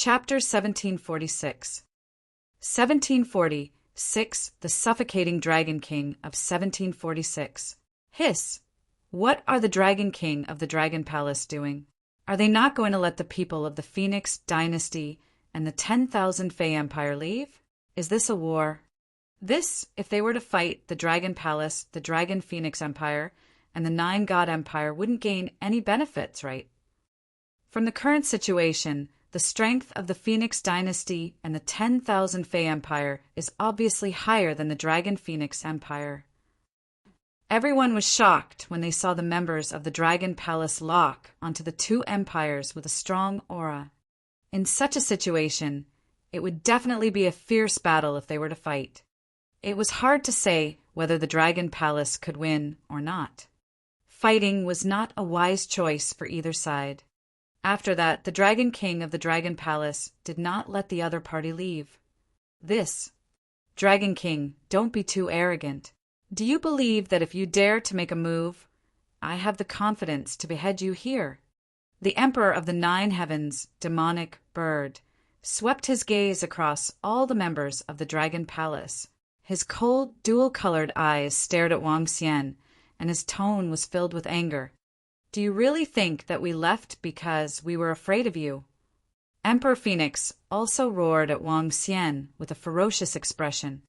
Chapter 1746. 1746, the suffocating Dragon King of 1746. Hiss! What are the Dragon King of the Dragon Palace doing? Are they not going to let the people of the Phoenix Dynasty and the 10,000 Fey Empire leave? Is this a war? This, if they were to fight the Dragon Palace, the Dragon Phoenix Empire, and the Nine God Empire, wouldn't gain any benefits, right? From the current situation, the strength of the Phoenix Dynasty and the 10,000 Fey Empire is obviously higher than the Dragon Phoenix Empire. Everyone was shocked when they saw the members of the Dragon Palace lock onto the two empires with a strong aura. In such a situation, it would definitely be a fierce battle if they were to fight. It was hard to say whether the Dragon Palace could win or not. Fighting was not a wise choice for either side. After that, the Dragon King of the Dragon Palace did not let the other party leave. Dragon King, don't be too arrogant. Do you believe that if you dare to make a move, I have the confidence to behead you here? The Emperor of the Nine Heavens, demonic bird, swept his gaze across all the members of the Dragon Palace. His cold, dual-colored eyes stared at Wang Xian, and his tone was filled with anger. Do you really think that we left because we were afraid of you? Emperor Phoenix also roared at Wang Xian with a ferocious expression.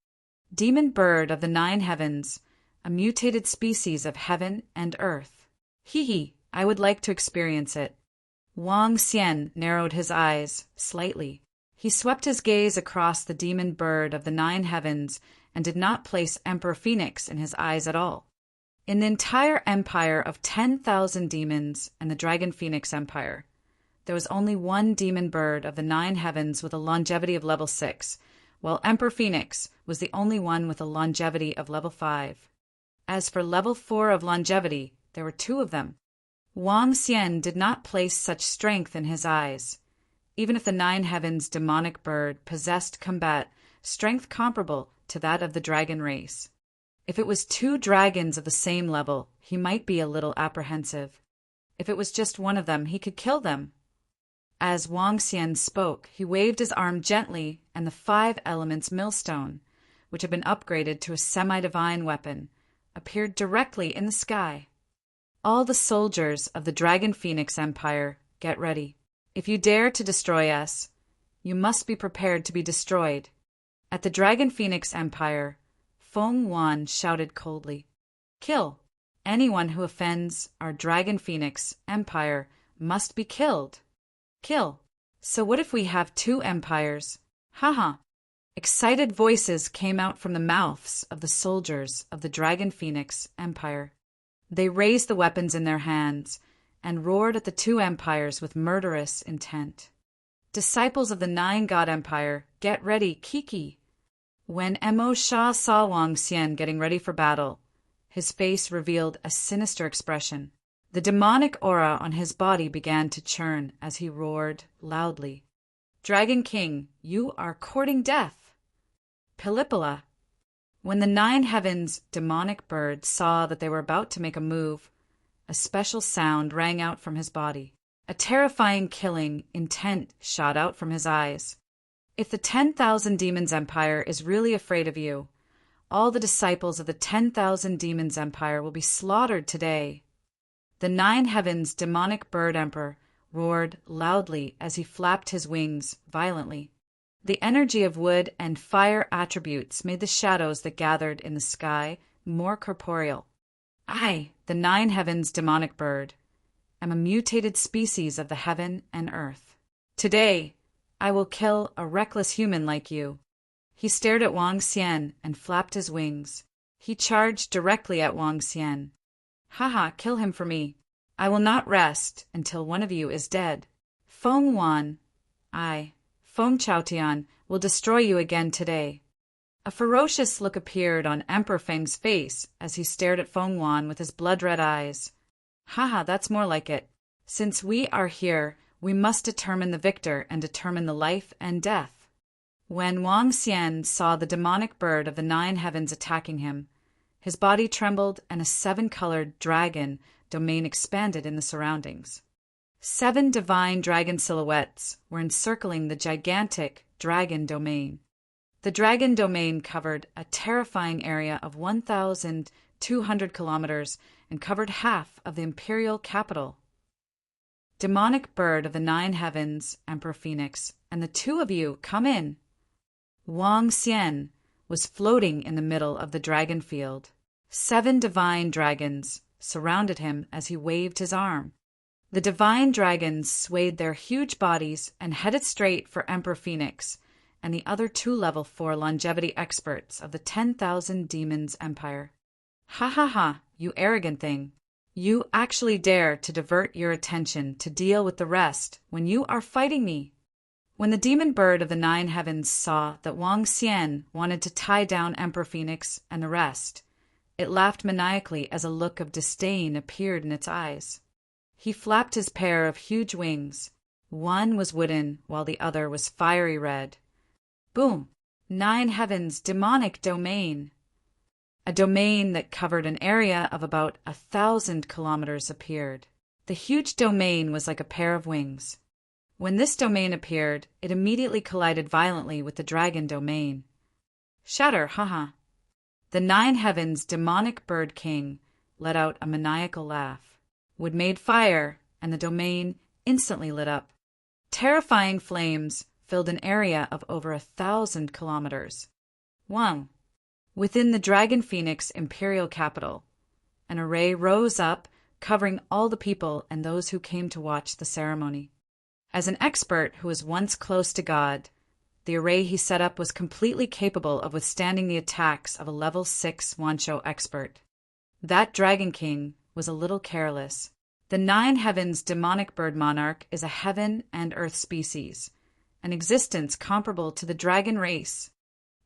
Demon bird of the Nine Heavens, a mutated species of heaven and earth. Hee, I would like to experience it. Wang Xian narrowed his eyes slightly. He swept his gaze across the demon bird of the Nine Heavens and did not place Emperor Phoenix in his eyes at all. In the entire empire of 10,000 demons and the Dragon Phoenix Empire, there was only one demon bird of the Nine Heavens with a longevity of level 6, while Emperor Phoenix was the only one with a longevity of level 5. As for level 4 of longevity, there were two of them. Wang Xian did not place such strength in his eyes. Even if the Nine Heavens demonic bird possessed combat strength comparable to that of the dragon race. If it was two dragons of the same level, he might be a little apprehensive. If it was just one of them, he could kill them. As Wang Xian spoke, he waved his arm gently, and the 5 elements millstone, which had been upgraded to a semi-divine weapon, appeared directly in the sky. All the soldiers of the Dragon Phoenix Empire, get ready. If you dare to destroy us, you must be prepared to be destroyed. At the Dragon Phoenix Empire, Feng Wan shouted coldly, Kill! Anyone who offends our Dragon Phoenix Empire must be killed. Kill! So what if we have two empires? Haha! Excited voices came out from the mouths of the soldiers of the Dragon Phoenix Empire. They raised the weapons in their hands and roared at the two empires with murderous intent. Disciples of the Nine God Empire, get ready, Kiki! When Mo Sha saw Wang Xian getting ready for battle, his face revealed a sinister expression. The demonic aura on his body began to churn as he roared loudly. Dragon King, you are courting death. Pilipala. When the Nine Heavens demonic bird saw that they were about to make a move, a special sound rang out from his body. A terrifying killing intent shot out from his eyes. If the 10,000 Demons Empire is really afraid of you, all the disciples of the 10,000 Demons Empire will be slaughtered today. The Nine Heavens demonic bird emperor roared loudly as he flapped his wings violently. The energy of wood and fire attributes made the shadows that gathered in the sky more corporeal. I, the Nine Heavens demonic bird, am a mutated species of the heaven and earth. Today, I will kill a reckless human like you. He stared at Wang Xian and flapped his wings. He charged directly at Wang Xian. Haha, kill him for me. I will not rest until one of you is dead. Feng Wan, Feng Chaotian, will destroy you again today. A ferocious look appeared on Emperor Feng's face as he stared at Feng Wan with his blood-red eyes. Haha, that's more like it. Since we are here, we must determine the victor and determine the life and death. When Wang Xian saw the demonic bird of the Nine Heavens attacking him, his body trembled and a 7-colored dragon domain expanded in the surroundings. 7 divine dragon silhouettes were encircling the gigantic dragon domain. The dragon domain covered a terrifying area of 1,200 kilometers and covered half of the imperial capital. Demonic bird of the 9 heavens, Emperor Phoenix, and the two of you, come in. Wang Xian was floating in the middle of the dragon field. 7 divine dragons surrounded him as he waved his arm. The divine dragons swayed their huge bodies and headed straight for Emperor Phoenix and the other 2 level 4 longevity experts of the 10,000 Demons Empire. Ha ha ha, you arrogant thing. You actually dare to divert your attention to deal with the rest when you are fighting me. When the demon bird of the 9 heavens saw that Wang Xian wanted to tie down Emperor Phoenix and the rest, it laughed maniacally as a look of disdain appeared in its eyes. He flapped his pair of huge wings. One was wooden while the other was fiery red. Boom! 9 heavens demonic domain. A domain that covered an area of about 1,000 kilometers appeared. The huge domain was like a pair of wings. When this domain appeared, it immediately collided violently with the dragon domain. Shatter, haha. The 9 heavens demonic bird king let out a maniacal laugh. Wood made fire, and the domain instantly lit up. Terrifying flames filled an area of over 1,000 kilometers. 1. Within the Dragon Phoenix imperial capital, an array rose up, covering all the people and those who came to watch the ceremony. As an expert who was once close to God, the array he set up was completely capable of withstanding the attacks of a level 6 Wancho expert. That Dragon King was a little careless. The 9 heavens demonic bird monarch is a heaven and earth species, an existence comparable to the dragon race.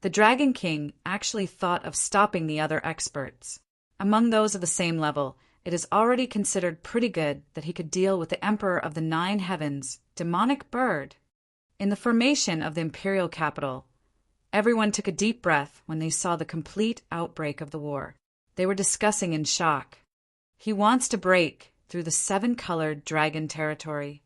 The Dragon King actually thought of stopping the other experts. Among those of the same level, it is already considered pretty good that he could deal with the Emperor of the 9 heavens, demonic bird. In the formation of the imperial capital, everyone took a deep breath when they saw the complete outbreak of the war. They were discussing in shock. He wants to break through the 7-colored dragon territory.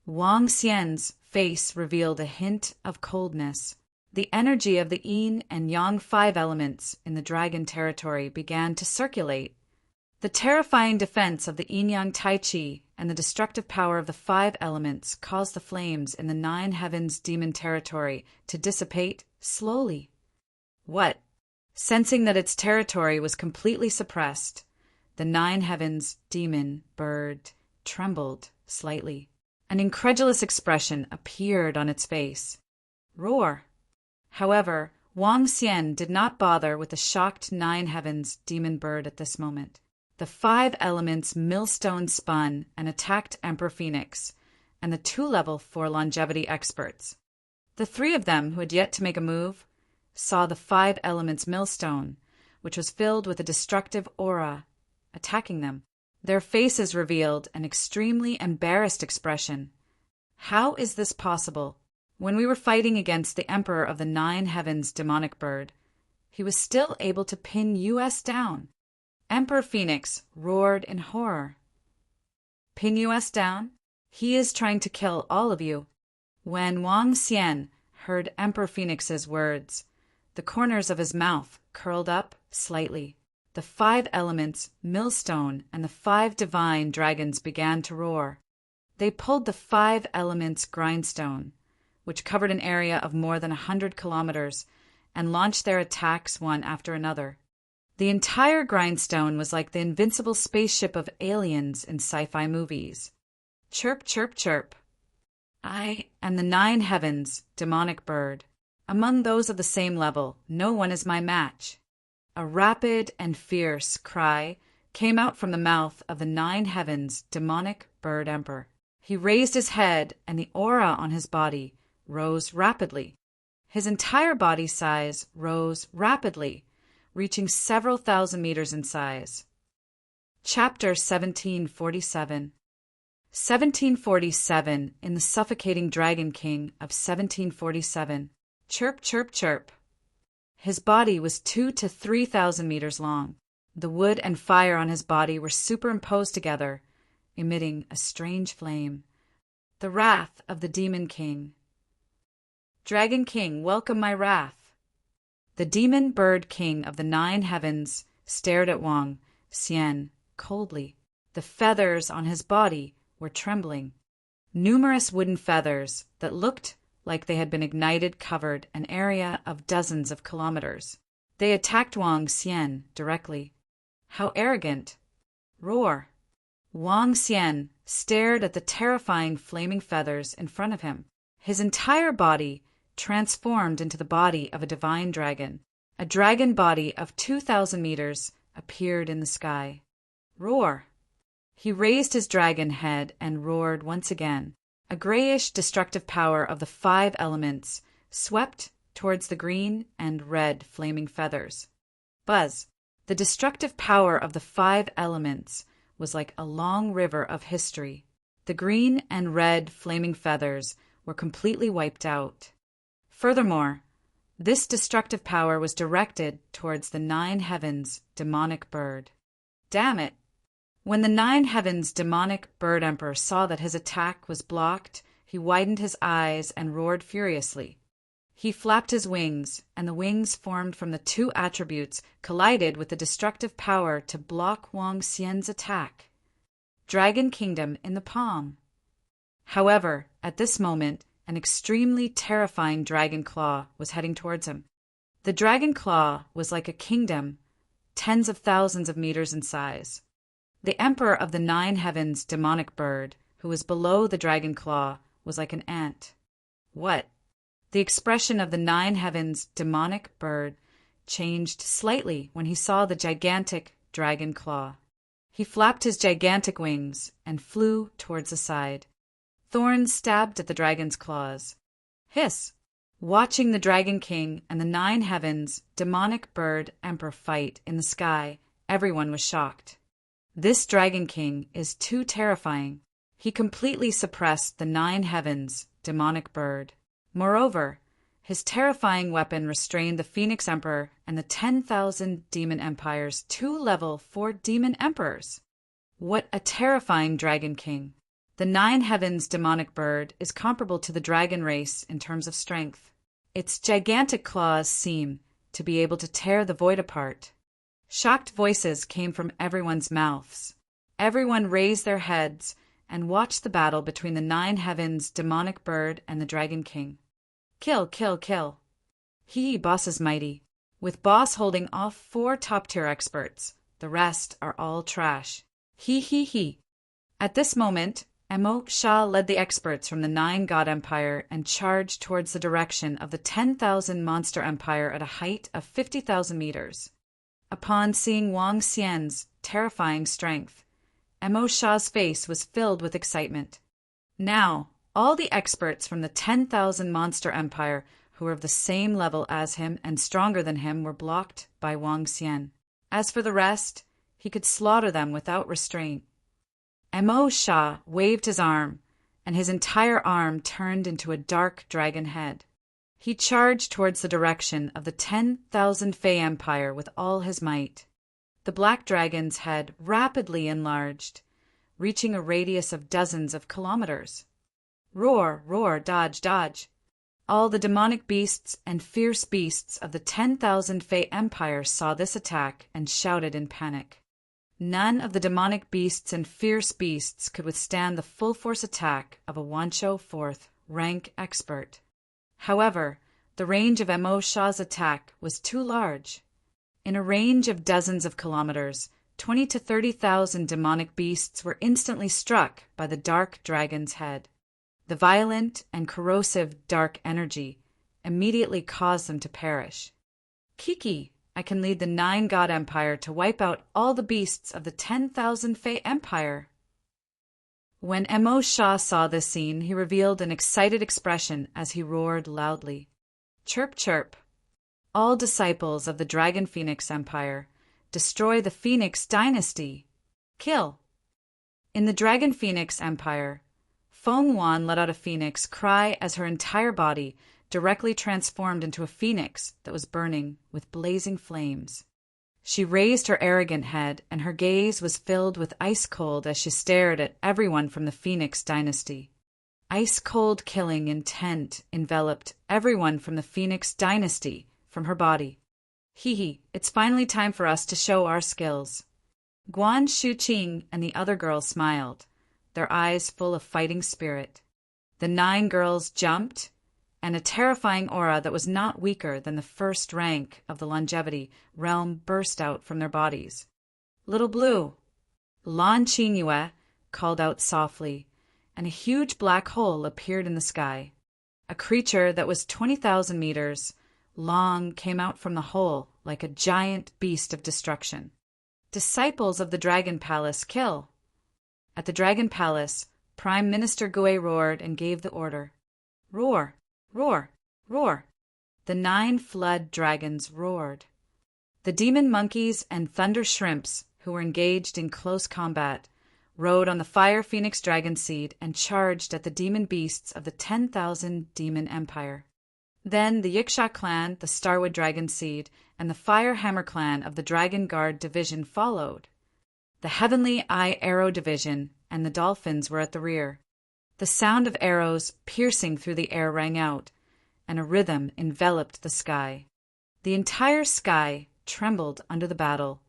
Wang Xian's face revealed a hint of coldness. The energy of the yin and yang 5 elements in the dragon territory began to circulate. The terrifying defense of the yin-yang tai chi and the destructive power of the 5 elements caused the flames in the 9 heavens demon territory to dissipate slowly. What? Sensing that its territory was completely suppressed, the 9 heavens demon bird trembled slightly. An incredulous expression appeared on its face. Roar! However, Wang Xian did not bother with the shocked 9 heavens demon bird at this moment. The 5 elements millstone spun and attacked Emperor Phoenix and the 2 level 4 longevity experts. The 3 of them who had yet to make a move saw the 5 elements millstone, which was filled with a destructive aura, attacking them. Their faces revealed an extremely embarrassed expression. How is this possible? When we were fighting against the Emperor of the 9 heavens demonic bird, he was still able to pin us down. Emperor Phoenix roared in horror. Pin us down? He is trying to kill all of you. When Wang Xian heard Emperor Phoenix's words, the corners of his mouth curled up slightly. The 5 elements, millstone, and the 5 divine dragons began to roar. They pulled the 5 elements grindstone, which covered an area of more than 100 kilometers, and launched their attacks one after another. The entire grindstone was like the invincible spaceship of aliens in sci-fi movies. Chirp, chirp, chirp. I am the 9 heavens, demonic bird. Among those of the same level, no one is my match. A rapid and fierce cry came out from the mouth of the 9 heavens, demonic bird emperor. He raised his head, and the aura on his body rose rapidly. His entire body size rose rapidly, reaching several thousand meters in size. Chapter 1747. 1747 in the suffocating Dragon King of 1747. Chirp, chirp, chirp. His body was 2,000 to 3,000 meters long. The wood and fire on his body were superimposed together, emitting a strange flame. The wrath of the Demon King. Dragon King, welcome my wrath. The Demon Bird King of the 9 heavens stared at Wang Xian coldly. The feathers on his body were trembling. Numerous wooden feathers that looked like they had been ignited covered an area of dozens of kilometers. They attacked Wang Xian directly. How arrogant! Roar! Wang Xian stared at the terrifying flaming feathers in front of him. His entire body transformed into the body of a divine dragon. A dragon body of 2,000 meters appeared in the sky. Roar! He raised his dragon head and roared once again. A grayish destructive power of the 5 elements swept towards the green and red flaming feathers. Buzz! The destructive power of the 5 elements was like a long river of history. The green and red flaming feathers were completely wiped out. Furthermore, this destructive power was directed towards the 9 heavens demonic bird. Damn it! When the 9 heavens demonic bird emperor saw that his attack was blocked, he widened his eyes and roared furiously. He flapped his wings, and the wings formed from the 2 attributes collided with the destructive power to block Wang Xian's attack. Dragon Kingdom in the palm. However, at this moment, an extremely terrifying dragon claw was heading towards him. The dragon claw was like a kingdom, tens of thousands of meters in size. The emperor of the 9 heavens demonic bird, who was below the dragon claw, was like an ant. What? The expression of the 9 heavens demonic bird changed slightly when he saw the gigantic dragon claw. He flapped his gigantic wings and flew towards the side. Thorns stabbed at the dragon's claws. Hiss! Watching the Dragon King and the 9 heavens demonic bird emperor fight in the sky, everyone was shocked. This Dragon King is too terrifying. He completely suppressed the 9 heavens demonic bird. Moreover, his terrifying weapon restrained the Phoenix Emperor and the 10,000 Demon Empire's 2 level 4 Demon Emperors. What a terrifying Dragon King! The 9 heavens demonic bird is comparable to the dragon race in terms of strength. Its gigantic claws seem to be able to tear the void apart. Shocked voices came from everyone's mouths. Everyone raised their heads and watched the battle between the 9 heavens demonic bird and the Dragon King. Kill, kill, kill. Boss is mighty. With boss holding off 4 top-tier experts, the rest are all trash. He. At this moment, Mo Shah led the experts from the 9 God Empire and charged towards the direction of the 10,000 Monster Empire at a height of 50,000 meters. Upon seeing Wang Xian's terrifying strength, Mo Shah's face was filled with excitement. Now, all the experts from the 10,000 Monster Empire who were of the same level as him and stronger than him were blocked by Wang Xian. As for the rest, he could slaughter them without restraint. Mo Shah waved his arm, and his entire arm turned into a dark dragon head. He charged towards the direction of the 10,000 Fey Empire with all his might. The black dragon's head rapidly enlarged, reaching a radius of dozens of kilometers. Roar, roar, dodge, dodge. All the demonic beasts and fierce beasts of the 10,000 Fey Empire saw this attack and shouted in panic. None of the demonic beasts and fierce beasts could withstand the full-force attack of a Wancho 4th rank expert. However, the range of Mo Shah's attack was too large. In a range of dozens of kilometers, 20 to 30,000 demonic beasts were instantly struck by the dark dragon's head. The violent and corrosive dark energy immediately caused them to perish. Kiki, I can lead the 9 God Empire to wipe out all the beasts of the 10,000 Fey Empire. When Mo Shah saw this scene, he revealed an excited expression as he roared loudly. Chirp, chirp. All disciples of the Dragon Phoenix Empire, destroy the Phoenix Dynasty. Kill. In the Dragon Phoenix Empire, Feng Wan let out a phoenix cry as her entire body directly transformed into a phoenix that was burning with blazing flames. She raised her arrogant head, and her gaze was filled with ice cold as she stared at everyone from the Phoenix dynasty. Ice-cold killing intent enveloped everyone from the Phoenix dynasty from her body. Hee, it's finally time for us to show our skills. Guan Shuqing and the other girls smiled, their eyes full of fighting spirit. The 9 girls jumped, and a terrifying aura that was not weaker than the first rank of the longevity realm burst out from their bodies. Little Blue, Lan Qingyue called out softly, and a huge black hole appeared in the sky. A creature that was 20,000 meters long came out from the hole like a giant beast of destruction. Disciples of the Dragon Palace, kill! At the Dragon Palace, Prime Minister Gue roared and gave the order. Roar! Roar! Roar! The 9 flood dragons roared. The demon monkeys and thunder shrimps, who were engaged in close combat, rode on the fire phoenix dragon seed and charged at the demon beasts of the 10,000 demon empire. Then the Yiksha clan, the Starwood dragon seed, and the Fire Hammer clan of the Dragon Guard division followed. The Heavenly Eye Arrow division and the dolphins were at the rear. The sound of arrows piercing through the air rang out, and a rhythm enveloped the sky. The entire sky trembled under the battle.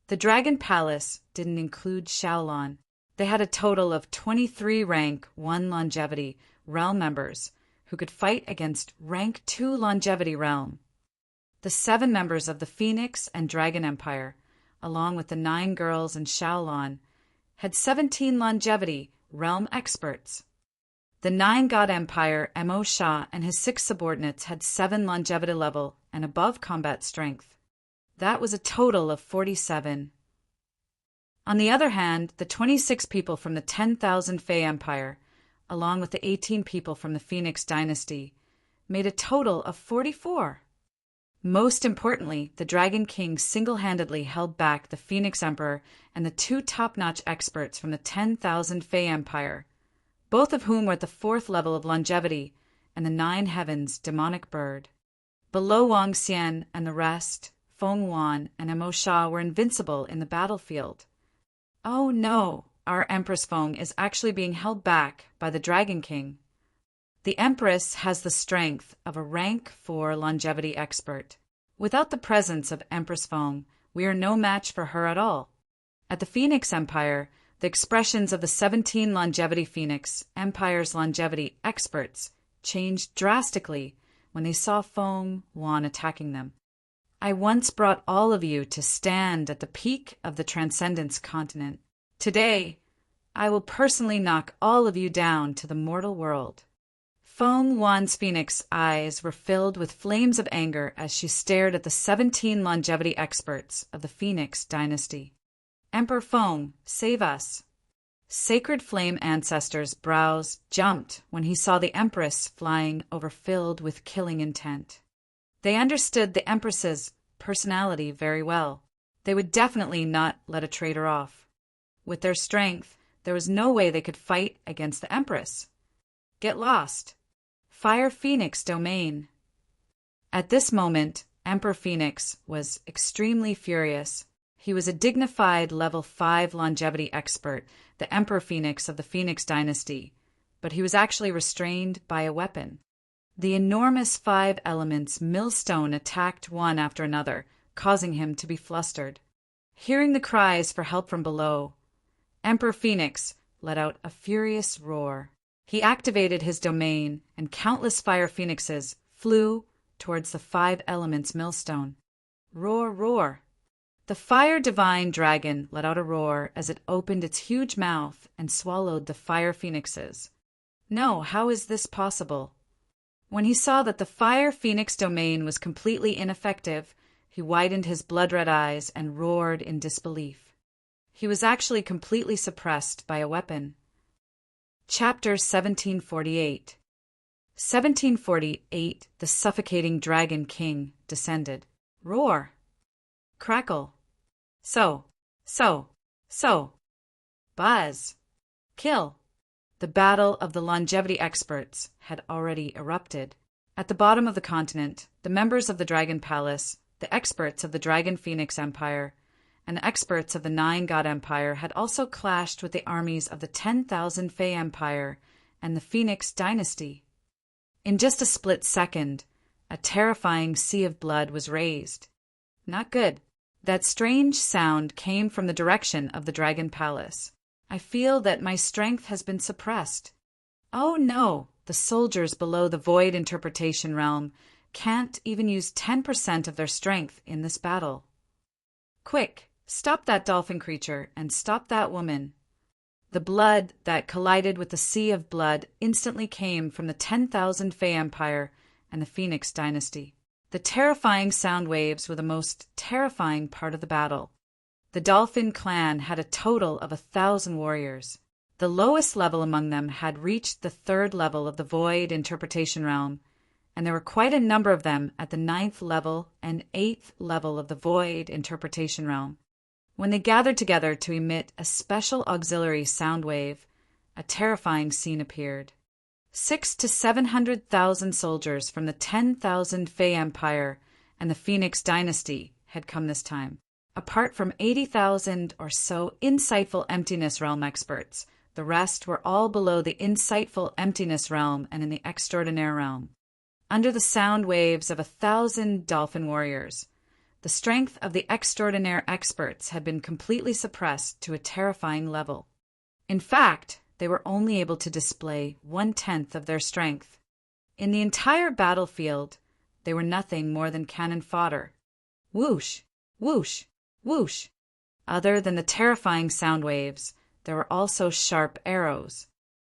The Dragon Palace didn't include Shaolon. They had a total of 23 rank 1 longevity realm members who could fight against rank 2 longevity realm. The 7 members of the Phoenix and Dragon Empire, along with the 9 girls in Shaolon, had 17 longevity realm experts. The 9 God Empire, Mo Sha and his 6 subordinates had 7 longevity level and above combat strength. That was a total of 47. On the other hand, the 26 people from the 10,000 Fey Empire, along with the 18 people from the Phoenix Dynasty, made a total of 44. Most importantly, the Dragon King single-handedly held back the Phoenix Emperor and the 2 top-notch experts from the 10,000 Fey Empire, both of whom were at the 4th level of longevity, and the 9 heavens demonic bird. Below Wang Xian and the rest, Feng Wan and Mo Sha were invincible in the battlefield. Oh no, our Empress Feng is actually being held back by the Dragon King. The Empress has the strength of a rank 4 longevity expert. Without the presence of Empress Feng, we are no match for her at all. At the Phoenix Empire, the expressions of the 17 longevity Phoenix Empire's longevity experts changed drastically when they saw Feng Wan attacking them. I once brought all of you to stand at the peak of the Transcendence continent. Today, I will personally knock all of you down to the mortal world. Feng Wan's Phoenix eyes were filled with flames of anger as she stared at the 17 longevity experts of the Phoenix dynasty. Emperor Feng, save us. Sacred Flame Ancestor's brows jumped when he saw the Empress flying over filled with killing intent. They understood the Empress's personality very well. They would definitely not let a traitor off. With their strength, there was no way they could fight against the Empress. Get lost. Fire Phoenix domain. At this moment, Emperor Phoenix was extremely furious. He was a dignified level 5 longevity expert, the Emperor Phoenix of the Phoenix dynasty, but he was actually restrained by a weapon. The enormous 5 elements millstone attacked one after another, causing him to be flustered. Hearing the cries for help from below, Emperor Phoenix let out a furious roar. He activated his domain, and countless fire phoenixes flew towards the 5 elements millstone. Roar, roar! The fire divine dragon let out a roar as it opened its huge mouth and swallowed the fire phoenixes. No, how is this possible? When he saw that the fire phoenix domain was completely ineffective, he widened his blood-red eyes and roared in disbelief. He was actually completely suppressed by a weapon. Chapter 1748. 1748. The suffocating Dragon King descended. Roar! Crackle! So! Buzz! Kill! The battle of the longevity experts had already erupted. At the bottom of the continent, the members of the Dragon Palace, The experts of the Dragon Phoenix Empire and the experts of the Nine God Empire had also clashed with the armies of the 10,000 Fey Empire and the Phoenix Dynasty. In just a split second, a terrifying sea of blood was raised. Not good. That strange sound came from the direction of the Dragon Palace. I feel that my strength has been suppressed. Oh no, the soldiers below the Void Interpretation Realm can't even use 10% of their strength in this battle. Quick, stop that dolphin creature and stop that woman. The blood that collided with the sea of blood instantly came from the 10,000 Fey Empire and the Phoenix Dynasty. The terrifying sound waves were the most terrifying part of the battle. The Dolphin clan had a total of 1,000 warriors. The lowest level among them had reached the 3rd level of the Void Interpretation Realm, and there were quite a number of them at the 9th level and 8th level of the Void Interpretation Realm. When they gathered together to emit a special auxiliary sound wave, a terrifying scene appeared. 600,000 to 700,000 soldiers from the 10,000 Fey Empire and the Phoenix Dynasty had come this time. Apart from 80,000 or so insightful Emptiness Realm experts, the rest were all below the insightful Emptiness Realm and in the Extraordinaire Realm. Under the sound waves of 1,000 dolphin warriors, the strength of the Extraordinaire experts had been completely suppressed to a terrifying level. In fact, they were only able to display 1/10 of their strength. In the entire battlefield, they were nothing more than cannon fodder. Whoosh, whoosh, whoosh. Other than the terrifying sound waves, there were also sharp arrows.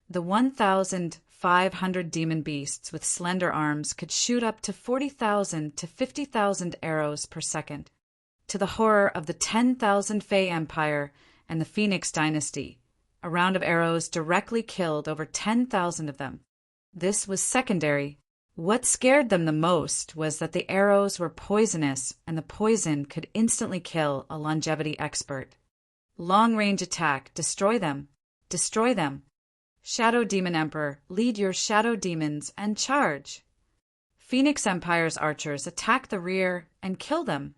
The 1,500 demon beasts with slender arms could shoot up to 40,000 to 50,000 arrows per second. To the horror of the 10,000 Fey Empire and the Phoenix Dynasty, a round of arrows directly killed over 10,000 of them. This was secondary. What scared them the most was that the arrows were poisonous and the poison could instantly kill a longevity expert. Long-range attack, destroy them. Destroy them. Shadow Demon Emperor, lead your shadow demons and charge. Phoenix Empire's archers attack the rear and kill them.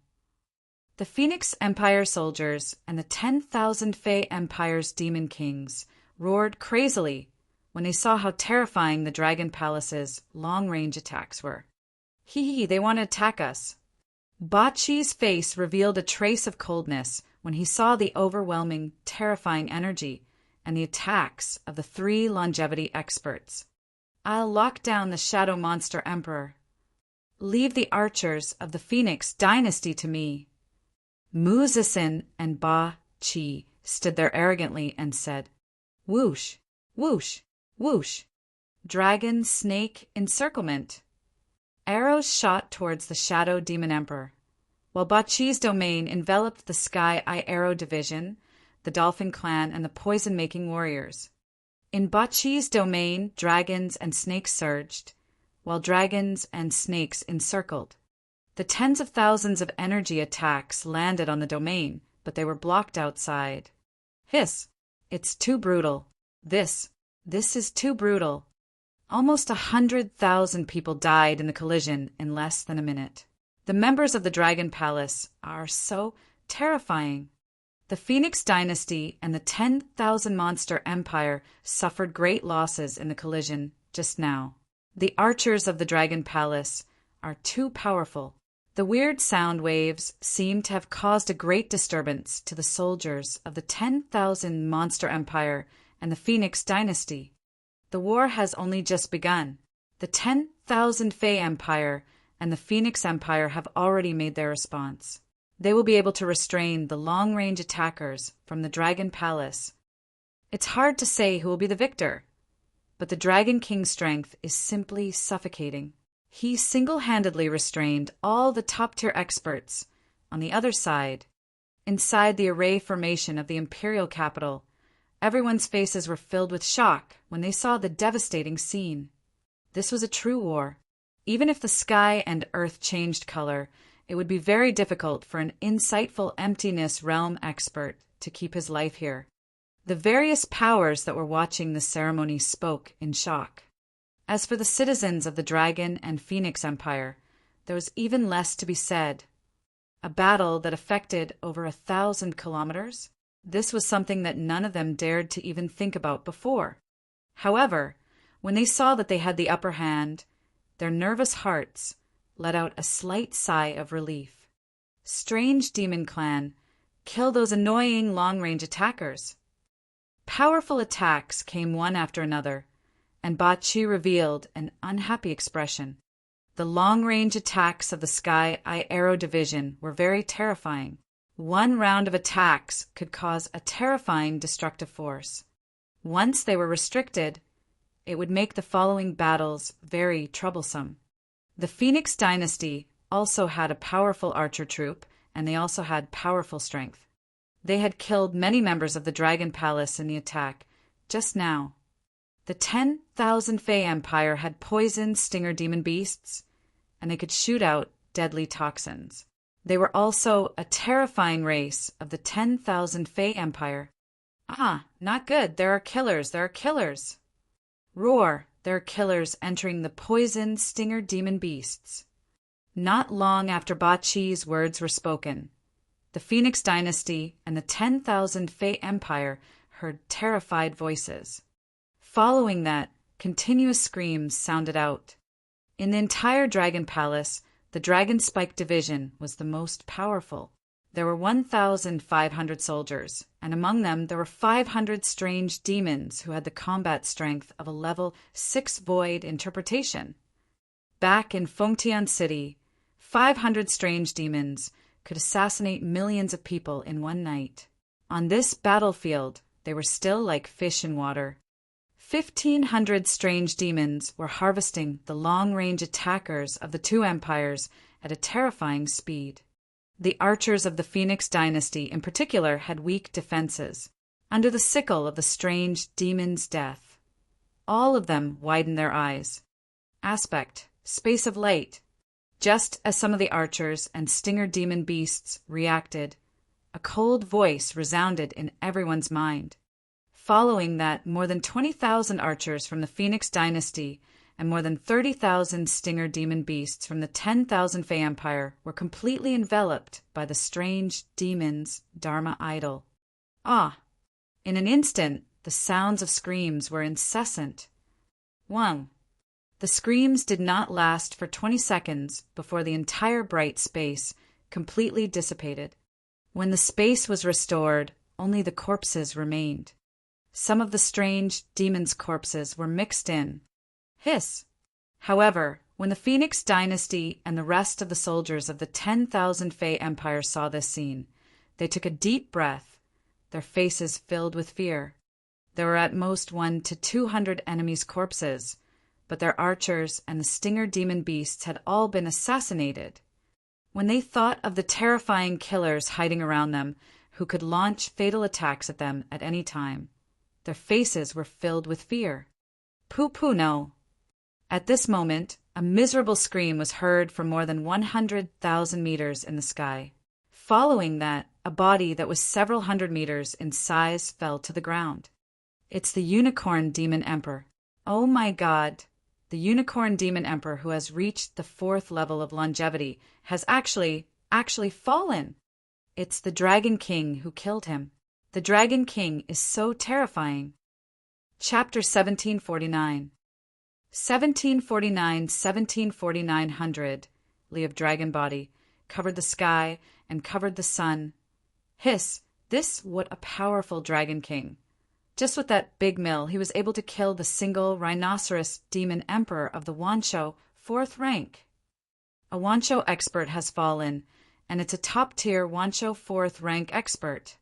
The Phoenix Empire soldiers and the 10,000 Fey Empire's demon kings roared crazily when they saw how terrifying the Dragon Palace's long-range attacks were. Hee, they want to attack us. Bocce's face revealed a trace of coldness when he saw the overwhelming, terrifying energy and the attacks of the 3 longevity experts. I'll lock down the Shadow Monster Emperor. Leave the archers of the Phoenix Dynasty to me. Muzasin and Ba-Chi stood there arrogantly and said, whoosh, whoosh, whoosh. Dragon Snake Encirclement. Arrows shot towards the Shadow Demon Emperor, while Bocce's domain enveloped the Sky Eye Arrow Division, the Dolphin Clan, and the Poison-Making Warriors. In Bocce's domain, dragons and snakes surged, while dragons and snakes encircled. The tens of thousands of energy attacks landed on the domain, but they were blocked outside. Hiss! It's too brutal. This is too brutal. Almost 100,000 people died in the collision in less than a minute. The members of the Dragon Palace are so terrifying. The Phoenix Dynasty and the 10,000 Monster Empire suffered great losses in the collision just now. The archers of the Dragon Palace are too powerful. The weird sound waves seem to have caused a great disturbance to the soldiers of the 10,000 Monster Empire and the Phoenix Dynasty. The war has only just begun. The 10,000 Fey Empire and the Phoenix Empire have already made their response. They will be able to restrain the long-range attackers from the Dragon Palace. It's hard to say who will be the victor, but the Dragon King's strength is simply suffocating. He single-handedly restrained all the top-tier experts. On the other side, inside the array formation of the Imperial capital, everyone's faces were filled with shock when they saw the devastating scene. This was a true war. Even if the sky and earth changed color, it would be very difficult for an insightful Emptiness Realm expert to keep his life here. The various powers that were watching the ceremony spoke in shock. As for the citizens of the Dragon and Phoenix Empire, there was even less to be said. a battle that affected over 1,000 kilometers. This was something that none of them dared to even think about before. However, when they saw that they had the upper hand, their nervous hearts let out a slight sigh of relief. Strange Demon Clan, kill those annoying long-range attackers. Powerful attacks came one after another, and Ba Chi revealed an unhappy expression. The long-range attacks of the Sky Eye Arrow Division were very terrifying. One round of attacks could cause a terrifying destructive force. Once they were restricted, it would make the following battles very troublesome. The Phoenix Dynasty also had a powerful archer troop, and they also had powerful strength. They had killed many members of the Dragon Palace in the attack just now. The 10,000 Fey Empire had poisoned stinger demon beasts, and they could shoot out deadly toxins. They were also a terrifying race of the 10,000 Fey Empire. Ah, not good. There are killers. There are killers. Roar. There are killers entering the poisoned stinger demon beasts. Not long after Ba Chi's words were spoken, the Phoenix Dynasty and the 10,000 Fey Empire heard terrified voices. Following that, continuous screams sounded out. In the entire Dragon Palace, the Dragon Spike Division was the most powerful. There were 1,500 soldiers, and among them there were 500 strange demons who had the combat strength of a level 6 void interpretation. Back in Fengtian City, 500 strange demons could assassinate millions of people in one night. On this battlefield, they were still like fish in water. 1,500 strange demons were harvesting the long-range attackers of the two empires at a terrifying speed. The archers of the Phoenix Dynasty in particular had weak defenses, under the sickle of the strange demon's death. All of them widened their eyes. Aspect, space of light. Just as some of the archers and stinger demon beasts reacted, a cold voice resounded in everyone's mind. Following that, more than 20,000 archers from the Phoenix Dynasty and more than 30,000 stinger demon beasts from the 10,000 Fey Empire were completely enveloped by the strange demon's Dharma idol. Ah! In an instant, the sounds of screams were incessant. 1. The screams did not last for 20 seconds before the entire bright space completely dissipated. When the space was restored, only the corpses remained. Some of the strange demons' corpses were mixed in. Hiss! However, when the Phoenix Dynasty and the rest of the soldiers of the 10,000 Fey Empire saw this scene, they took a deep breath, their faces filled with fear. There were at most 100 to 200 enemies' corpses, but their archers and the stinger demon beasts had all been assassinated. When they thought of the terrifying killers hiding around them who could launch fatal attacks at them at any time, their faces were filled with fear. Pooh, no. At this moment, a miserable scream was heard from more than 100,000 meters in the sky. Following that, a body that was several hundred meters in size fell to the ground. It's the Unicorn Demon Emperor. Oh my God! The Unicorn Demon Emperor, who has reached the 4th level of longevity, has actually fallen. It's the Dragon King who killed him. The Dragon King is so terrifying. Chapter 1749. 1749, Lee of Dragon Body, covered the sky and covered the sun. Hiss! What a powerful Dragon King. Just with that big mill, he was able to kill the single rhinoceros demon emperor of the Wancho 4th rank. A Wancho expert has fallen, and it's a top-tier Wancho 4th rank expert.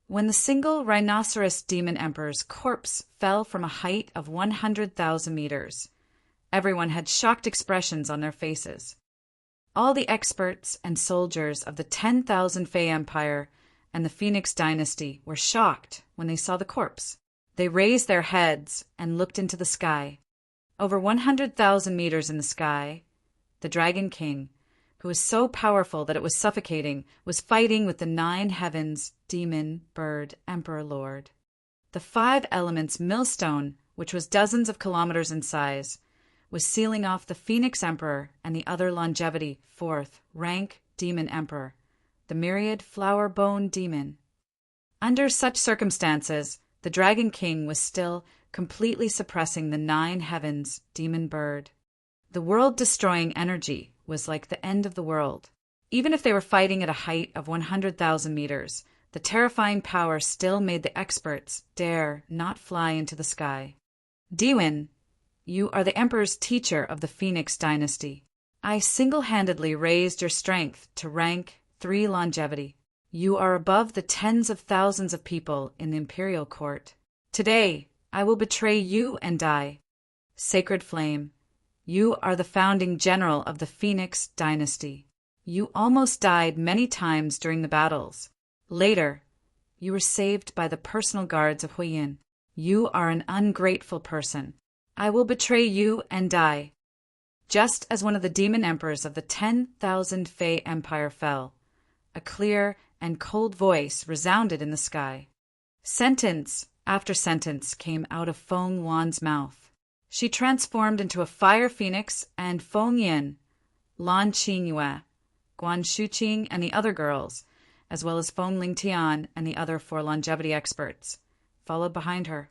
When the single rhinoceros demon emperor's corpse fell from a height of 100,000 meters, everyone had shocked expressions on their faces. All the experts and soldiers of the 10,000 Fey Empire and the Phoenix Dynasty were shocked when they saw the corpse. They raised their heads and looked into the sky. Over 100,000 meters in the sky, the Dragon King, who was so powerful that it was suffocating, was fighting with the 9 heavens demon, bird, emperor lord. The 5 elements millstone, which was dozens of kilometers in size, was sealing off the Phoenix Emperor and the other longevity 4th rank demon emperor, the myriad flower-bone demon. Under such circumstances, the Dragon King was still completely suppressing the 9 heavens demon bird. The world-destroying energy was like the end of the world. Even if they were fighting at a height of 100,000 meters, the terrifying power still made the experts dare not fly into the sky. Diwen, you are the Emperor's teacher of the Phoenix dynasty. I single-handedly raised your strength to rank 3 longevity. You are above the tens of thousands of people in the imperial court. Today, I will betray you and die. Sacred Flame, you are the founding general of the Phoenix dynasty. You almost died many times during the battles. Later, you were saved by the personal guards of Huiyin. You are an ungrateful person. I will betray you and die. Just as one of the demon emperors of the 10,000 Fey Empire fell, a clear and cold voice resounded in the sky. Sentence after sentence came out of Feng Wan's mouth. She transformed into a fire phoenix, and Feng Yin, Lan Qingyue, Guan Shuqing, and the other girls, as well as Feng Lingtian and the other 4 longevity experts, followed behind her.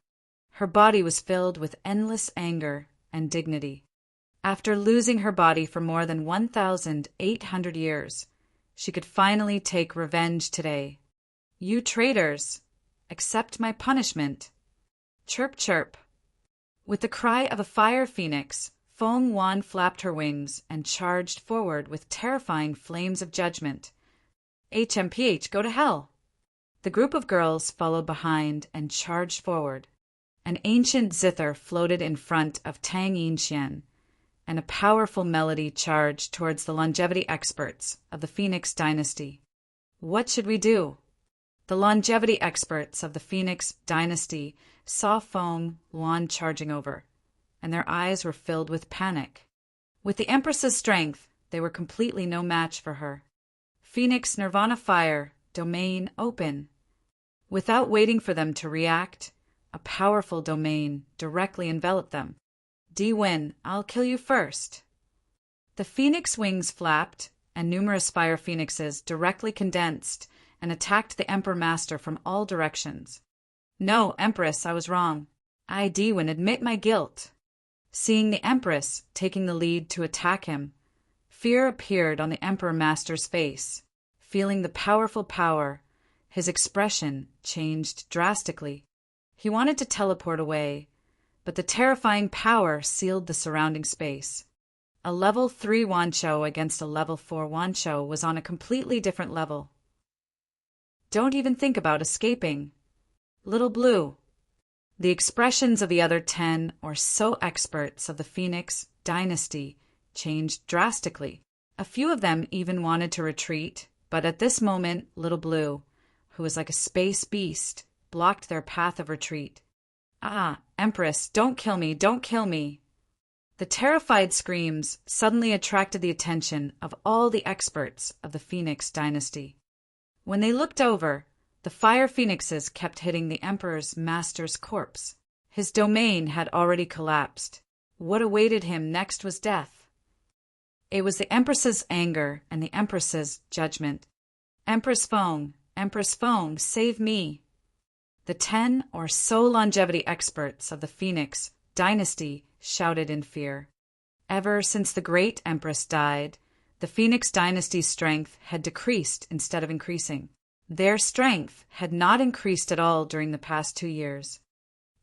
Her body was filled with endless anger and dignity. After losing her body for more than 1,800 years, she could finally take revenge today. You traitors, accept my punishment. Chirp, chirp. With the cry of a fire phoenix, Feng Wan flapped her wings and charged forward with terrifying flames of judgment. HMPH, go to hell! The group of girls followed behind and charged forward. An ancient zither floated in front of Tang Yinxian, and a powerful melody charged towards the longevity experts of the Phoenix dynasty. What should we do? The longevity experts of the Phoenix dynasty saw Feng Wan charging over, and their eyes were filled with panic. With the Empress's strength, they were completely no match for her. Phoenix Nirvana Fire, domain open. Without waiting for them to react, a powerful domain directly enveloped them. Diwen, I'll kill you first. The phoenix wings flapped, and numerous fire phoenixes directly condensed and attacked the Emperor Master from all directions. No, Empress, I was wrong. I, Diwen, admit my guilt. Seeing the Empress taking the lead to attack him, fear appeared on the Emperor Master's face. Feeling the powerful power, his expression changed drastically. He wanted to teleport away, but the terrifying power sealed the surrounding space. A level 3 Wanshou against a level 4 Wanshou was on a completely different level. Don't even think about escaping. Little Blue. The expressions of the other 10 or so experts of the Phoenix dynasty changed drastically. A few of them even wanted to retreat, but at this moment, Little Blue, who was like a space beast, blocked their path of retreat. Ah, Empress, don't kill me, don't kill me. The terrified screams suddenly attracted the attention of all the experts of the Phoenix dynasty. When they looked over, the fire phoenixes kept hitting the Emperor's master's corpse. His domain had already collapsed. What awaited him next was death. It was the Empress's anger and the Empress's judgment. Empress Feng, save me. The 10 or so longevity experts of the Phoenix dynasty shouted in fear. Ever since the great Empress died, the Phoenix dynasty's strength had decreased instead of increasing. Their strength had not increased at all during the past 2 years.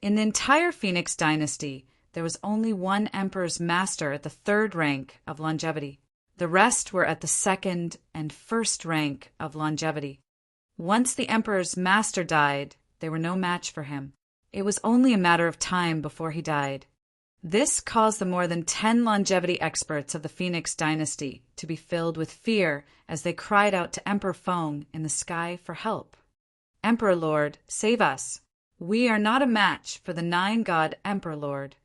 In the entire Phoenix dynasty, there was only one Emperor's Master at the 3rd rank of longevity. The rest were at the 2nd and 1st rank of longevity. Once the Emperor's Master died, they were no match for him. It was only a matter of time before he died. This caused the more than 10 longevity experts of the Phoenix dynasty to be filled with fear as they cried out to Emperor Feng in the sky for help. Emperor Lord, save us. We are not a match for the 9-god Emperor Lord.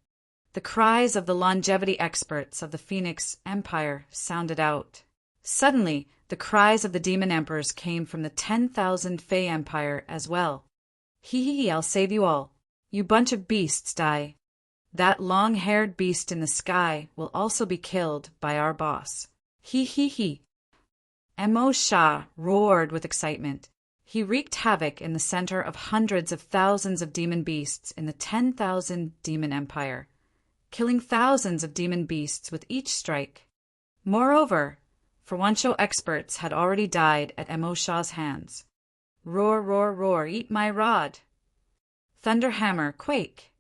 The cries of the longevity experts of the Phoenix Empire sounded out. Suddenly, the cries of the demon emperors came from the 10,000 Fey Empire as well. Hee, I'll save you all. You bunch of beasts, die. That long-haired beast in the sky will also be killed by our boss. Hee. Emo Shah roared with excitement. He wreaked havoc in the center of hundreds of thousands of demon beasts in the 10,000 demon empire, killing thousands of demon beasts with each strike. Moreover, Furwansho experts had already died at Emo Shah's hands. Roar, roar, roar, eat my rod. Thunder hammer, quake.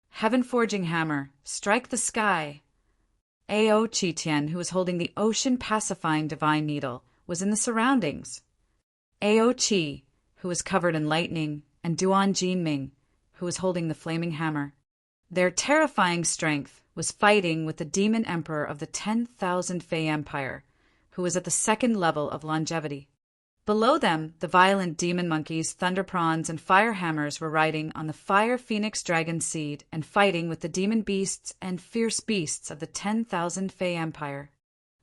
Heaven-forging hammer, strike the sky. Ao Chi-Tien, who was holding the ocean-pacifying divine needle, was in the surroundings. Ao Chi, who was covered in lightning, and Duan Jinming, who was holding the flaming hammer. Their terrifying strength was fighting with the demon emperor of the 10,000 Fey Empire, who was at the second level of longevity. Below them, the violent demon monkeys, thunder prawns, and fire hammers were riding on the fire phoenix dragon seed and fighting with the demon beasts and fierce beasts of the 10,000 Fey Empire.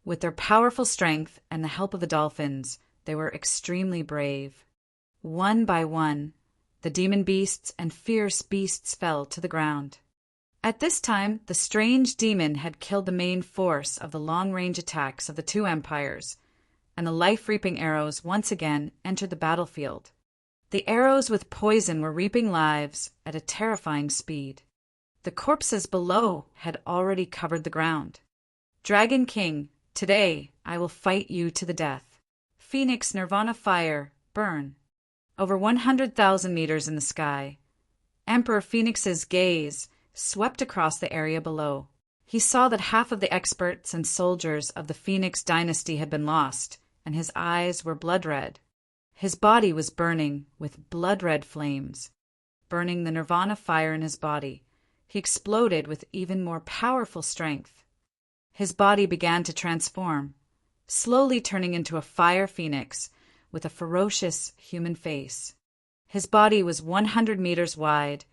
With their powerful strength and the help of the dolphins, they were extremely brave. One by one, the demon beasts and fierce beasts fell to the ground. At this time, the strange demon had killed the main force of the long-range attacks of the two empires, and the life-reaping arrows once again entered the battlefield. The arrows with poison were reaping lives at a terrifying speed. The corpses below had already covered the ground. Dragon King, today I will fight you to the death. Phoenix Nirvana fire, burn. Over 100,000 meters in the sky, Emperor Phoenix's gaze swept across the area below. He saw that half of the experts and soldiers of the Phoenix dynasty had been lost, and his eyes were blood-red. His body was burning with blood-red flames, burning the Nirvana fire in his body. He exploded with even more powerful strength. His body began to transform, slowly turning into a fire phoenix with a ferocious human face. His body was 100 meters wide,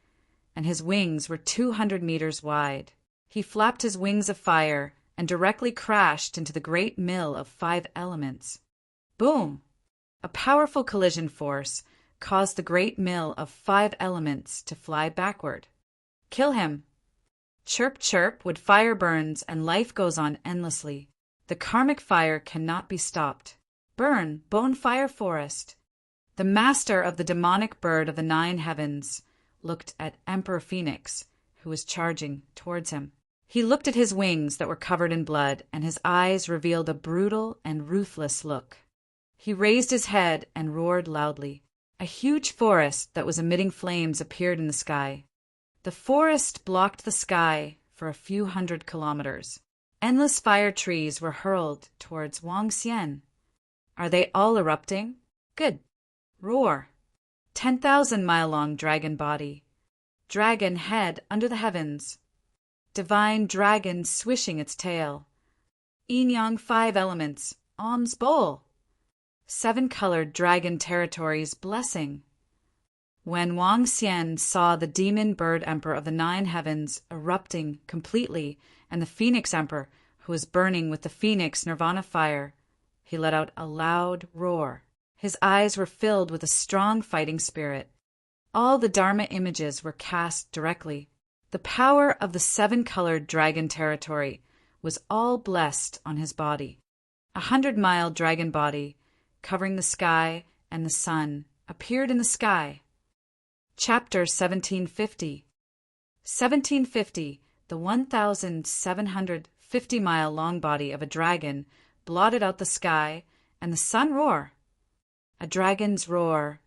and his wings were 200 meters wide. He flapped his wings of fire and directly crashed into the great mill of 5 elements. Boom! A powerful collision force caused the great mill of 5 elements to fly backward. Kill him! Chirp, chirp, wood fire burns, and life goes on endlessly. The karmic fire cannot be stopped. Burn, bone fire forest! The master of the demonic bird of the 9 heavens looked at Emperor Phoenix, who was charging towards him. He looked at his wings that were covered in blood, and his eyes revealed a brutal and ruthless look. He raised his head and roared loudly. A huge forest that was emitting flames appeared in the sky. The forest blocked the sky for a few hundred kilometers. Endless fire trees were hurled towards Wang Xian. Are they all erupting? Good. Roar. 10,000-mile-long dragon body. Dragon head under the heavens. Divine dragon swishing its tail. Yin-yang 5 elements. Om's bowl. 7-colored dragon territories blessing. When Wang Xian saw the demon bird emperor of the 9 heavens erupting completely and the phoenix emperor, who was burning with the phoenix nirvana fire, he let out a loud roar. His eyes were filled with a strong fighting spirit. All the Dharma images were cast directly. The power of the 7-colored dragon territory was all blessed on his body. 100-mile dragon body, covering the sky and the sun, appeared in the sky. Chapter 1750. 1750, the 1,750-mile long body of a dragon blotted out the sky and the sun roar. A dragon's roar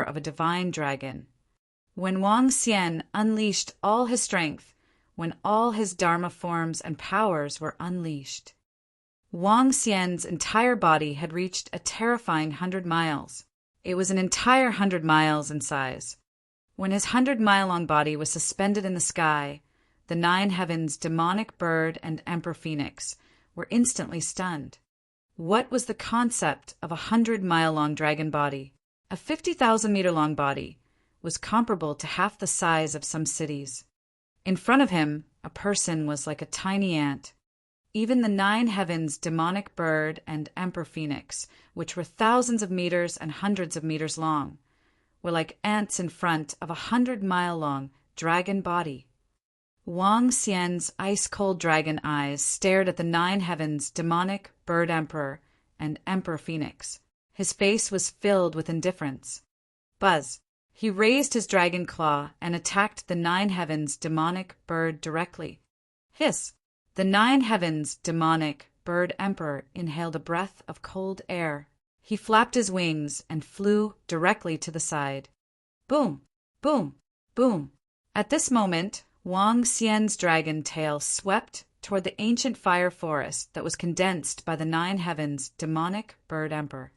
of a divine dragon. When Wang Xian unleashed all his strength, when all his Dharma forms and powers were unleashed. Wang Xian's entire body had reached a terrifying 100 miles. It was an entire 100 miles in size. When his 100-mile-long body was suspended in the sky, the 9 heavens demonic bird and Emperor Phoenix were instantly stunned. What was the concept of a 100-mile-long dragon body? A 50,000-meter-long body was comparable to half the size of some cities. In front of him, a person was like a tiny ant. Even the 9 heavens demonic bird and Emperor Phoenix, which were thousands of meters and hundreds of meters long, were like ants in front of a 100-mile-long dragon body. Wang Xian's ice-cold dragon eyes stared at the 9 heavens demonic bird emperor and Emperor Phoenix. His face was filled with indifference. Buzz. He raised his dragon claw and attacked the Nine Heavens demonic bird directly. Hiss. The Nine Heavens demonic bird emperor inhaled a breath of cold air. He flapped his wings and flew directly to the side. Boom, boom, boom. At this moment, Wang Xian's dragon tail swept toward the ancient fire forest that was condensed by the Nine Heavens demonic bird emperor.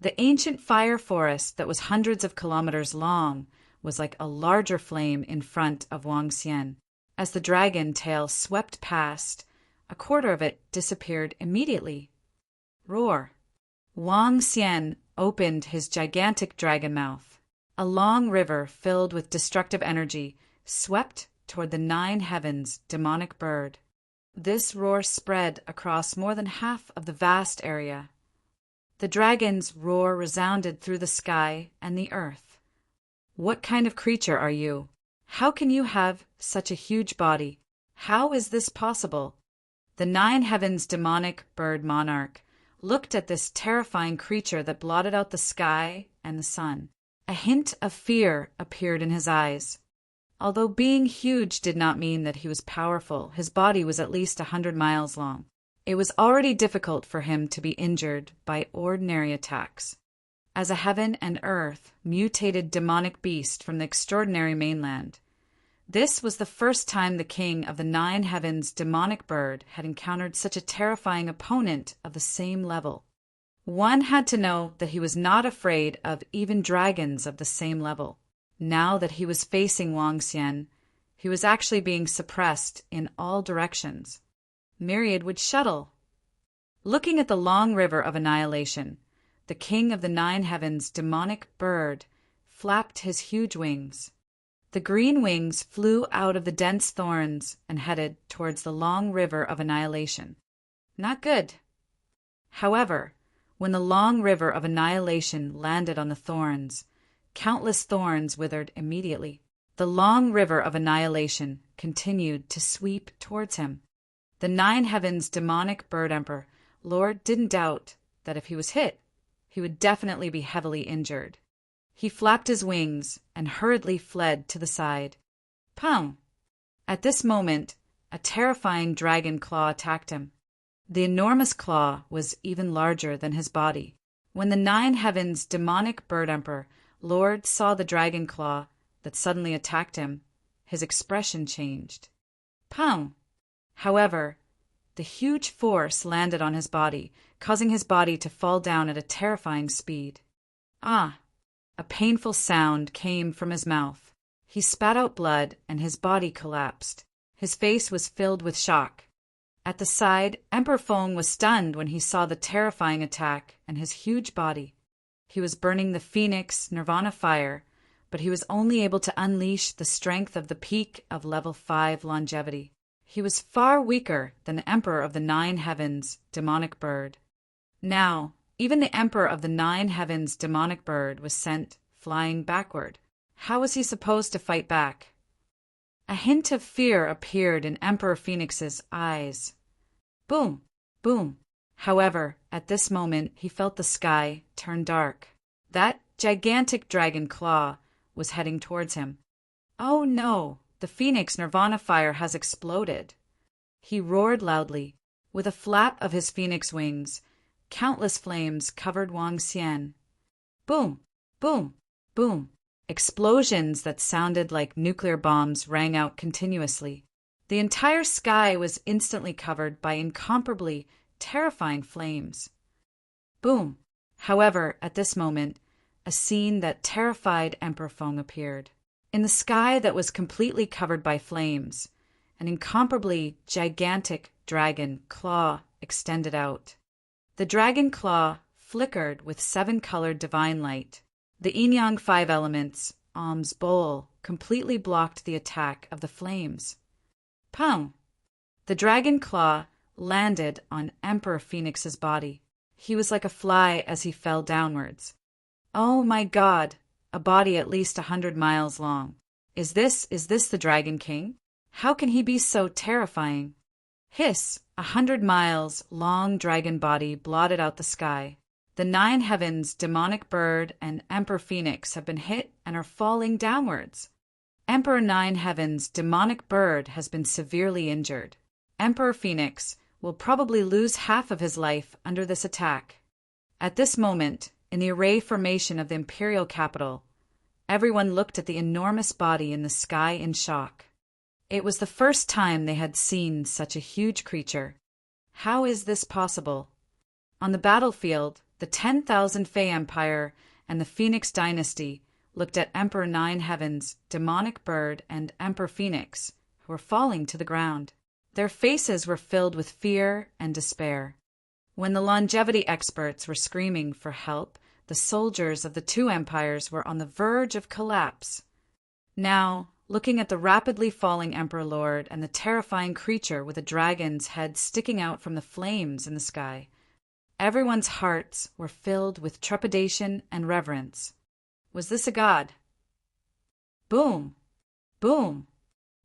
The ancient fire forest that was hundreds of kilometers long was like a larger flame in front of Wang Xian. As the dragon tail swept past, a quarter of it disappeared immediately. Roar. Wang Xian opened his gigantic dragon mouth. A long river filled with destructive energy swept toward the Nine Heavens demonic bird. This roar spread across more than half of the vast area. The dragon's roar resounded through the sky and the earth. What kind of creature are you? How can you have such a huge body? How is this possible? The Nine Heavens demonic bird monarch looked at this terrifying creature that blotted out the sky and the sun. A hint of fear appeared in his eyes. Although being huge did not mean that he was powerful, his body was at least 100 miles long. It was already difficult for him to be injured by ordinary attacks. As a heaven and earth mutated demonic beast from the extraordinary mainland, this was the first time the king of the Nine Heavens demonic bird had encountered such a terrifying opponent of the same level. One had to know that he was not afraid of even dragons of the same level. Now that he was facing Wang Xian, he was actually being suppressed in all directions. Myriad would shuttle. Looking at the long river of annihilation, the king of the Nine Heavens demonic bird flapped his huge wings. The green wings flew out of the dense thorns and headed towards the long river of annihilation. Not good. However, when the long river of annihilation landed on the thorns, countless thorns withered immediately. The long river of annihilation continued to sweep towards him. The Nine Heavens demonic bird emperor Lord didn't doubt that if he was hit, he would definitely be heavily injured. He flapped his wings and hurriedly fled to the side. Pow! At this moment, a terrifying dragon claw attacked him. The enormous claw was even larger than his body. When the Nine Heavens demonic bird emperor Lord saw the dragon claw that suddenly attacked him, his expression changed. Pow! However, the huge force landed on his body, causing his body to fall down at a terrifying speed. Ah! A painful sound came from his mouth. He spat out blood and his body collapsed. His face was filled with shock. At the side, Emperor Feng was stunned when he saw the terrifying attack and his huge body. He was burning the Phoenix Nirvana fire, but he was only able to unleash the strength of the peak of level 5 longevity. He was far weaker than the Emperor of the Nine Heavens demonic bird. Now, even the Emperor of the Nine Heavens demonic bird was sent flying backward. How was he supposed to fight back? A hint of fear appeared in Emperor Phoenix's eyes. Boom! Boom! However, at this moment he felt the sky turn dark. That gigantic dragon claw was heading towards him. Oh no! The Phoenix Nirvana fire has exploded. He roared loudly. With a flap of his phoenix wings, countless flames covered Wang Xian. Boom! Boom! Boom! Explosions that sounded like nuclear bombs rang out continuously. The entire sky was instantly covered by incomparably terrifying flames. Boom! However, at this moment, a scene that terrified Emperor Feng appeared. In the sky that was completely covered by flames, an incomparably gigantic dragon claw extended out. The dragon claw flickered with 7-colored divine light. The yin-yang 5 elements, Om's bowl, completely blocked the attack of the flames. Pow! The dragon claw landed on Emperor Phoenix's body. He was like a fly as he fell downwards. Oh my God! A body at least 100 miles long. Is this the Dragon King? How can he be so terrifying? Hiss! 100 miles long dragon body blotted out the sky. The 9 heavens, demonic bird, and Emperor Phoenix have been hit and are falling downwards. Emperor 9 heavens, demonic bird, has been severely injured. Emperor Phoenix will probably lose half of his life under this attack. At this moment, in the array formation of the imperial capital, everyone looked at the enormous body in the sky in shock. It was the first time they had seen such a huge creature. How is this possible? On the battlefield, the 10,000 Fey Empire and the Phoenix Dynasty looked at Emperor 9 heavens, demonic bird, and Emperor Phoenix, who were falling to the ground. Their faces were filled with fear and despair. When the longevity experts were screaming for help, the soldiers of the two empires were on the verge of collapse. Now, looking at the rapidly falling Emperor Lord and the terrifying creature with a dragon's head sticking out from the flames in the sky, everyone's hearts were filled with trepidation and reverence. Was this a god? Boom! Boom!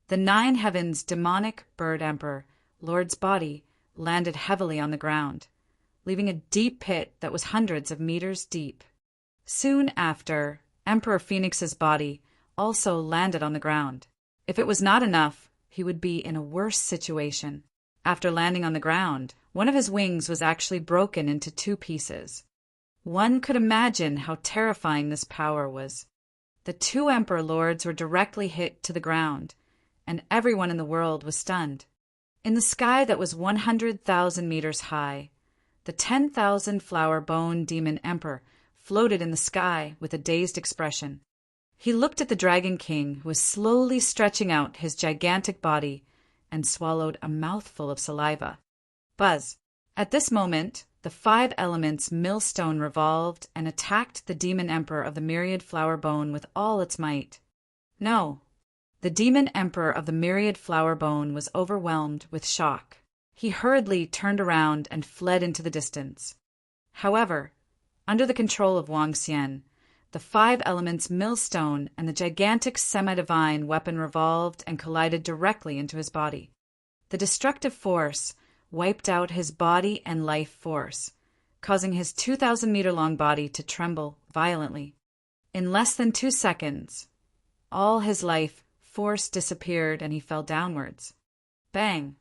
The 9 heavens, demonic bird Emperor Lord's body landed heavily on the ground, leaving a deep pit that was hundreds of meters deep. Soon after, Emperor Phoenix's body also landed on the ground. If it was not enough, he would be in a worse situation. After landing on the ground, one of his wings was actually broken into 2 pieces. One could imagine how terrifying this power was. The 2 Emperor Lords were directly hit to the ground, and everyone in the world was stunned. In the sky that was 100,000 meters high, the 10,000 flower bone demon Emperor floated in the sky with a dazed expression. He looked at the Dragon King, who was slowly stretching out his gigantic body, and swallowed a mouthful of saliva. Buzz! At this moment, the 5 elements millstone revolved and attacked the demon Emperor of the myriad flower bone with all its might. No. The demon Emperor of the myriad flower bone was overwhelmed with shock. He hurriedly turned around and fled into the distance. However, under the control of Wang Xian, the 5 elements millstone and the gigantic semi-divine weapon revolved and collided directly into his body. The destructive force wiped out his body and life force, causing his 2,000-meter-long body to tremble violently. In less than 2 seconds, all his life force disappeared and he fell downwards. Bang!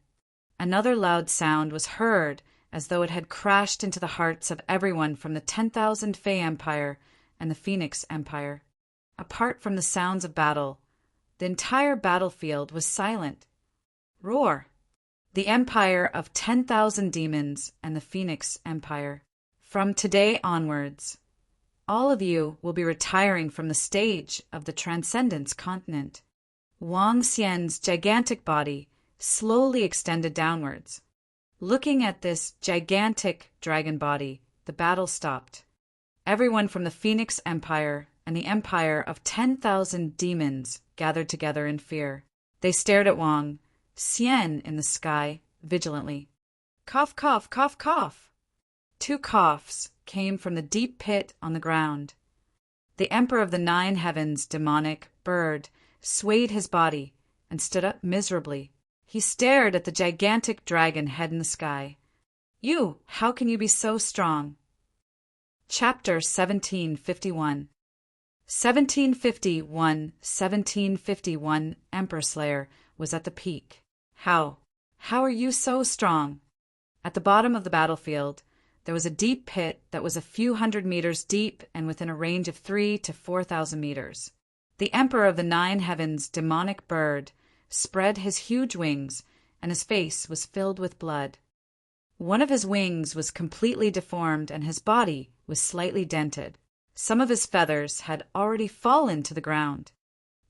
Another loud sound was heard, as though it had crashed into the hearts of everyone from the 10,000 Fey Empire and the Phoenix Empire. Apart from the sounds of battle, the entire battlefield was silent. Roar! The Empire of 10,000 Demons and the Phoenix Empire. From today onwards, all of you will be retiring from the stage of the Transcendence Continent. Wang Xian's gigantic body slowly extended downwards. Looking at this gigantic dragon body, the battle stopped. Everyone from the Phoenix Empire and the Empire of 10,000 Demons gathered together in fear. They stared at Wang Xian in the sky vigilantly. Cough, cough, cough, cough. 2 coughs came from the deep pit on the ground. The Emperor of the 9 heavens, demonic bird, swayed his body and stood up miserably. He stared at the gigantic dragon head in the sky. You, how can you be so strong? Chapter 1751. 1751 Emperor Slayer was at the peak. How are you so strong? At the bottom of the battlefield, there was a deep pit that was a few hundred meters deep and within a range of 3,000 to 4,000 meters. The Emperor of the 9 heavens, demonic bird, spread his huge wings, and his face was filled with blood. One of his wings was completely deformed, and his body was slightly dented. Some of his feathers had already fallen to the ground.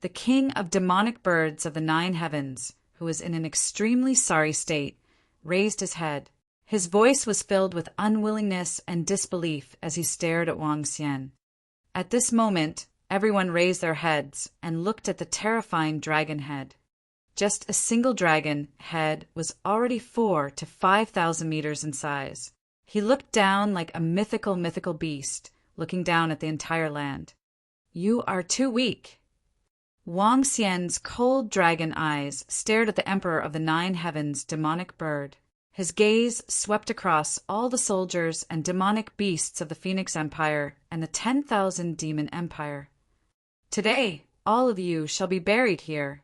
The king of demonic birds of the 9 heavens, who was in an extremely sorry state, raised his head. His voice was filled with unwillingness and disbelief as he stared at Wang Xian. At this moment, everyone raised their heads and looked at the terrifying dragon head. Just a single dragon head was already 4,000 to 5,000 meters in size. He looked down like a mythical beast, looking down at the entire land. You are too weak. Wang Xian's cold dragon eyes stared at the Emperor of the Nine Heavens demonic bird. His gaze swept across all the soldiers and demonic beasts of the Phoenix Empire and the 10,000 Demon Empire. Today, all of you shall be buried here.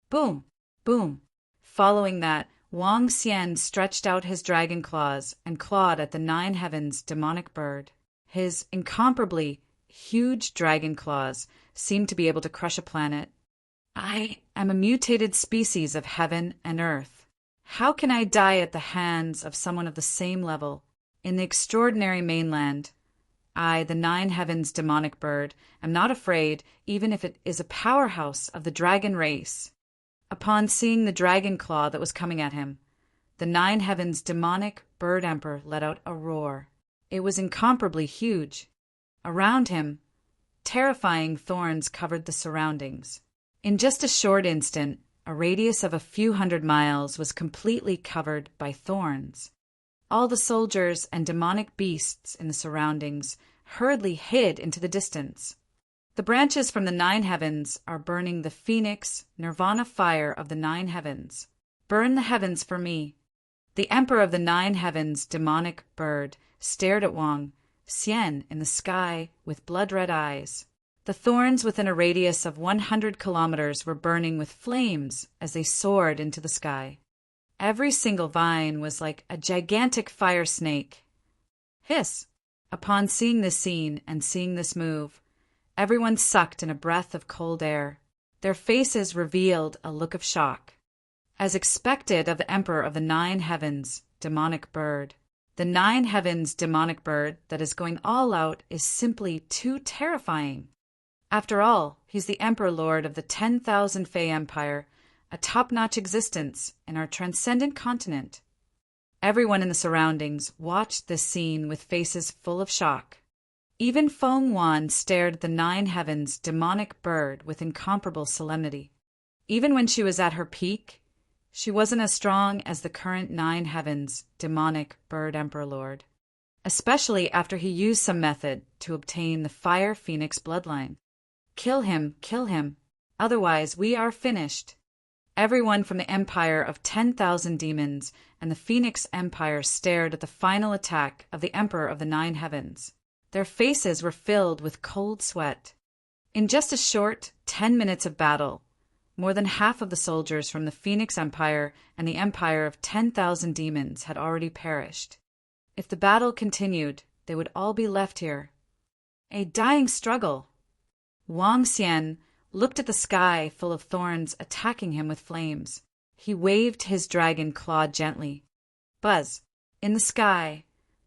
Boom, boom. Following that, Wang Xian stretched out his dragon claws and clawed at the Nine Heavens demonic bird. His incomparably huge dragon claws seemed to be able to crush a planet. I am a mutated species of heaven and earth. How can I die at the hands of someone of the same level? In the extraordinary mainland, I, the Nine Heavens demonic bird, am not afraid even if it is a powerhouse of the dragon race. Upon seeing the dragon claw that was coming at him, the Nine Heavens demonic bird emperor let out a roar. It was incomparably huge. Around him, terrifying thorns covered the surroundings. In just a short instant, a radius of a few hundred miles was completely covered by thorns. All the soldiers and demonic beasts in the surroundings hurriedly hid into the distance. The branches from the Nine Heavens are burning the phoenix, nirvana fire of the Nine Heavens. Burn the heavens for me. The Emperor of the Nine Heavens demonic bird stared at Wang Xian in the sky with blood-red eyes. The thorns within a radius of 100 kilometers were burning with flames as they soared into the sky. Every single vine was like a gigantic fire snake. Hiss! Upon seeing this scene and seeing this move, everyone sucked in a breath of cold air. Their faces revealed a look of shock. As expected of the Emperor of the Nine Heavens demonic bird, the Nine Heavens demonic bird that is going all out is simply too terrifying. After all, he's the Emperor Lord of the 10,000 Fey Empire, a top-notch existence in our transcendent continent. Everyone in the surroundings watched this scene with faces full of shock. Even Feng Wan stared at the Nine Heavens demonic bird with incomparable solemnity. Even when she was at her peak, she wasn't as strong as the current Nine Heavens demonic bird Emperor Lord, especially after he used some method to obtain the Fire Phoenix bloodline. Kill him, otherwise we are finished. Everyone from the Empire of 10,000 Demons and the Phoenix Empire stared at the final attack of the Emperor of the Nine Heavens. Their faces were filled with cold sweat. In just a short 10 minutes of battle, more than half of the soldiers from the Phoenix Empire and the Empire of 10,000 Demons had already perished. If the battle continued, they would all be left here. A dying struggle. Wang Xian looked at the sky full of thorns attacking him with flames. He waved his dragon claw gently. Buzz! In the sky,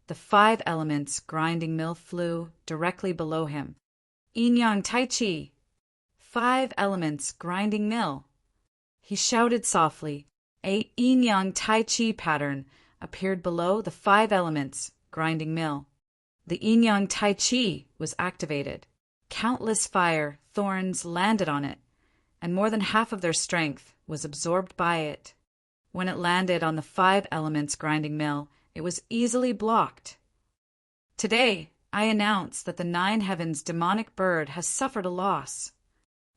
the 5 elements grinding mill flew directly below him. Yin-yang Tai Chi! 5 elements grinding mill! He shouted softly. A yin-yang Tai Chi pattern appeared below the 5 elements grinding mill. The yin-yang Tai Chi was activated. Countless fire thorns landed on it, and more than half of their strength was absorbed by it. When it landed on the 5 elements grinding mill, it was easily blocked. Today, I announce that the Nine Heavens demonic bird has suffered a loss.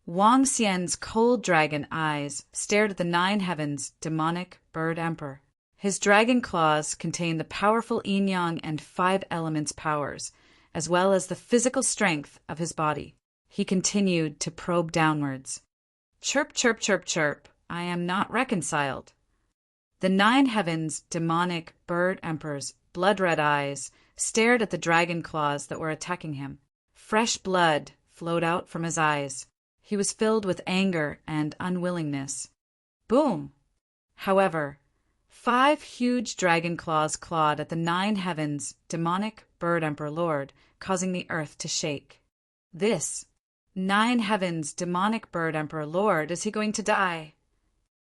Wang Xian's cold dragon eyes stared at the Nine Heavens demonic bird emperor. His dragon claws contained the powerful yin-yang and 5 elements powers, as well as the physical strength of his body. He continued to probe downwards. Chirp, chirp, chirp, chirp. I am not reconciled. The Nine Heavens demonic bird emperor's blood-red eyes stared at the dragon claws that were attacking him. Fresh blood flowed out from his eyes. He was filled with anger and unwillingness. Boom! However, 5 huge dragon claws clawed at the Nine Heavens demonic bird emperor lord, causing the earth to shake. This Nine Heavens demonic bird emperor lord, is he going to die?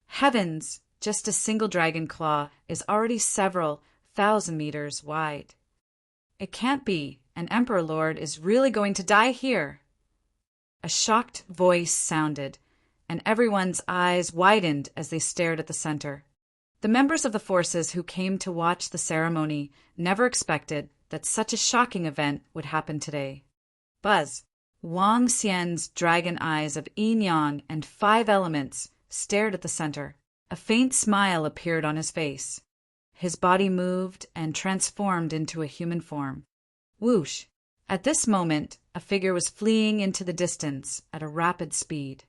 Heavens, just a single dragon claw is already several thousand meters wide. It can't be. An emperor lord is really going to die here. A shocked voice sounded, and everyone's eyes widened as they stared at the center. The members of the forces who came to watch the ceremony never expected that such a shocking event would happen today. Buzz! Wang Xian's dragon eyes of yin-yang and 5 elements stared at the center. A faint smile appeared on his face. His body moved and transformed into a human form. Whoosh! At this moment, a figure was fleeing into the distance at a rapid speed.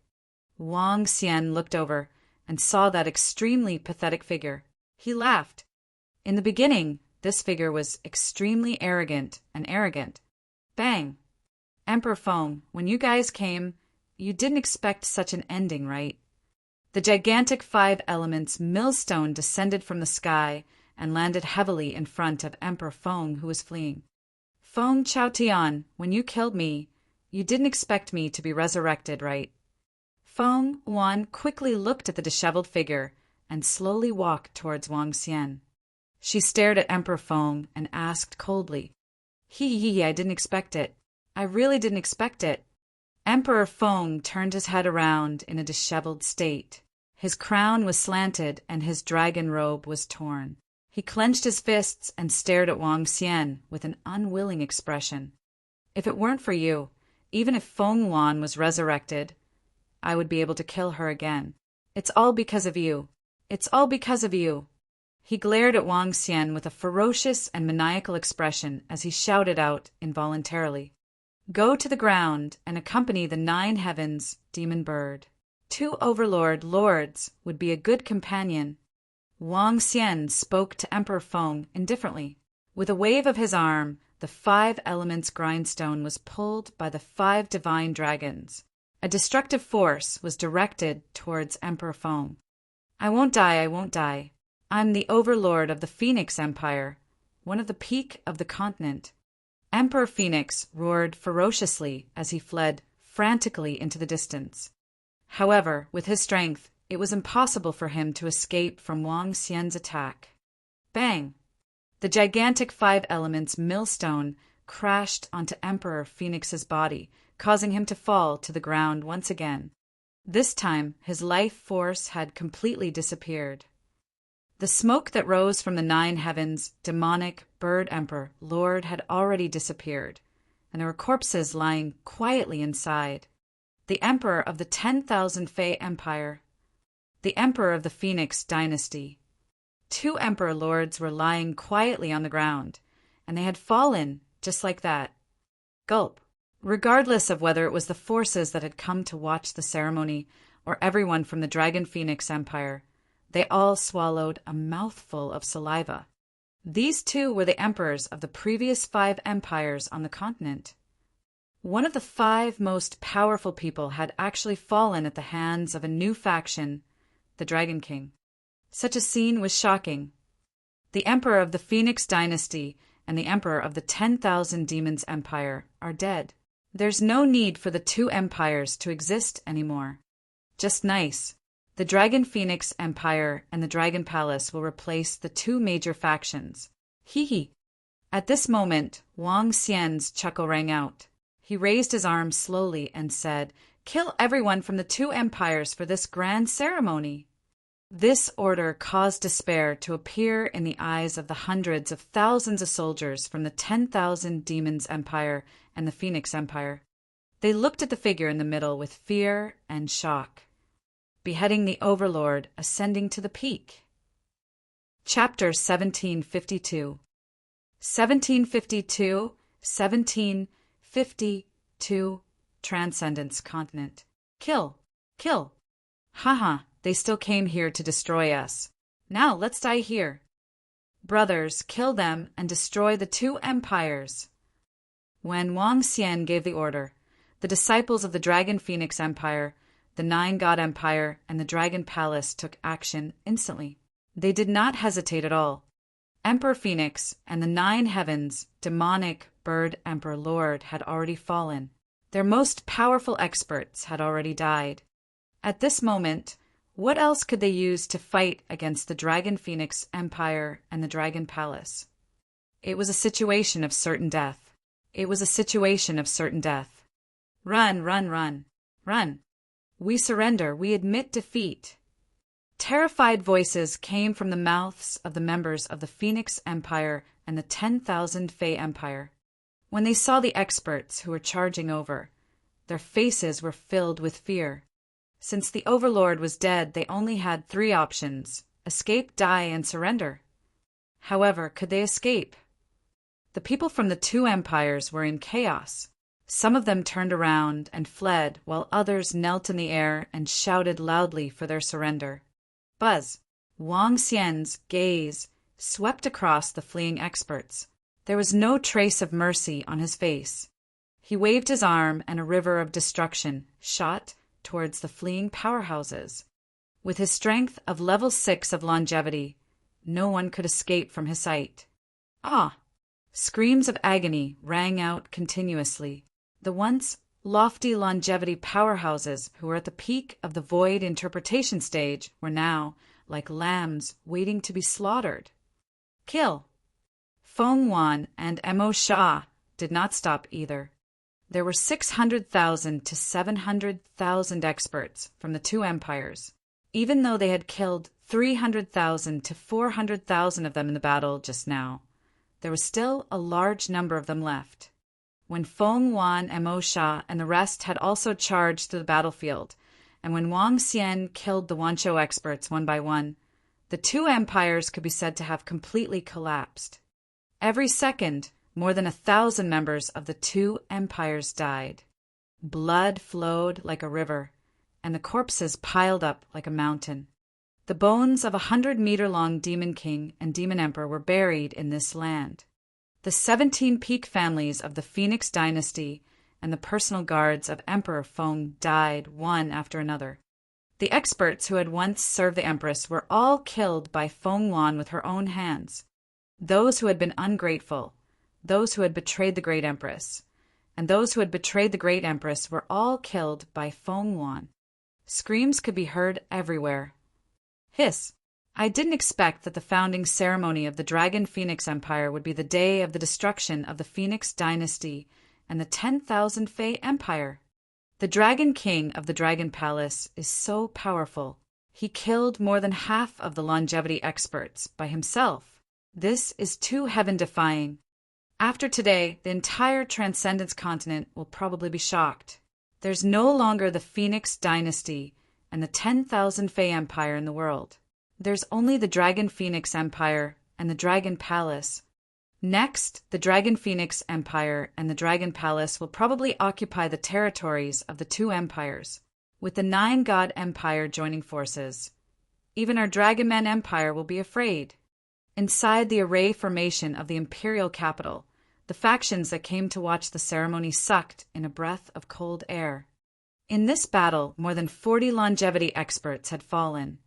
Wang Xian looked over and saw that extremely pathetic figure. He laughed. In the beginning, this figure was extremely arrogant and arrogant. Bang! Emperor Feng, when you guys came, you didn't expect such an ending, right? The gigantic 5 elements millstone descended from the sky and landed heavily in front of Emperor Feng, who was fleeing. Feng Chaotian, when you killed me, you didn't expect me to be resurrected, right? Feng Wan quickly looked at the disheveled figure and slowly walked towards Wang Xian. She stared at Emperor Feng and asked coldly, I didn't expect it. I really didn't expect it. Emperor Feng turned his head around in a disheveled state. His crown was slanted and his dragon robe was torn. He clenched his fists and stared at Wang Xian with an unwilling expression. If it weren't for you, even if Feng Wan was resurrected, I would be able to kill her again. It's all because of you. It's all because of you. He glared at Wang Xian with a ferocious and maniacal expression as he shouted out involuntarily, "Go to the ground and accompany the 9 heavens, demon bird. 2 overlord lords would be a good companion." Wang Xian spoke to Emperor Feng indifferently. With a wave of his arm, the 5 elements grindstone was pulled by the 5 divine dragons. A destructive force was directed towards Emperor Feng. I won't die. I'm the overlord of the Phoenix Empire, one of the peak of the continent. Emperor Phoenix roared ferociously as he fled frantically into the distance. However, with his strength, it was impossible for him to escape from Wang Xian's attack. Bang! The gigantic 5 elements millstone crashed onto Emperor Phoenix's body, causing him to fall to the ground once again. This time, his life force had completely disappeared. The smoke that rose from the 9 heavens, demonic, bird emperor, lord had already disappeared, and there were corpses lying quietly inside. The emperor of the 10,000 Fey Empire, the emperor of the Phoenix dynasty. 2 emperor lords were lying quietly on the ground, and they had fallen just like that. Gulp. Regardless of whether it was the forces that had come to watch the ceremony or everyone from the Dragon Phoenix Empire, they all swallowed a mouthful of saliva. These 2 were the emperors of the previous 5 empires on the continent. One of the 5 most powerful people had actually fallen at the hands of a new faction, the Dragon King. Such a scene was shocking. The emperor of the Phoenix dynasty and the emperor of the 10,000 Demons Empire are dead. There's no need for the 2 empires to exist anymore. Just nice. The Dragon Phoenix Empire and the Dragon Palace will replace the 2 major factions. Hee. At this moment, Wang Xian's chuckle rang out. He raised his arm slowly and said, "Kill everyone from the 2 empires for this grand ceremony." This order caused despair to appear in the eyes of the hundreds of thousands of soldiers from the 10,000 Demons Empire and the Phoenix Empire. They looked at the figure in the middle with fear and shock. Beheading the overlord, ascending to the peak. Chapter 1752. 1752, Transcendence Continent. Kill. Haha, they still came here to destroy us. Now let's die here. Brothers, kill them and destroy the 2 empires. When Wang Xian gave the order, the disciples of the Dragon Phoenix Empire, the 9 God Empire, and the Dragon Palace took action instantly. They did not hesitate at all. Emperor Phoenix and the 9 heavens, demonic bird emperor lord had already fallen. Their most powerful experts had already died. At this moment, what else could they use to fight against the Dragon Phoenix Empire and the Dragon Palace? It was a situation of certain death. Run. We surrender. We admit defeat. Terrified voices came from the mouths of the members of the Phoenix Empire and the 10,000 Fey Empire. When they saw the experts who were charging over, Their faces were filled with fear. Since the overlord was dead, they only had 3 options: escape, die, and surrender. However, could they escape? The people from the 2 empires were in chaos. Some of them turned around and fled, while others knelt in the air and shouted loudly for their surrender. Buzz, Wang Xian's gaze swept across the fleeing experts. There was no trace of mercy on his face. He waved his arm, and a river of destruction shot towards the fleeing powerhouses. With his strength of level 6 of longevity, no one could escape from his sight. Ah! Screams of agony rang out continuously. The once lofty longevity powerhouses who were at the peak of the void interpretation stage were now like lambs waiting to be slaughtered. Kill! Feng Wan and Mo Sha did not stop either. There were 600,000 to 700,000 experts from the 2 empires. Even though they had killed 300,000 to 400,000 of them in the battle just now, there was still a large number of them left. When Feng Wan and Mo Sha and the rest had also charged to the battlefield, and when Wang Xian killed the Wanshou experts one by one, the 2 empires could be said to have completely collapsed. Every second, more than 1,000 members of the 2 empires died. Blood flowed like a river, and the corpses piled up like a mountain. The bones of 100-meter-long Demon King and Demon Emperor were buried in this land. The 17 peak families of the Phoenix dynasty and the personal guards of Emperor Feng died one after another. The experts who had once served the Empress were all killed by Feng Wan with her own hands. Those who had been ungrateful, those who had betrayed the Great Empress, and those who had betrayed the Great Empress were all killed by Feng Wan. Screams could be heard everywhere. Hiss! I didn't expect that the founding ceremony of the Dragon Phoenix Empire would be the day of the destruction of the Phoenix Dynasty and the 10,000 Fey Empire. The Dragon King of the Dragon Palace is so powerful. He killed more than half of the longevity experts by himself. This is too heaven-defying. After today, the entire Transcendence continent will probably be shocked. There's no longer the Phoenix Dynasty and the 10,000 Fey Empire in the world. There's only the Dragon Phoenix Empire and the Dragon Palace. Next, the Dragon Phoenix Empire and the Dragon Palace will probably occupy the territories of the 2 empires, with the 9-god empire joining forces. Even our Dragonman Empire will be afraid. Inside the array formation of the imperial capital, the factions that came to watch the ceremony sucked in a breath of cold air. In this battle, more than 40 longevity experts had fallen.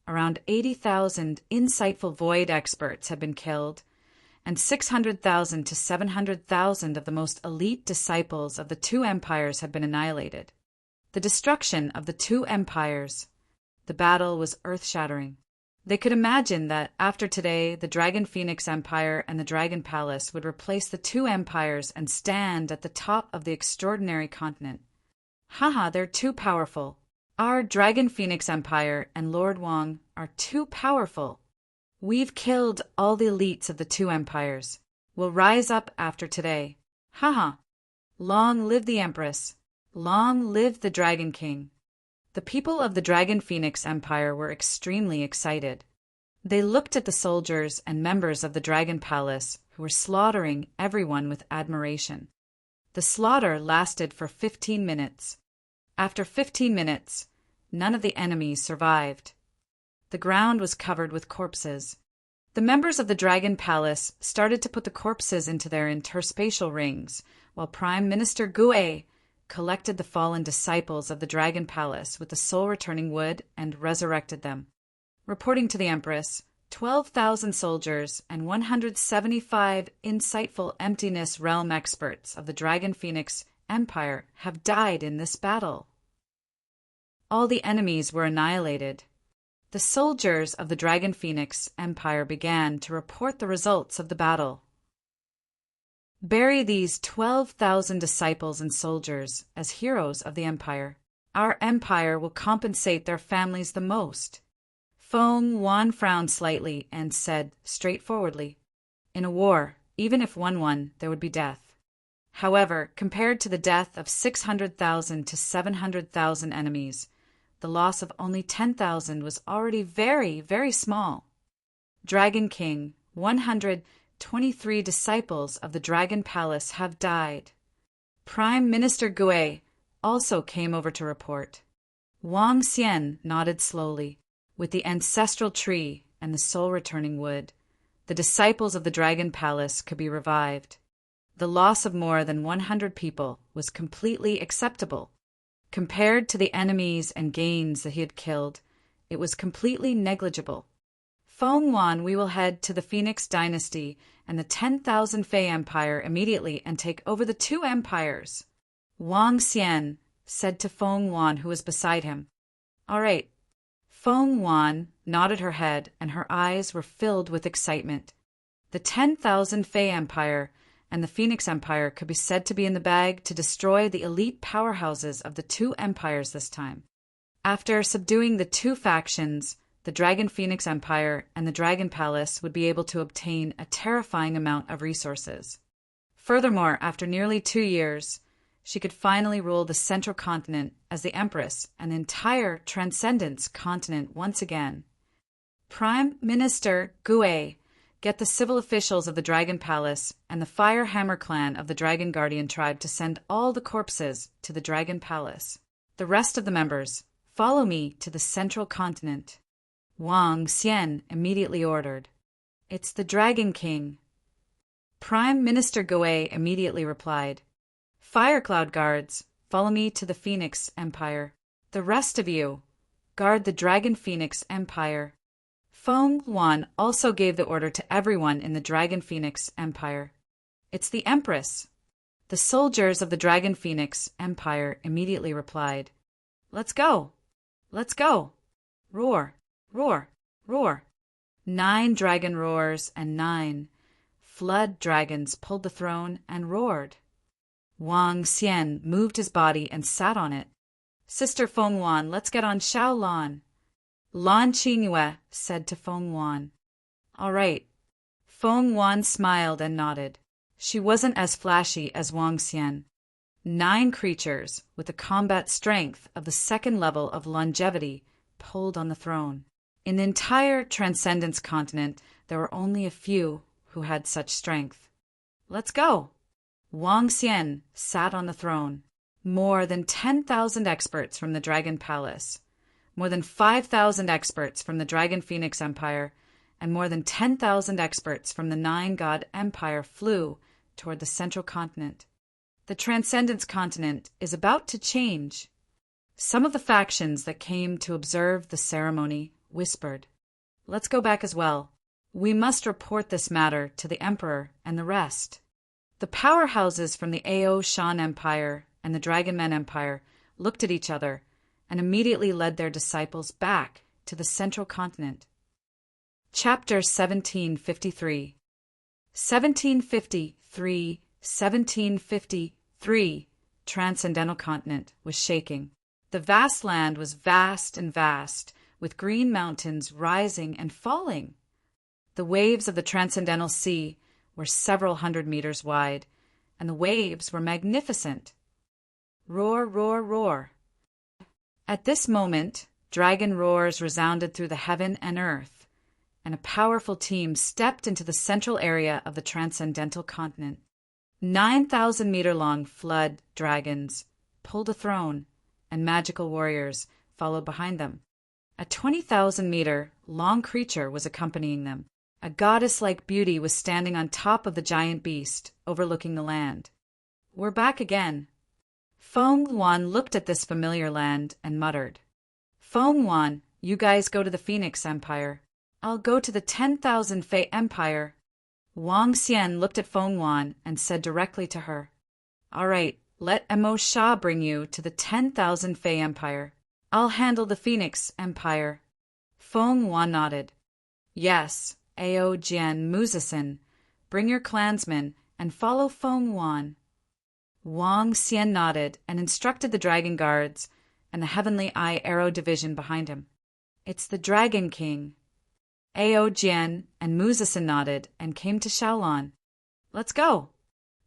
Around 80,000 insightful void experts had been killed, and 600,000 to 700,000 of the most elite disciples of the 2 empires had been annihilated. The destruction of the 2 empires. The battle was earth-shattering. They could imagine that after today, the Dragon Phoenix Empire and the Dragon Palace would replace the 2 empires and stand at the top of the extraordinary continent. Haha, they're too powerful. Our Dragon Phoenix Empire and Lord Wang are too powerful. We've killed all the elites of the 2 empires. We'll rise up after today. Haha. Long live the Empress. Long live the Dragon King. The people of the Dragon Phoenix Empire were extremely excited. They looked at the soldiers and members of the Dragon Palace who were slaughtering everyone with admiration. The slaughter lasted for 15 minutes. After 15 minutes, none of the enemies survived. The ground was covered with corpses. The members of the Dragon Palace started to put the corpses into their interspatial rings, while Prime Minister Gue collected the fallen disciples of the Dragon Palace with the soul-returning wood and resurrected them. Reporting to the Empress, 12,000 soldiers and 175 insightful emptiness realm experts of the Dragon Phoenix Empire have died in this battle. All the enemies were annihilated. The soldiers of the Dragon Phoenix Empire began to report the results of the battle. Bury these 12,000 disciples and soldiers as heroes of the Empire. Our Empire will compensate their families the most. Feng Wan frowned slightly and said straightforwardly, "In a war, even if one won, there would be death. However, compared to the death of 600,000 to 700,000 enemies, the loss of only 10,000 was already very, very small. Dragon King, 123 disciples of the Dragon Palace have died. Prime Minister Gui also came over to report. Wang Xian nodded slowly. With the ancestral tree and the soul-returning wood, the disciples of the Dragon Palace could be revived. The loss of more than 100 people was completely acceptable. Compared to the enemies and gains that he had killed, it was completely negligible. Feng Wan, we will head to the Phoenix Dynasty and the 10,000 Fei Empire immediately and take over the two empires. Wang Xian said to Feng Wan, who was beside him. All right. Feng Wan nodded her head, and her eyes were filled with excitement. The 10,000 Fei Empire and the Phoenix Empire could be said to be in the bag to destroy the elite powerhouses of the two empires this time. After subduing the two factions, the Dragon Phoenix Empire and the Dragon Palace would be able to obtain a terrifying amount of resources. Furthermore, after nearly 2 years, she could finally rule the Central Continent as the Empress and the entire Transcendence continent once again. Prime Minister Gui, get the civil officials of the Dragon Palace and the Fire Hammer clan of the Dragon Guardian tribe to send all the corpses to the Dragon Palace. The rest of the members, follow me to the Central Continent. Wang Xian immediately ordered. It's the Dragon King. Prime Minister Gui immediately replied. Fire Cloud guards, follow me to the Phoenix Empire. The rest of you, guard the Dragon Phoenix Empire. Feng Wan also gave the order to everyone in the Dragon Phoenix Empire. It's the Empress. The soldiers of the Dragon Phoenix Empire immediately replied. Let's go. Let's go. Roar, roar, roar. 9 dragon roars and 9 flood dragons pulled the throne and roared. Wang Xian moved his body and sat on it. Sister Feng Wan, let's get on Shaolan. Lan Qingyue said to Feng Wan. All right. Feng Wan smiled and nodded. She wasn't as flashy as Wang Xian. 9 creatures with the combat strength of the second level of longevity pulled on the throne. In the entire Transcendence continent, there were only a few who had such strength. Let's go. Wang Xian sat on the throne. More than 10,000 experts from the Dragon Palace, more than 5,000 experts from the Dragon Phoenix Empire, and more than 10,000 experts from the 9-God Empire flew toward the Central Continent. The Transcendence continent is about to change. Some of the factions that came to observe the ceremony whispered, Let's go back as well. We must report this matter to the Emperor and the rest. The powerhouses from the Ao Shan Empire and the Dragonman Empire looked at each other and immediately led their disciples back to the Central Continent. Chapter 1753. 1753, Transcendental Continent was shaking. The vast land was vast and vast, with green mountains rising and falling. The waves of the Transcendental Sea were several hundred meters wide, and the waves were magnificent. Roar, roar, roar. At this moment, dragon roars resounded through the heaven and earth, and a powerful team stepped into the central area of the Transcendental Continent. 9,000-meter-long flood dragons pulled a throne, and magical warriors followed behind them. A 20,000-meter-long creature was accompanying them. A goddess-like beauty was standing on top of the giant beast, overlooking the land. We're back again. Feng Wan looked at this familiar land and muttered. Feng Wan, you guys go to the Phoenix Empire. I'll go to the 10,000 Fei Empire. Wang Xian looked at Feng Wan and said directly to her, All right, let Emo Sha bring you to the 10,000 Fei Empire. I'll handle the Phoenix Empire. Feng Wan nodded. Yes, Ao Jian Muzasin, bring your clansmen and follow Feng Wan. Wang Xian nodded and instructed the dragon guards and the Heavenly Eye Arrow Division behind him. It's the Dragon King. Ao Jian and Muzasin nodded and came to Shaolan. Let's go.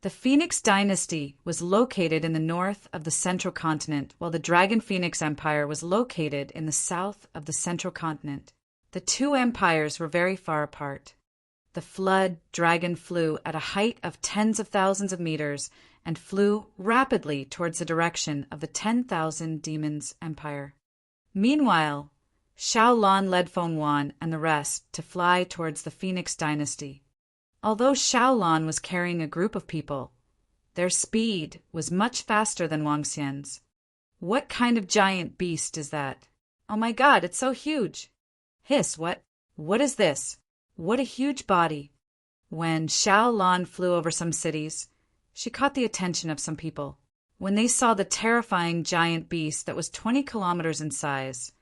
The Phoenix dynasty was located in the north of the central continent, while the Dragon Phoenix Empire was located in the south of the central continent. The two empires were very far apart. The flood dragon flew at a height of tens of thousands of meters and flew rapidly towards the direction of the 10,000 Demons Empire. Meanwhile, Xiaolan led Feng Wan and the rest to fly towards the Phoenix dynasty. Although Xiaolan was carrying a group of people, their speed was much faster than Wang Xian's. What kind of giant beast is that? Oh my God, it's so huge! Hiss, what is this? What a huge body! When Xiaolan flew over some cities, she caught the attention of some people. When they saw the terrifying giant beast that was 20 kilometers in size,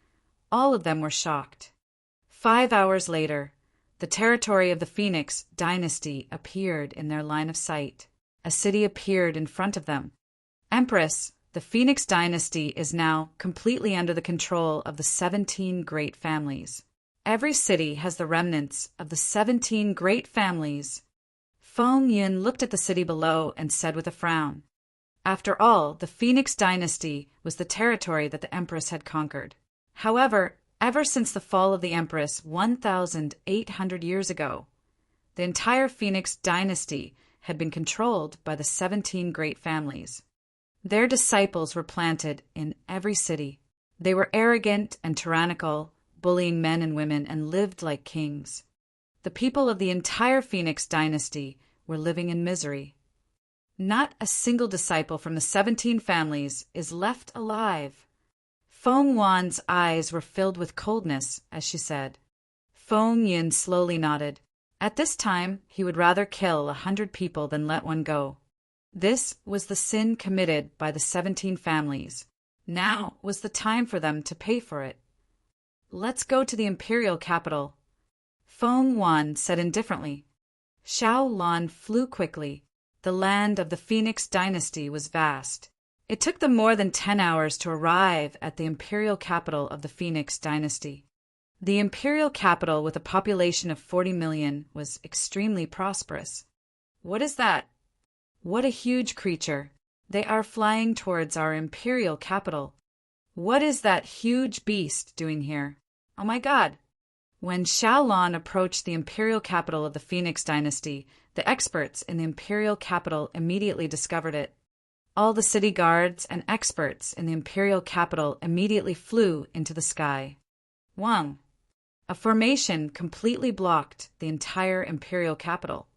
all of them were shocked. 5 hours later, the territory of the Phoenix dynasty appeared in their line of sight. A city appeared in front of them. Empress, the Phoenix dynasty is now completely under the control of the 17 great families. Every city has the remnants of the 17 great families. Feng Yin looked at the city below and said with a frown, "After all, the Phoenix dynasty was the territory that the Empress had conquered. However, ever since the fall of the Empress 1,800 years ago, the entire Phoenix dynasty had been controlled by the 17 great families. Their disciples were planted in every city. They were arrogant and tyrannical, bullying men and women, and lived like kings. The people of the entire Phoenix dynasty were living in misery. Not a single disciple from the 17 families is left alive." Feng Wan's eyes were filled with coldness as she said. Feng Yin slowly nodded. At this time, he would rather kill 100 people than let one go. This was the sin committed by the 17 families. Now was the time for them to pay for it. "Let's go to the imperial capital," Feng Wan said indifferently. Xiaolan flew quickly. The land of the Phoenix dynasty was vast. It took them more than 10 hours to arrive at the imperial capital of the Phoenix dynasty. The imperial capital, with a population of 40 million, was extremely prosperous. "What is that? What a huge creature! They are flying towards our imperial capital. What is that huge beast doing here? Oh my God!" When Xiaolan approached the imperial capital of the Phoenix dynasty, the experts in the imperial capital immediately discovered it. All the city guards and experts in the imperial capital immediately flew into the sky. Wang. A formation completely blocked the entire imperial capital.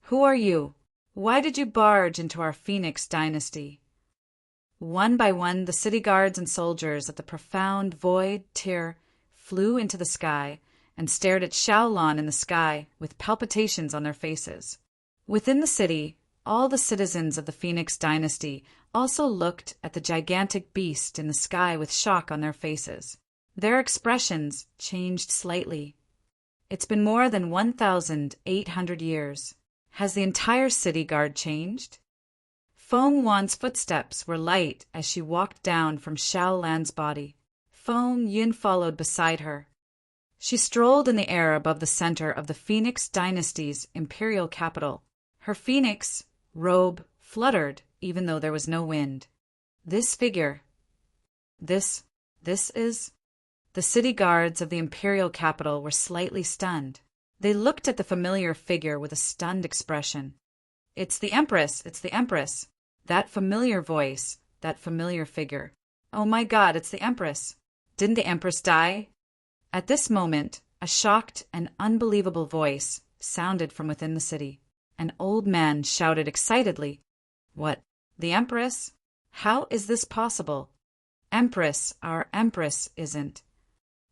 "Who are you? Why did you barge into our Phoenix dynasty?" One by one, the city guards and soldiers of the profound void tier flew into the sky and stared at Xiaolan in the sky with palpitations on their faces. Within the city, all the citizens of the Phoenix dynasty also looked at the gigantic beast in the sky with shock on their faces. Their expressions changed slightly. It's been more than 1,800 years. Has the entire city guard changed? Feng Wan's footsteps were light as she walked down from Xiaolan's body. Feng Yin followed beside her. She strolled in the air above the center of the Phoenix dynasty's imperial capital. Her phoenix robe fluttered even though there was no wind. This figure. This is... The city guards of the imperial capital were slightly stunned. They looked at the familiar figure with a stunned expression. "It's the Empress! It's the Empress!" That familiar voice, that familiar figure. "Oh my God, it's the Empress! Didn't the Empress die?" At this moment, a shocked and unbelievable voice sounded from within the city. An old man shouted excitedly, "What? The Empress? How is this possible? Empress, our Empress isn't.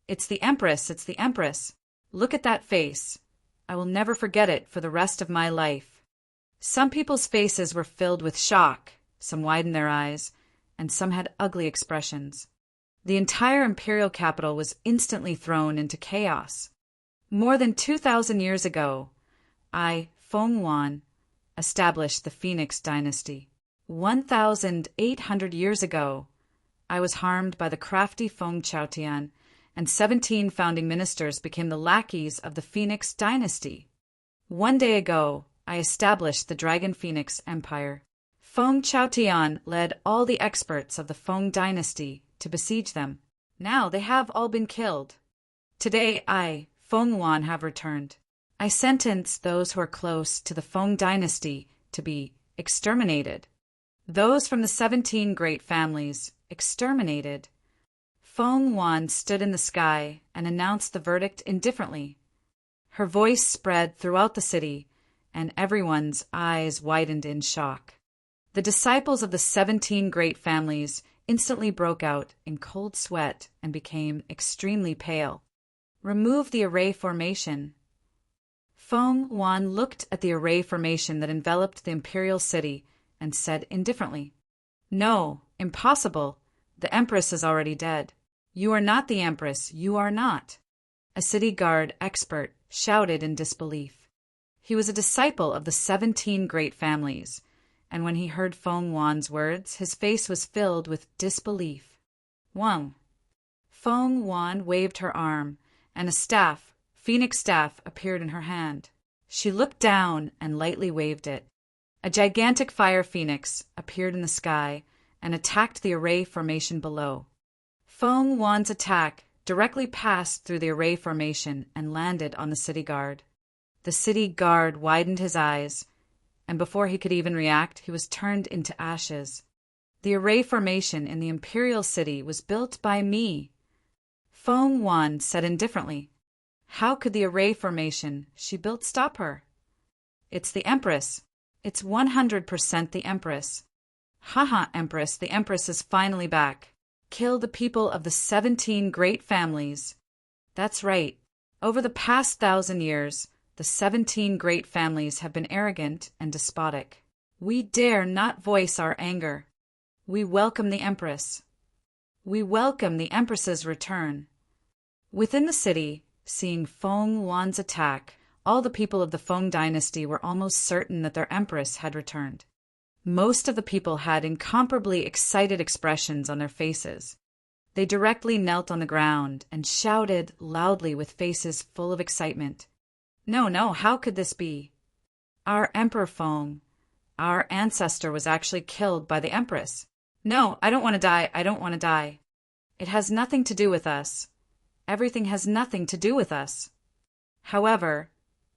It's the Empress, it's the Empress. Look at that face. I will never forget it for the rest of my life." Some people's faces were filled with shock, some widened their eyes, and some had ugly expressions. The entire imperial capital was instantly thrown into chaos. More than 2,000 years ago, I, Feng Wan, established the Phoenix dynasty. 1,800 years ago, I was harmed by the crafty Feng Chaotian, and 17 founding ministers became the lackeys of the Phoenix dynasty. One day ago, I established the Dragon Phoenix Empire. Feng Chaotian led all the experts of the Feng dynasty to besiege them. Now they have all been killed. Today I, Feng Wan, have returned. I sentence those who are close to the Feng dynasty to be exterminated. Those from the 17 great families, exterminated. Feng Wan stood in the sky and announced the verdict indifferently. Her voice spread throughout the city, and everyone's eyes widened in shock. The disciples of the 17 great families instantly broke out in cold sweat and became extremely pale. Remove the array formation. Feng Wan looked at the array formation that enveloped the imperial city and said indifferently, "No, impossible. The Empress is already dead. You are not the Empress, you are not." A city guard expert shouted in disbelief. He was a disciple of the 17 great families, and when he heard Feng Wan's words, his face was filled with disbelief. Wang. Feng Wan waved her arm, and a staff, phoenix staff, appeared in her hand. She looked down and lightly waved it. A gigantic fire phoenix appeared in the sky and attacked the array formation below. Feng Wan's attack directly passed through the array formation and landed on the city guard. The city guard widened his eyes, and before he could even react, he was turned into ashes. The array formation in the imperial city was built by me. Feng Wan said indifferently, "How could the array formation she built stop her?" "It's the Empress. It's 100% the Empress." "Haha, Empress, the Empress is finally back. Kill the people of the 17 great families." "That's right. Over the past 1,000 years, the 17 great families have been arrogant and despotic. We dare not voice our anger. We welcome the Empress. We welcome the Empress's return." Within the city, seeing Feng Wan's attack, all the people of the Feng dynasty were almost certain that their Empress had returned. Most of the people had incomparably excited expressions on their faces. They directly knelt on the ground and shouted loudly with faces full of excitement. "No, no, how could this be? Our Emperor Feng, our ancestor, was actually killed by the Empress. No, I don't want to die, I don't want to die. It has nothing to do with us. Everything has nothing to do with us." However,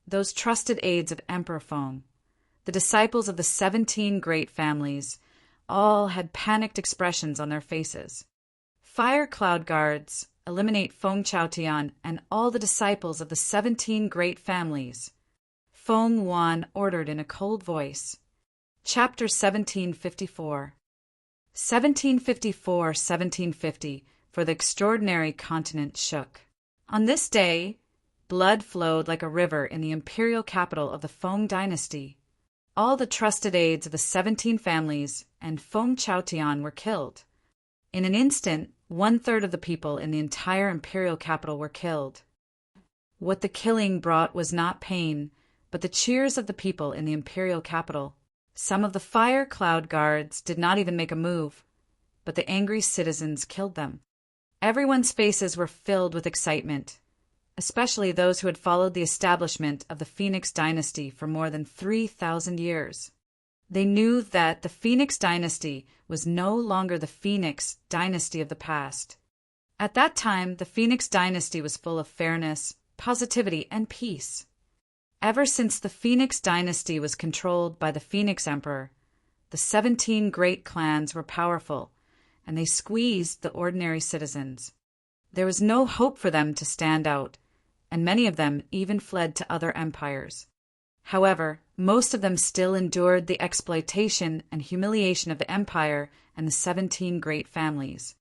those trusted aides of Emperor Feng, the disciples of the 17 great families, all had panicked expressions on their faces. Fire cloud guards, eliminate Feng Chaotian and all the disciples of the 17 great families. Feng Wan ordered in a cold voice. Chapter 1754. 1750, for the extraordinary continent shook. On this day, blood flowed like a river in the imperial capital of the Feng dynasty. All the trusted aides of the 17 families and Feng Chaotian were killed. In an instant, 1/3 of the people in the entire imperial capital were killed. What the killing brought was not pain, but the cheers of the people in the imperial capital. Some of the fire cloud guards did not even make a move, but the angry citizens killed them. Everyone's faces were filled with excitement, especially those who had followed the establishment of the Phoenix dynasty for more than 3,000 years. They knew that the Phoenix dynasty was no longer the Phoenix dynasty of the past. At that time, the Phoenix dynasty was full of fairness, positivity, and peace. Ever since the Phoenix dynasty was controlled by the Phoenix Emperor, the 17 great clans were powerful, and they squeezed the ordinary citizens. There was no hope for them to stand out, and many of them even fled to other empires. However, most of them still endured the exploitation and humiliation of the empire and the 17 great families.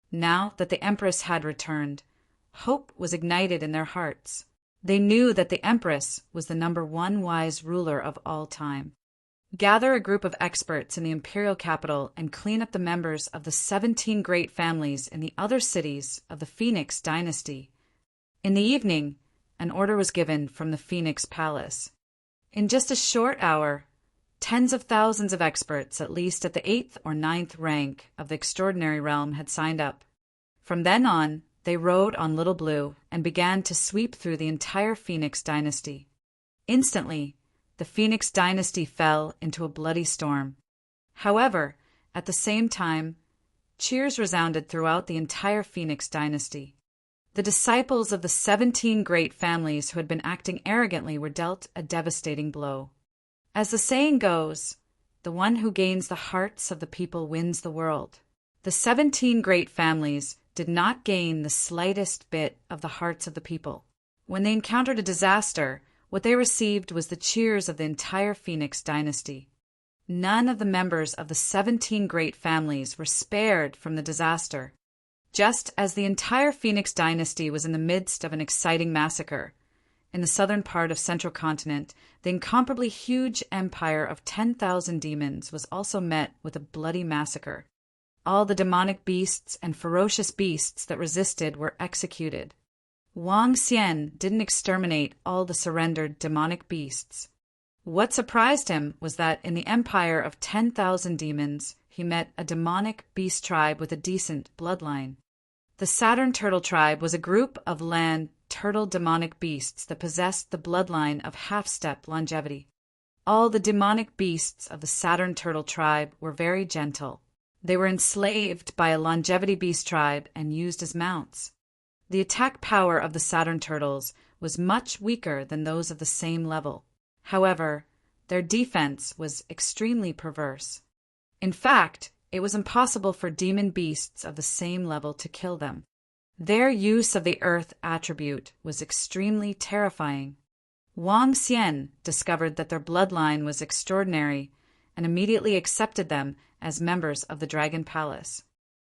Now that the Empress had returned, hope was ignited in their hearts. They knew that the Empress was the #1 wise ruler of all time. Gather a group of experts in the imperial capital and clean up the members of the 17 great families in the other cities of the Phoenix dynasty. In the evening, an order was given from the Phoenix Palace. In just a short hour, tens of thousands of experts, at least at the 8th or 9th rank of the extraordinary realm, had signed up. From then on, they rode on Little Blue and began to sweep through the entire Phoenix dynasty. Instantly, the Phoenix dynasty fell into a bloody storm. However, at the same time, cheers resounded throughout the entire Phoenix dynasty. The disciples of the 17 great families who had been acting arrogantly were dealt a devastating blow. As the saying goes, the one who gains the hearts of the people wins the world. The 17 great families did not gain the slightest bit of the hearts of the people. When they encountered a disaster, what they received was the cheers of the entire Phoenix dynasty. None of the members of the 17 great families were spared from the disaster. Just as the entire Phoenix dynasty was in the midst of an exciting massacre, in the southern part of Central Continent, the incomparably huge empire of 10,000 demons was also met with a bloody massacre. All the demonic beasts and ferocious beasts that resisted were executed. Wang Xian didn't exterminate all the surrendered demonic beasts. What surprised him was that in the empire of 10,000 demons, he met a demonic beast tribe with a decent bloodline. The Saturn turtle tribe was a group of land turtle demonic beasts that possessed the bloodline of half-step longevity. All the demonic beasts of the Saturn turtle tribe were very gentle. They were enslaved by a longevity beast tribe and used as mounts. The attack power of the Saturn turtles was much weaker than those of the same level. However, their defense was extremely perverse. In fact, it was impossible for demon beasts of the same level to kill them. Their use of the earth attribute was extremely terrifying. Wang Xian discovered that their bloodline was extraordinary and immediately accepted them as members of the Dragon Palace.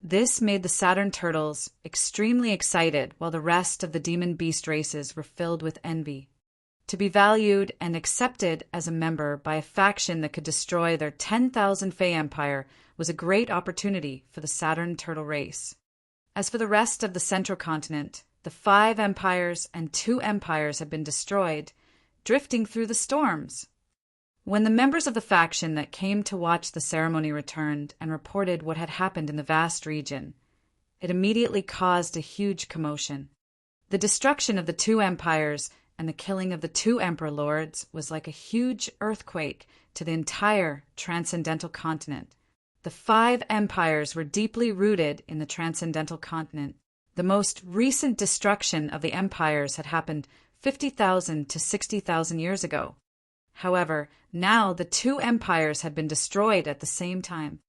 This made the Saturn turtles extremely excited, while the rest of the demon beast races were filled with envy. To be valued and accepted as a member by a faction that could destroy their 10,000 Fey Empire was a great opportunity for the Saturn turtle race. As for the rest of the Central Continent, the 5 empires and 2 empires had been destroyed, drifting through the storms. When the members of the faction that came to watch the ceremony returned and reported what had happened in the vast region, it immediately caused a huge commotion. The destruction of the 2 empires and the killing of the 2 emperor lords was like a huge earthquake to the entire transcendental continent. The 5 empires were deeply rooted in the transcendental continent. The most recent destruction of the empires had happened 50,000 to 60,000 years ago. However, now the 2 empires had been destroyed at the same time.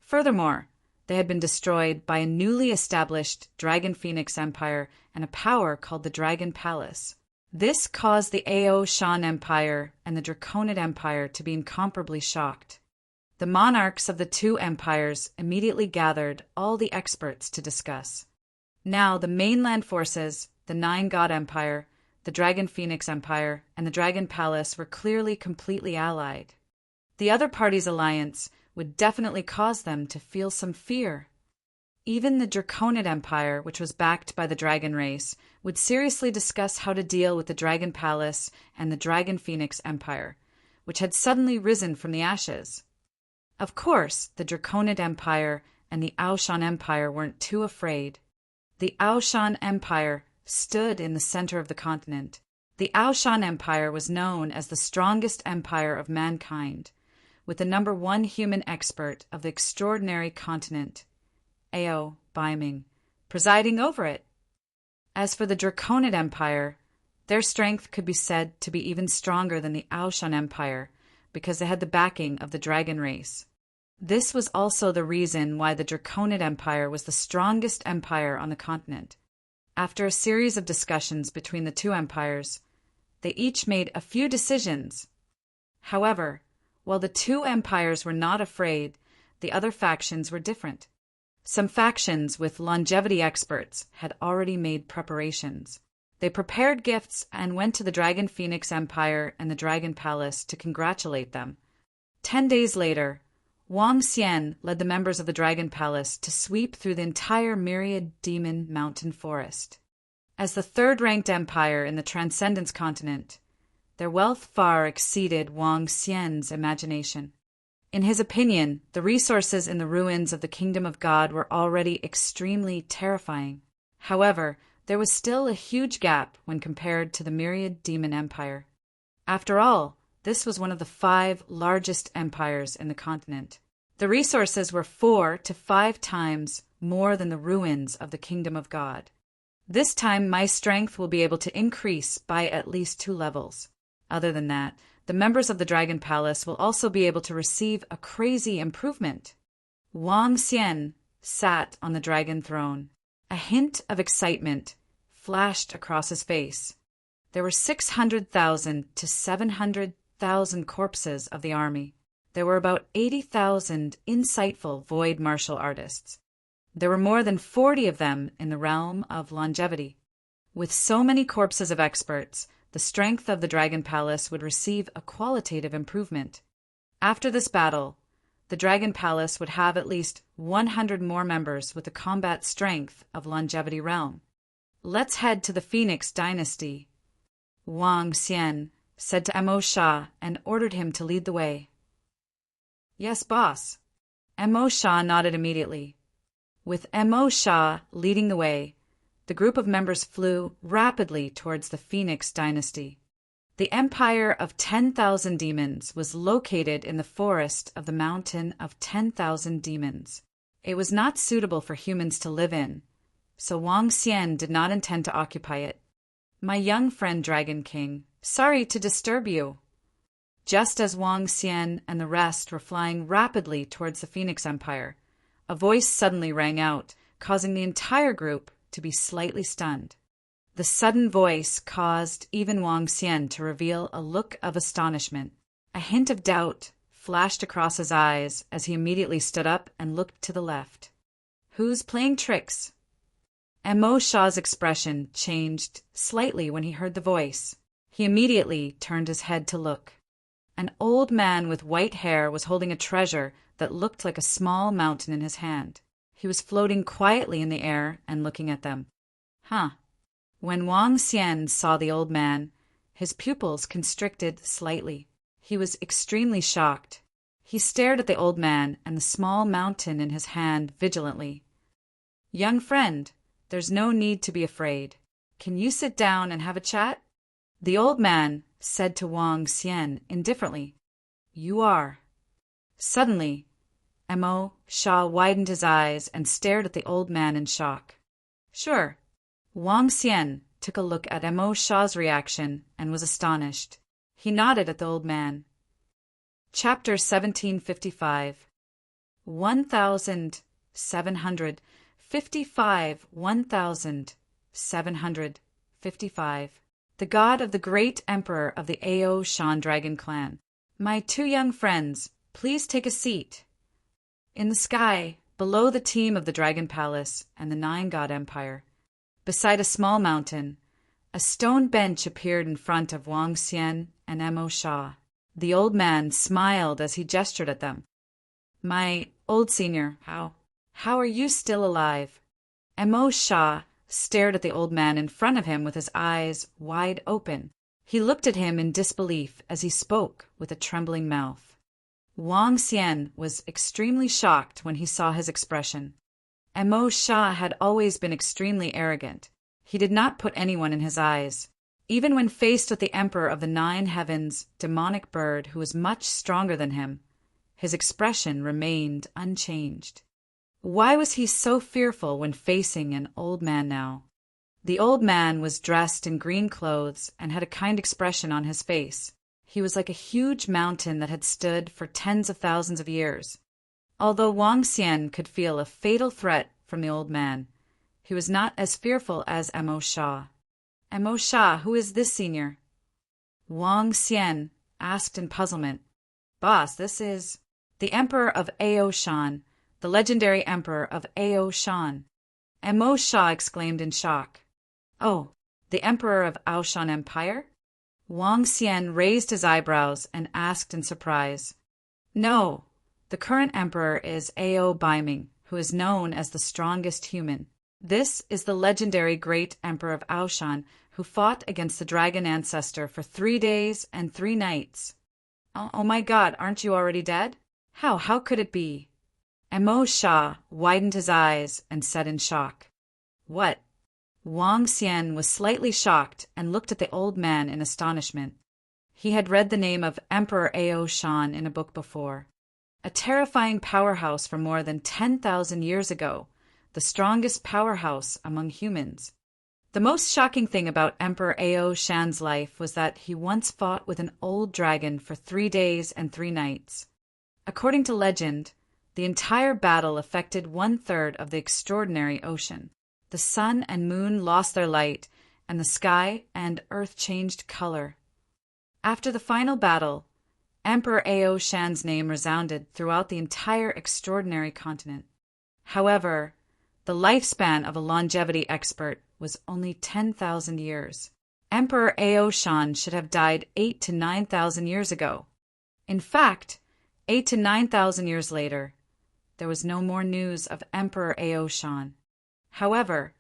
Furthermore, they had been destroyed by a newly established Dragon Phoenix Empire and a power called the Dragon Palace. This caused the Ao Shan Empire and the Draconid Empire to be incomparably shocked. The monarchs of the 2 empires immediately gathered all the experts to discuss. Now the mainland forces, the 9-god empire, the Dragon Phoenix Empire, and the Dragon Palace were clearly completely allied. The other party's alliance would definitely cause them to feel some fear. Even the Draconid Empire, which was backed by the Dragon race, would seriously discuss how to deal with the Dragon Palace and the Dragon Phoenix Empire, which had suddenly risen from the ashes. Of course, the Draconid Empire and the Aoshan Empire weren't too afraid. The Aoshan Empire stood in the center of the continent. The Aoshan Empire was known as the strongest empire of mankind, with the number 1 human expert of the extraordinary continent, Ao Baiming, presiding over it. As for the Draconid Empire, their strength could be said to be even stronger than the Aoshan Empire because they had the backing of the Dragon race. This was also the reason why the Draconid Empire was the strongest empire on the continent. After a series of discussions between the 2 empires, they each made a few decisions. However, while the 2 empires were not afraid, the other factions were different. Some factions with longevity experts had already made preparations. They prepared gifts and went to the Dragon Phoenix Empire and the Dragon Palace to congratulate them. 10 days later, Wang Xian led the members of the Dragon Palace to sweep through the entire myriad demon mountain forest. As the 3rd-ranked empire in the Transcendence continent, their wealth far exceeded Wang Xian's imagination. In his opinion, the resources in the ruins of the Kingdom of God were already extremely terrifying. However, there was still a huge gap when compared to the myriad demon empire. After all, This was one of the 5 largest empires in the continent. The resources were 4 to 5 times more than the ruins of the kingdom of God. This time, my strength will be able to increase by at least 2 levels. Other than that, the members of the Dragon Palace will also be able to receive a crazy improvement. Wang Xian sat on the dragon throne. A hint of excitement flashed across his face. There were 600,000 to 700,000 corpses of the army. There were about 80,000 insightful void martial artists. There were more than 40 of them in the realm of longevity. With so many corpses of experts, the strength of the Dragon Palace would receive a qualitative improvement. After this battle, the Dragon Palace would have at least 100 more members with the combat strength of longevity realm. Let's head to the Phoenix dynasty, Wang Xian said to Mo Shah and ordered him to lead the way. Yes, boss. Mo Shah nodded immediately. With Mo Shah leading the way, the group of members flew rapidly towards the Phoenix dynasty. The Empire of 10,000 Demons was located in the forest of the Mountain of 10,000 Demons. It was not suitable for humans to live in, so Wang Xian did not intend to occupy it. My young friend Dragon King, sorry to disturb you. Just as Wang Xian and the rest were flying rapidly towards the Phoenix Empire, a voice suddenly rang out, causing the entire group to be slightly stunned. The sudden voice caused even Wang Xian to reveal a look of astonishment. A hint of doubt flashed across his eyes as he immediately stood up and looked to the left. Who's playing tricks? Mo Shah's expression changed slightly when he heard the voice. He immediately turned his head to look. An old man with white hair was holding a treasure that looked like a small mountain in his hand. He was floating quietly in the air and looking at them. Huh. When Wang Xian saw the old man, his pupils constricted slightly. He was extremely shocked. He stared at the old man and the small mountain in his hand vigilantly. Young friend, there's no need to be afraid. Can you sit down and have a chat? The old man said to Wang Xian indifferently. You are. Suddenly, Mo Shah widened his eyes and stared at the old man in shock. Sure. Wang Xian took a look at Mo Shah's reaction and was astonished. He nodded at the old man. Chapter 1755. 1755. 1755. The god of the great emperor of the Ao Shan Dragon clan. My 2 young friends, please take a seat. In the sky, below the team of the Dragon Palace and the 9-god empire, beside a small mountain, a stone bench appeared in front of Wang Xian and Mo Shah. The old man smiled as he gestured at them. My old senior, how are you still alive? Mo Shah stared at the old man in front of him with his eyes wide open. He looked at him in disbelief as he spoke with a trembling mouth. Wang Xian was extremely shocked when he saw his expression. Mo Shah had always been extremely arrogant. He did not put anyone in his eyes. Even when faced with the Emperor of the 9 Heavens, demonic bird who was much stronger than him, his expression remained unchanged. Why was he so fearful when facing an old man now? The old man was dressed in green clothes and had a kind expression on his face. He was like a huge mountain that had stood for tens of thousands of years. Although Wang Xian could feel a fatal threat from the old man, he was not as fearful as Mo Shah. Mo Shah, who is this senior? Wang Xian asked in puzzlement. Boss, this is the Emperor of Ao Shan, the legendary Emperor of Ao Shan. Mo Shah exclaimed in shock. Oh, the Emperor of Ao Shan Empire? Wang Xian raised his eyebrows and asked in surprise. No, the current emperor is Ao Baiming, who is known as the strongest human. This is the legendary great emperor of Ao Shan who fought against the dragon ancestor for 3 days and 3 nights. Oh my God, aren't you already dead? How could it be? Mo Shah widened his eyes and said in shock. What? Wang Xian was slightly shocked and looked at the old man in astonishment. He had read the name of Emperor Ao Shan in a book before. A terrifying powerhouse from more than 10,000 years ago, the strongest powerhouse among humans. The most shocking thing about Emperor Ao Shan's life was that he once fought with an old dragon for 3 days and 3 nights. According to legend, the entire battle affected 1/3 of the extraordinary ocean. The sun and moon lost their light, and the sky and earth changed color. After the final battle, Emperor Ao Shan's name resounded throughout the entire extraordinary continent. However, the lifespan of a longevity expert was only 10,000 years. Emperor Ao Shan should have died 8 to 9,000 years ago. In fact, 8 to 9,000 years later, there was no more news of Emperor Ao Shan. However,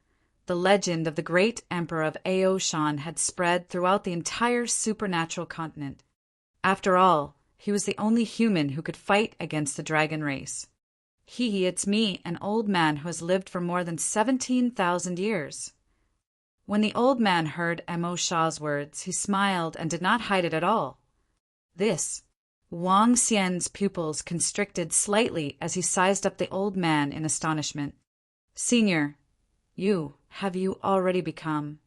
the legend of the great Emperor of Ao Shan had spread throughout the entire supernatural continent. After all, he was the only human who could fight against the dragon race. It's me, an old man who has lived for more than 17,000 years. When the old man heard Mo Shah's words, he smiled and did not hide it at all. Wang Xian's pupils constricted slightly as he sized up the old man in astonishment. Senior, have you already become?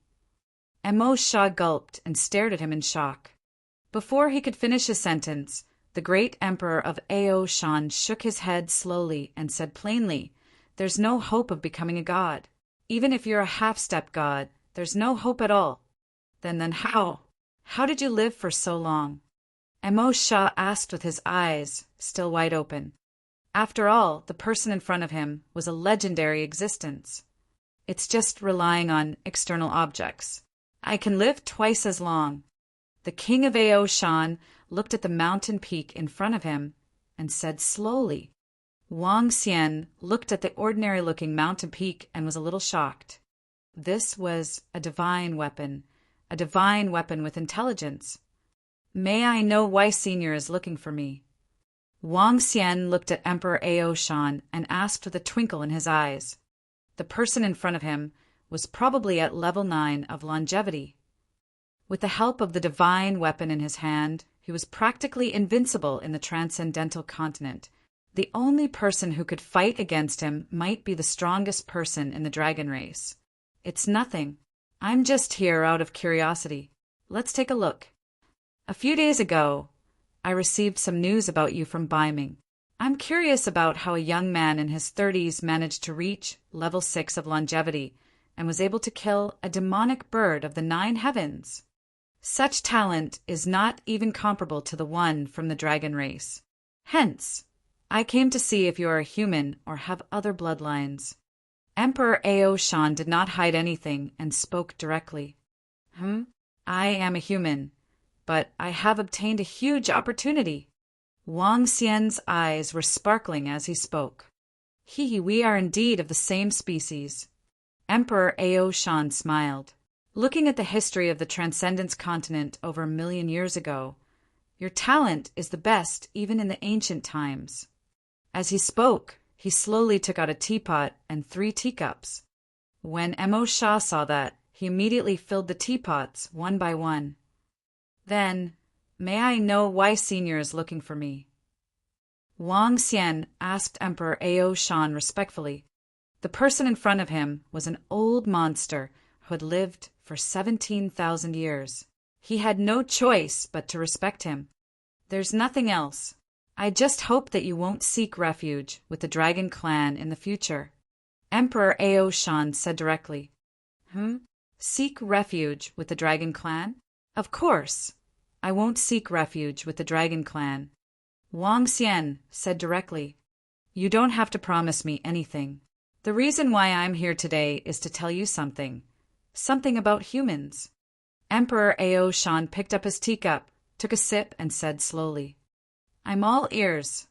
Mo Shah gulped and stared at him in shock. Before he could finish his sentence, the great Emperor of Ao Shan shook his head slowly and said plainly, "There's no hope of becoming a god. Even if you're a half-step god, there's no hope at all." Then how? How did you live for so long? Mo Shah asked with his eyes still wide open. After all, the person in front of him was a legendary existence. It's just relying on external objects. I can live twice as long. The king of Ao Shan looked at the mountain peak in front of him and said slowly. Wang Xian looked at the ordinary-looking mountain peak and was a little shocked. This was a divine weapon with intelligence. May I know why Senior is looking for me? Wang Xian looked at Emperor Ao Shan and asked with a twinkle in his eyes. The person in front of him was probably at level 9 of longevity. With the help of the divine weapon in his hand, he was practically invincible in the transcendental continent. The only person who could fight against him might be the strongest person in the dragon race. It's nothing. I'm just here out of curiosity. Let's take a look. A few days ago, I received some news about you from Baiming. I'm curious about how a young man in his 30s managed to reach level 6 of longevity and was able to kill a demonic bird of the 9 heavens. Such talent is not even comparable to the one from the dragon race. Hence, I came to see if you are a human or have other bloodlines. Emperor Ao Shan did not hide anything and spoke directly. I am a human, but I have obtained a huge opportunity. Wang Xian's eyes were sparkling as he spoke. We are indeed of the same species. Emperor Ao Shan smiled. Looking at the history of the Transcendence continent over 1,000,000 years ago, your talent is the best even in the ancient times. As he spoke, he slowly took out a teapot and 3 teacups. When Mo Shah saw that, he immediately filled the teapots one by one. Then, may I know why Senior is looking for me? Wang Xian asked Emperor Ao Shan respectfully. The person in front of him was an old monster who had lived for 17,000 years. He had no choice but to respect him. There's nothing else. I just hope that you won't seek refuge with the Dragon Clan in the future. Emperor Ao Shan said directly. Seek refuge with the Dragon Clan? Of course. I won't seek refuge with the Dragon Clan. Wang Xian said directly. You don't have to promise me anything. The reason why I'm here today is to tell you something. Something about humans. Emperor Ao Shan picked up his teacup, took a sip, and said slowly, I'm all ears.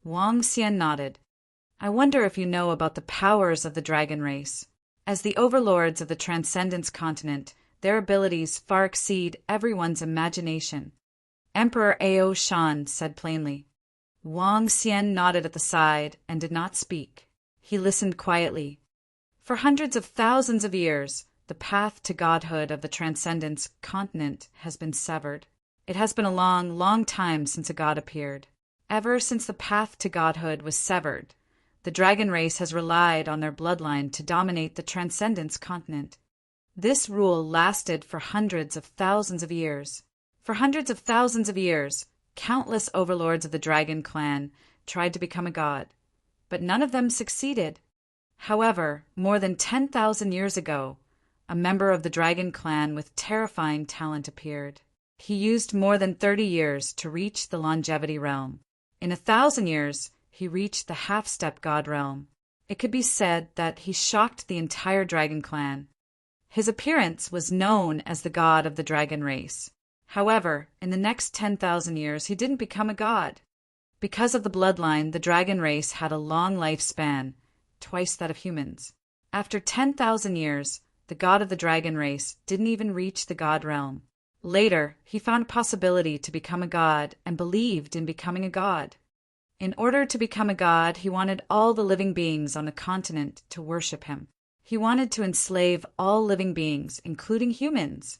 Wang Xian nodded. I wonder if you know about the powers of the dragon race. As the overlords of the Transcendence continent, their abilities far exceed everyone's imagination. Emperor Ao Shan said plainly. Wang Xian nodded at the side and did not speak. He listened quietly. For hundreds of thousands of years, the path to godhood of the Transcendence continent has been severed. It has been a long, long time since a god appeared. Ever since the path to godhood was severed, the dragon race has relied on their bloodline to dominate the Transcendence continent. This rule lasted for hundreds of thousands of years. For hundreds of thousands of years, countless overlords of the dragon clan tried to become a god, but none of them succeeded. However, more than 10,000 years ago, a member of the dragon clan with terrifying talent appeared. He used more than 30 years to reach the longevity realm. In 1,000 years, he reached the half-step god realm. It could be said that he shocked the entire dragon clan. His appearance was known as the god of the dragon race. However, in the next 10,000 years, he didn't become a god. Because of the bloodline, the dragon race had a long lifespan, twice that of humans. After 10,000 years, the god of the dragon race didn't even reach the god realm. Later, he found a possibility to become a god and believed in becoming a god. In order to become a god, he wanted all the living beings on the continent to worship him. He wanted to enslave all living beings, including humans.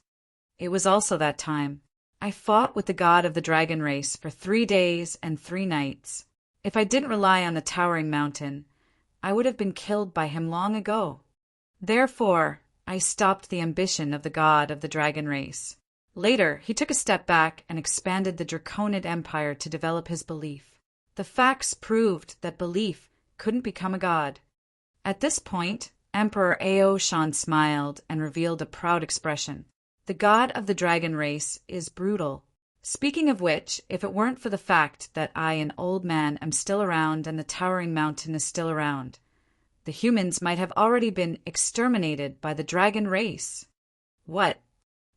It was also that time. I fought with the god of the dragon race for 3 days and 3 nights. If I didn't rely on the towering mountain, I would have been killed by him long ago. Therefore, I stopped the ambition of the god of the dragon race. Later, he took a step back and expanded the Draconid Empire to develop his belief. The facts proved that belief couldn't become a god. At this point, Emperor Aoshan smiled and revealed a proud expression. The god of the dragon race is brutal. Speaking of which, if it weren't for the fact that I, an old man, am still around and the towering mountain is still around, the humans might have already been exterminated by the dragon race. What?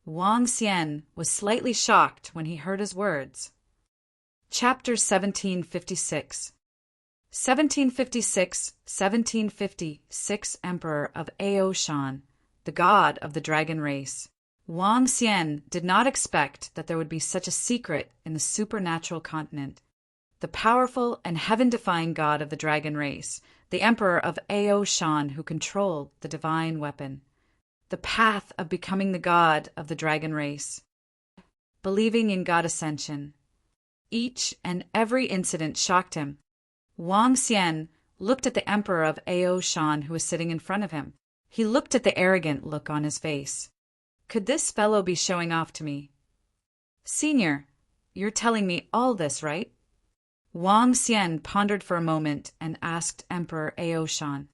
Wang Xian was slightly shocked when he heard his words. Chapter 1756. 1756 Emperor of Aoshan, the god of the dragon race. Wang Xian did not expect that there would be such a secret in the supernatural continent. The powerful and heaven-defying god of the dragon race, the Emperor of Aoshan who controlled the divine weapon. The path of becoming the god of the dragon race. Believing in God ascension. Each and every incident shocked him. Wang Xian looked at the Emperor of Aoshan who was sitting in front of him. He looked at the arrogant look on his face. Could this fellow be showing off to me? Senior, you're telling me all this, right? Wang Xian pondered for a moment and asked Emperor Aoshan.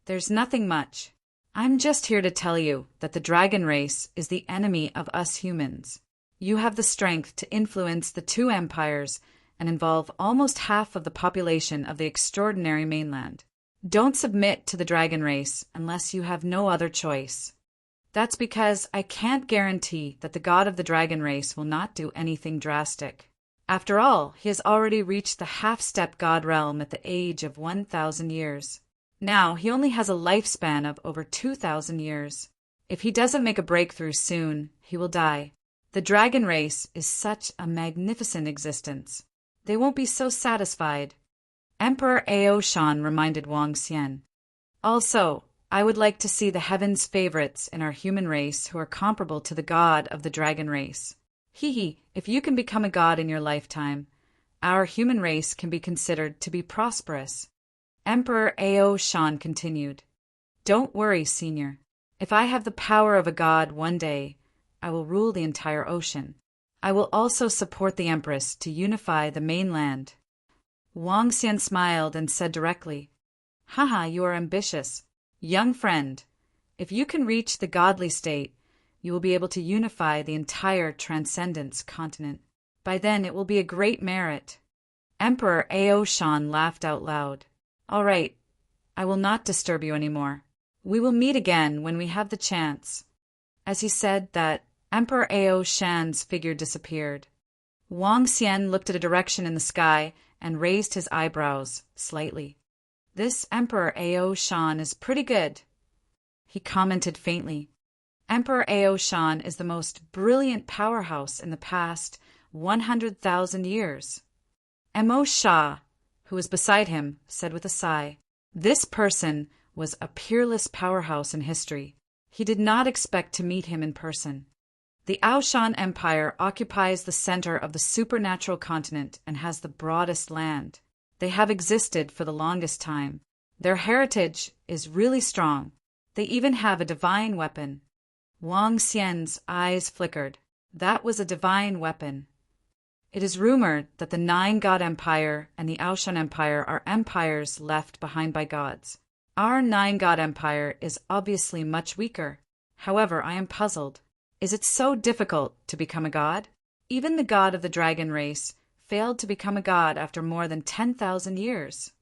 There's nothing much. I'm just here to tell you that the dragon race is the enemy of us humans. You have the strength to influence the 2 empires and involve almost half of the population of the extraordinary mainland. Don't submit to the dragon race unless you have no other choice. That's because I can't guarantee that the god of the dragon race will not do anything drastic. After all, he has already reached the half-step god realm at the age of 1,000 years. Now, he only has a lifespan of over 2,000 years. If he doesn't make a breakthrough soon, he will die. The dragon race is such a magnificent existence. They won't be so satisfied. Emperor Aoshan reminded Wang Xian. Also, I would like to see the heavens' favorites in our human race who are comparable to the god of the dragon race. If you can become a god in your lifetime, our human race can be considered to be prosperous. Emperor Aoshan continued. Don't worry, Senior. If I have the power of a god one day, I will rule the entire ocean. I will also support the Empress to unify the mainland. Wang Xian smiled and said directly, Haha, you are ambitious. Young friend, if you can reach the godly state, you will be able to unify the entire Transcendence continent. By then it will be a great merit. Emperor Aoshan laughed out loud. All right, I will not disturb you anymore. We will meet again when we have the chance. As he said that, Emperor Aoshan's figure disappeared. Wang Xian looked at a direction in the sky and raised his eyebrows slightly. This Emperor Aoshan is pretty good, he commented faintly. Emperor Aoshan is the most brilliant powerhouse in the past 100,000 years. Mo Shah, who was beside him, said with a sigh, This person was a peerless powerhouse in history. He did not expect to meet him in person. The Aoshan Empire occupies the center of the supernatural continent and has the broadest land. They have existed for the longest time. Their heritage is really strong. They even have a divine weapon. Wang Xian's eyes flickered. That was a divine weapon. It is rumored that the Nine-God Empire and the Aoshan Empire are empires left behind by gods. Our Nine-God Empire is obviously much weaker. However, I am puzzled. Is it so difficult to become a god? Even the god of the dragon race failed to become a god after more than 10,000 years.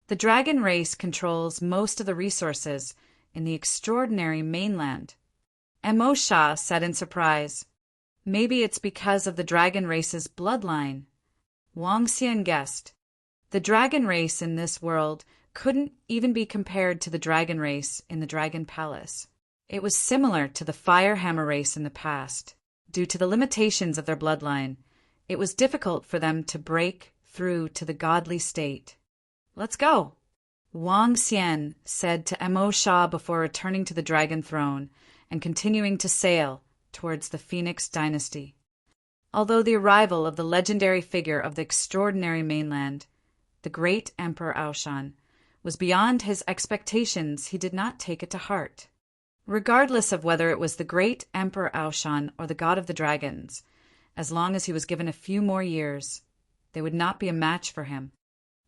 The dragon race controls most of the resources in the extraordinary mainland. Mo Shah said in surprise, "Maybe it's because of the dragon race's bloodline." Wang Xian guessed. The dragon race in this world couldn't even be compared to the dragon race in the Dragon Palace. It was similar to the Firehammer race in the past. Due to the limitations of their bloodline, it was difficult for them to break through to the godly state. "Let's go," Wang Xian said to Mo Shah before returning to the dragon throne and continuing to sail towards the Phoenix dynasty. Although the arrival of the legendary figure of the extraordinary mainland, the great Emperor Aoshan, was beyond his expectations, he did not take it to heart. Regardless of whether it was the great Emperor Aoshan or the god of the dragons, as long as he was given a few more years, they would not be a match for him.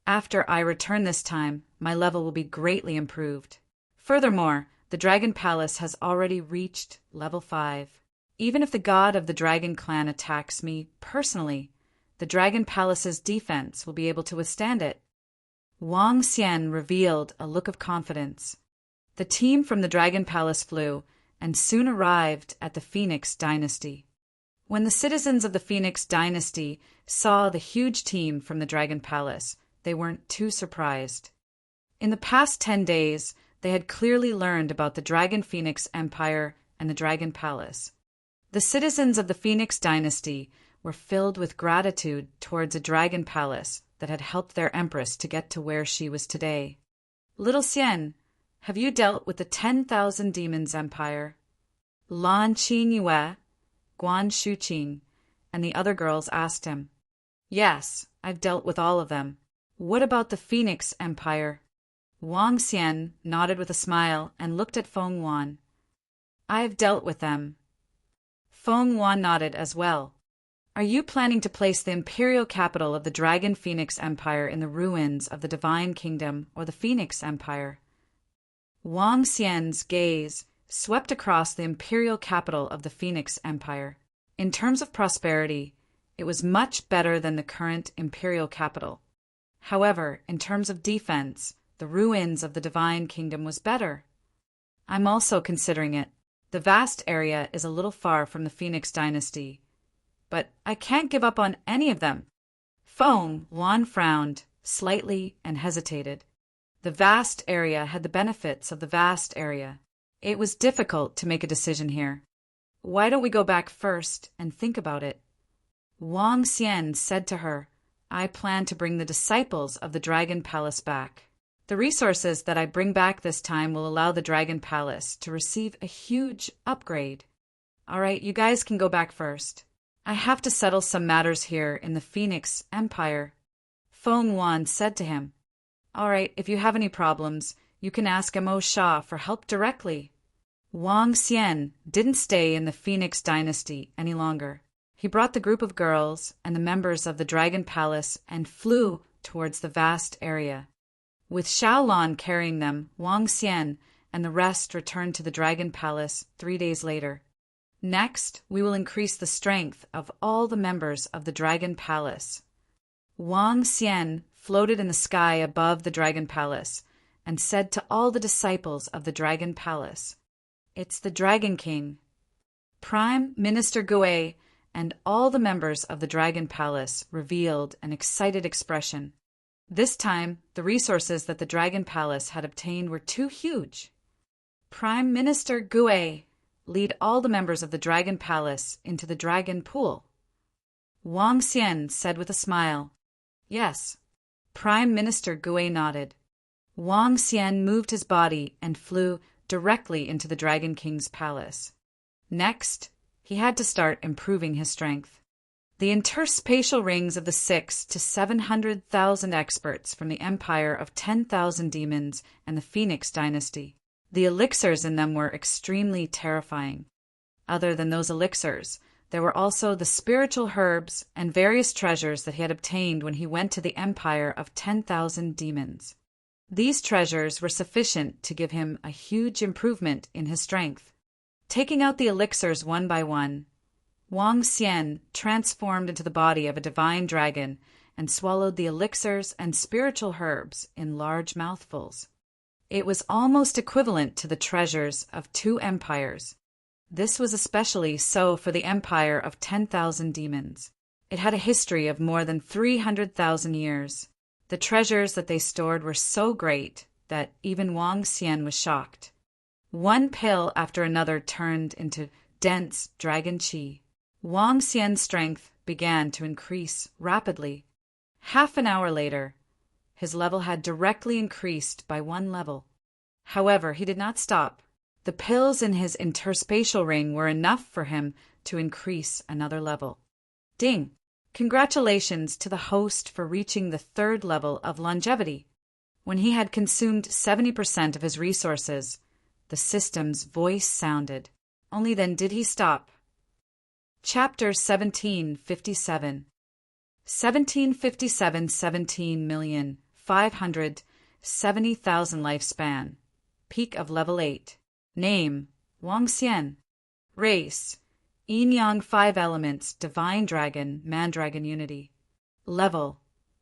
After I return this time, my level will be greatly improved. Furthermore, the Dragon Palace has already reached level 5. Even if the god of the dragon clan attacks me personally, the Dragon Palace's defense will be able to withstand it. Wang Xian revealed a look of confidence. The team from the Dragon Palace flew and soon arrived at the Phoenix dynasty. When the citizens of the Phoenix dynasty saw the huge team from the Dragon Palace, they weren't too surprised. In the past 10 days, they had clearly learned about the Dragon Phoenix Empire and the Dragon Palace. The citizens of the Phoenix dynasty were filled with gratitude towards a Dragon Palace that had helped their empress to get to where she was today. "Little Xian, have you dealt with the 10,000 Demons Empire?" Lan Qingyue, Guan Shuqing, and the other girls asked him. "Yes, I've dealt with all of them." "What about the Phoenix Empire?" Wang Xian nodded with a smile and looked at Feng Wan. "I've dealt with them." Feng Wan nodded as well. "Are you planning to place the imperial capital of the Dragon Phoenix Empire in the ruins of the Divine Kingdom or the Phoenix Empire?" Wang Xian's gaze swept across the imperial capital of the Phoenix Empire. In terms of prosperity, it was much better than the current imperial capital. However, in terms of defense, the ruins of the Divine Kingdom was better. "I'm also considering it. The vast area is a little far from the Phoenix dynasty, but I can't give up on any of them." Feng Wan frowned slightly and hesitated. The vast area had the benefits of the vast area. It was difficult to make a decision here. "Why don't we go back first and think about it?" Wang Xian said to her, "I plan to bring the disciples of the Dragon Palace back. The resources that I bring back this time will allow the Dragon Palace to receive a huge upgrade. All right, you guys can go back first. I have to settle some matters here in the Phoenix Empire." Feng Wan said to him, "All right, if you have any problems, you can ask Mo Shah for help directly." Wang Xian didn't stay in the Phoenix dynasty any longer. He brought the group of girls and the members of the Dragon Palace and flew towards the vast area. With Xiaolan carrying them, Wang Xian and the rest returned to the Dragon Palace 3 days later. "Next, we will increase the strength of all the members of the Dragon Palace." Wang Xian floated in the sky above the Dragon Palace and said to all the disciples of the Dragon Palace, "It's the Dragon King." Prime Minister Gue and all the members of the Dragon Palace revealed an excited expression. This time, the resources that the Dragon Palace had obtained were too huge. "Prime Minister Gue, lead all the members of the Dragon Palace into the Dragon Pool." Wang Xian said with a smile, "Yes." Prime Minister Gue nodded. Wang Xian moved his body and flew directly into the Dragon King's palace. Next, he had to start improving his strength. The interspatial rings of the 6 to 700,000 experts from the empire of 10,000 demons and the Phoenix dynasty. The elixirs in them were extremely terrifying. Other than those elixirs, there were also the spiritual herbs and various treasures that he had obtained when he went to the empire of 10,000 demons. These treasures were sufficient to give him a huge improvement in his strength. Taking out the elixirs one by one, Wang Xian transformed into the body of a divine dragon and swallowed the elixirs and spiritual herbs in large mouthfuls. It was almost equivalent to the treasures of 2 empires. This was especially so for the empire of 10,000 demons. It had a history of more than 300,000 years. The treasures that they stored were so great that even Wang Xian was shocked. One pill after another turned into dense dragon qi. Wang Xian's strength began to increase rapidly. Half an hour later, his level had directly increased by 1 level. However, he did not stop. The pills in his interspatial ring were enough for him to increase another level. Ding! Congratulations to the host for reaching the 3rd level of longevity. When he had consumed 70% of his resources, the system's voice sounded. Only then did he stop. Chapter 1757. 1757 17,570,000 lifespan. Peak of level 8. Name: Wang Xian. Race: Yin-Yang 5 elements, Divine Dragon, Mandragon Unity. Level: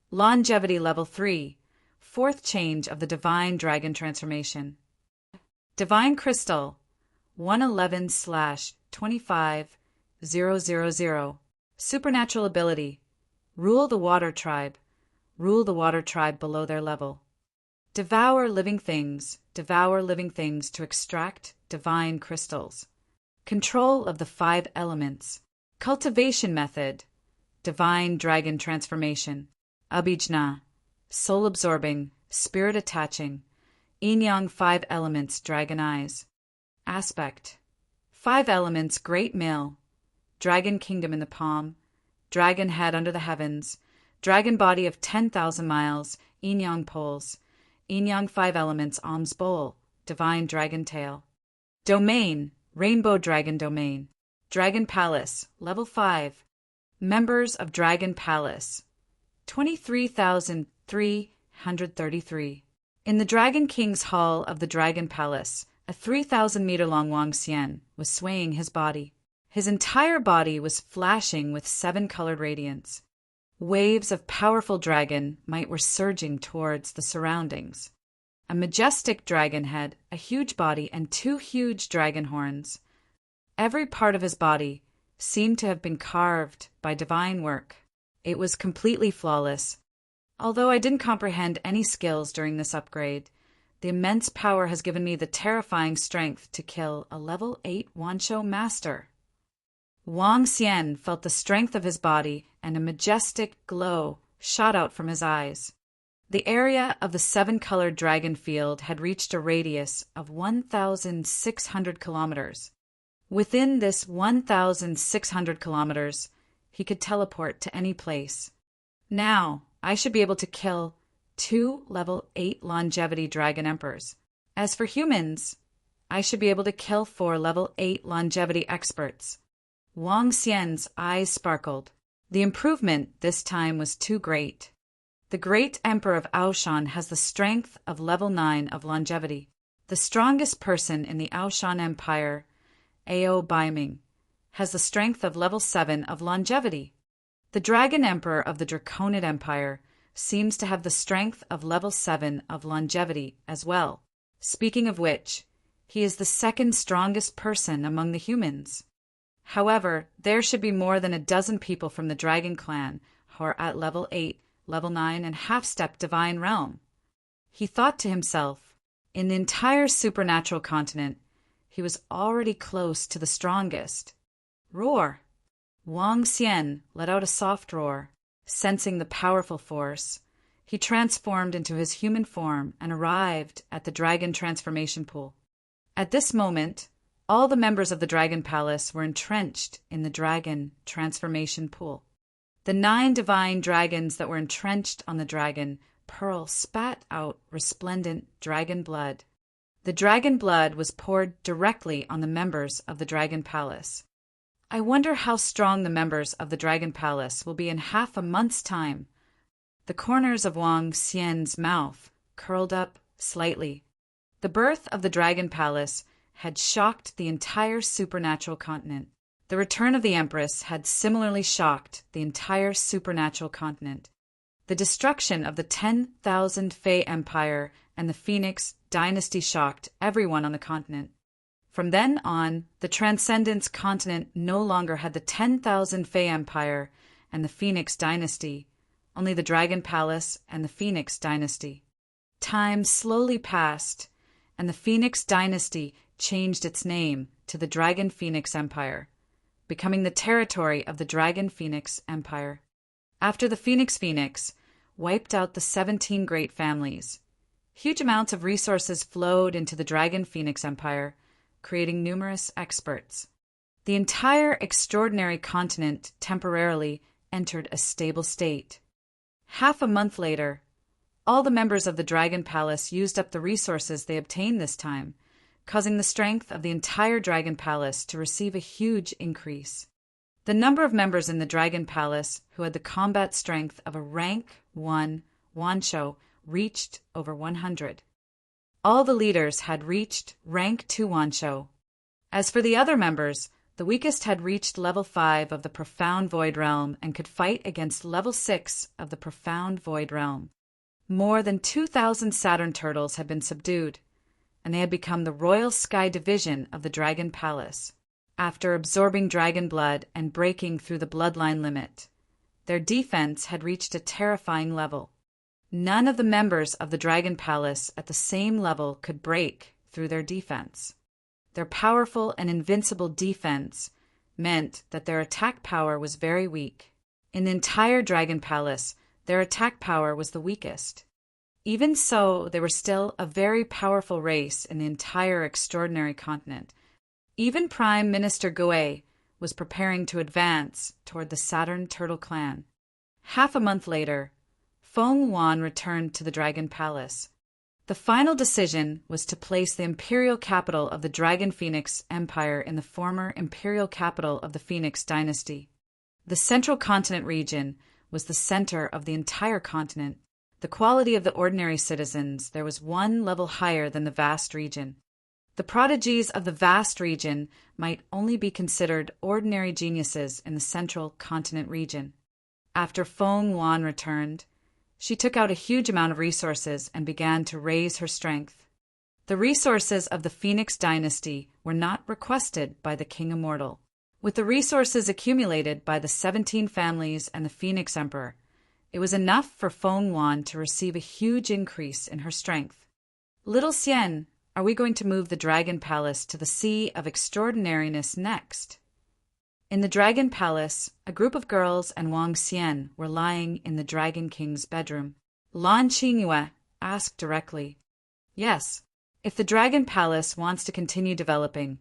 Longevity level 3, 4th change of the Divine Dragon transformation. Divine Crystal 111/25000. Supernatural ability: Rule the Water Tribe. Rule the Water Tribe below their level. Devour living things to extract divine crystals. Control of the 5 elements. Cultivation method: Divine Dragon transformation. Abhijna: soul absorbing, spirit attaching. Yin-Yang 5 elements, dragon eyes. Aspect: 5 elements, great mill. Dragon kingdom in the palm. Dragon head under the heavens. Dragon body of 10,000 miles. Yin-Yang poles. Yin-Yang 5 elements, alms bowl. Divine dragon tail. Domain: Rainbow Dragon Domain. Dragon Palace, level 5. Members of Dragon Palace, 23,333. In the Dragon King's Hall of the Dragon Palace, a 3,000-meter-long Wang Xian was swaying his body. His entire body was flashing with 7-colored radiance. Waves of powerful dragon might were surging towards the surroundings. A majestic dragon head, a huge body, and 2 huge dragon horns. Every part of his body seemed to have been carved by divine work. It was completely flawless. Although I didn't comprehend any skills during this upgrade, the immense power has given me the terrifying strength to kill a level 8 Wansho master. Wang Xian felt the strength of his body, and a majestic glow shot out from his eyes. The area of the 7-colored dragon field had reached a radius of 1,600 kilometers. Within this 1,600 kilometers, he could teleport to any place. Now, I should be able to kill 2 level 8 longevity dragon emperors. As for humans, I should be able to kill 4 level 8 longevity experts. Wang Xian's eyes sparkled. The improvement this time was too great. The great emperor of Aoshan has the strength of level 9 of longevity. The strongest person in the Aoshan Empire, Ao Baiming, has the strength of level 7 of longevity. The dragon emperor of the Draconid Empire seems to have the strength of level 7 of longevity as well. Speaking of which, he is the 2nd strongest person among the humans. However, there should be more than a dozen people from the Dragon Clan who are at level 8, level 9, and half-step divine realm. He thought to himself, in the entire supernatural continent, he was already close to the strongest. Roar! Wang Xian let out a soft roar. Sensing the powerful force, he transformed into his human form and arrived at the dragon transformation pool. At this moment, All the members of the Dragon Palace were entrenched in the dragon transformation pool. The 9 divine dragons that were entrenched on the dragon pearl spat out resplendent dragon blood. The dragon blood was poured directly on the members of the Dragon Palace. I wonder how strong the members of the Dragon Palace will be in half a month's time. The corners of Wang Xian's mouth curled up slightly. The birth of the Dragon Palace had shocked the entire supernatural continent. The return of the Empress had similarly shocked the entire supernatural continent. The destruction of the 10,000 Fey Empire and the Phoenix dynasty shocked everyone on the continent. From then on, the Transcendence continent no longer had the 10,000 Fey Empire and the Phoenix dynasty, only the Dragon Palace and the Phoenix dynasty. Time slowly passed, and the Phoenix dynasty changed its name to the Dragon Phoenix Empire, becoming the territory of the Dragon Phoenix Empire. After the Phoenix wiped out the 17 great families, huge amounts of resources flowed into the Dragon Phoenix Empire, creating numerous experts. The entire extraordinary continent temporarily entered a stable state. Half a month later, all the members of the Dragon Palace used up the resources they obtained this time, causing the strength of the entire Dragon Palace to receive a huge increase. The number of members in the Dragon Palace who had the combat strength of a rank 1 Wanshou reached over 100. All the leaders had reached rank 2 Wanshou. As for the other members, the weakest had reached level 5 of the Profound Void Realm and could fight against level 6 of the Profound Void Realm. More than 2,000 Saturn turtles had been subdued, and they had become the Royal Sky Division of the Dragon Palace. After absorbing dragon blood and breaking through the bloodline limit, their defense had reached a terrifying level. None of the members of the Dragon Palace at the same level could break through their defense. Their powerful and invincible defense meant that their attack power was very weak. In the entire Dragon Palace, their attack power was the weakest. Even so, they were still a very powerful race in the entire extraordinary continent. Even Prime Minister Gui was preparing to advance toward the Saturn Turtle clan. Half a month later, Feng Wan returned to the Dragon Palace. The final decision was to place the imperial capital of the Dragon Phoenix Empire in the former imperial capital of the Phoenix dynasty. The Central Continent region was the center of the entire continent. The quality of the ordinary citizens there was one level higher than the vast region. The prodigies of the vast region might only be considered ordinary geniuses in the Central Continent region. After Feng Wan returned, she took out a huge amount of resources and began to raise her strength. The resources of the Phoenix dynasty were not requested by the King Immortal. With the resources accumulated by the 17 families and the Phoenix Emperor, it was enough for Feng Wan to receive a huge increase in her strength. Little Xian, are we going to move the Dragon Palace to the Sea of Extraordinariness next? In the Dragon Palace, a group of girls and Wang Xian were lying in the Dragon King's bedroom. Lan Qingyue asked directly, "Yes, if the Dragon Palace wants to continue developing,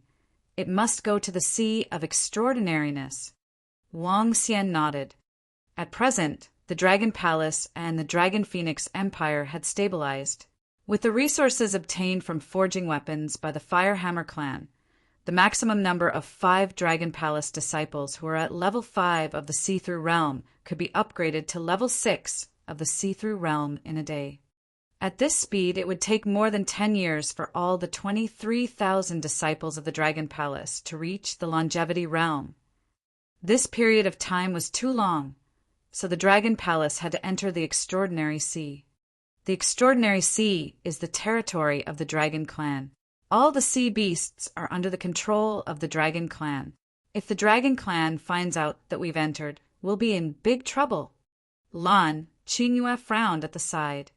it must go to the Sea of Extraordinariness." Wang Xian nodded. At present, the Dragon Palace and the Dragon Phoenix Empire had stabilized. With the resources obtained from forging weapons by the Firehammer clan, the maximum number of 5 Dragon Palace disciples who were at level 5 of the See-Through Realm could be upgraded to level 6 of the See-Through Realm in a day. At this speed, it would take more than 10 years for all the 23,000 disciples of the Dragon Palace to reach the Longevity Realm. This period of time was too long, so the Dragon Palace had to enter the Extraordinary Sea. The Extraordinary Sea is the territory of the Dragon Clan. All the sea beasts are under the control of the Dragon Clan. If the Dragon Clan finds out that we've entered, we'll be in big trouble. Lan Qingyue frowned at the side.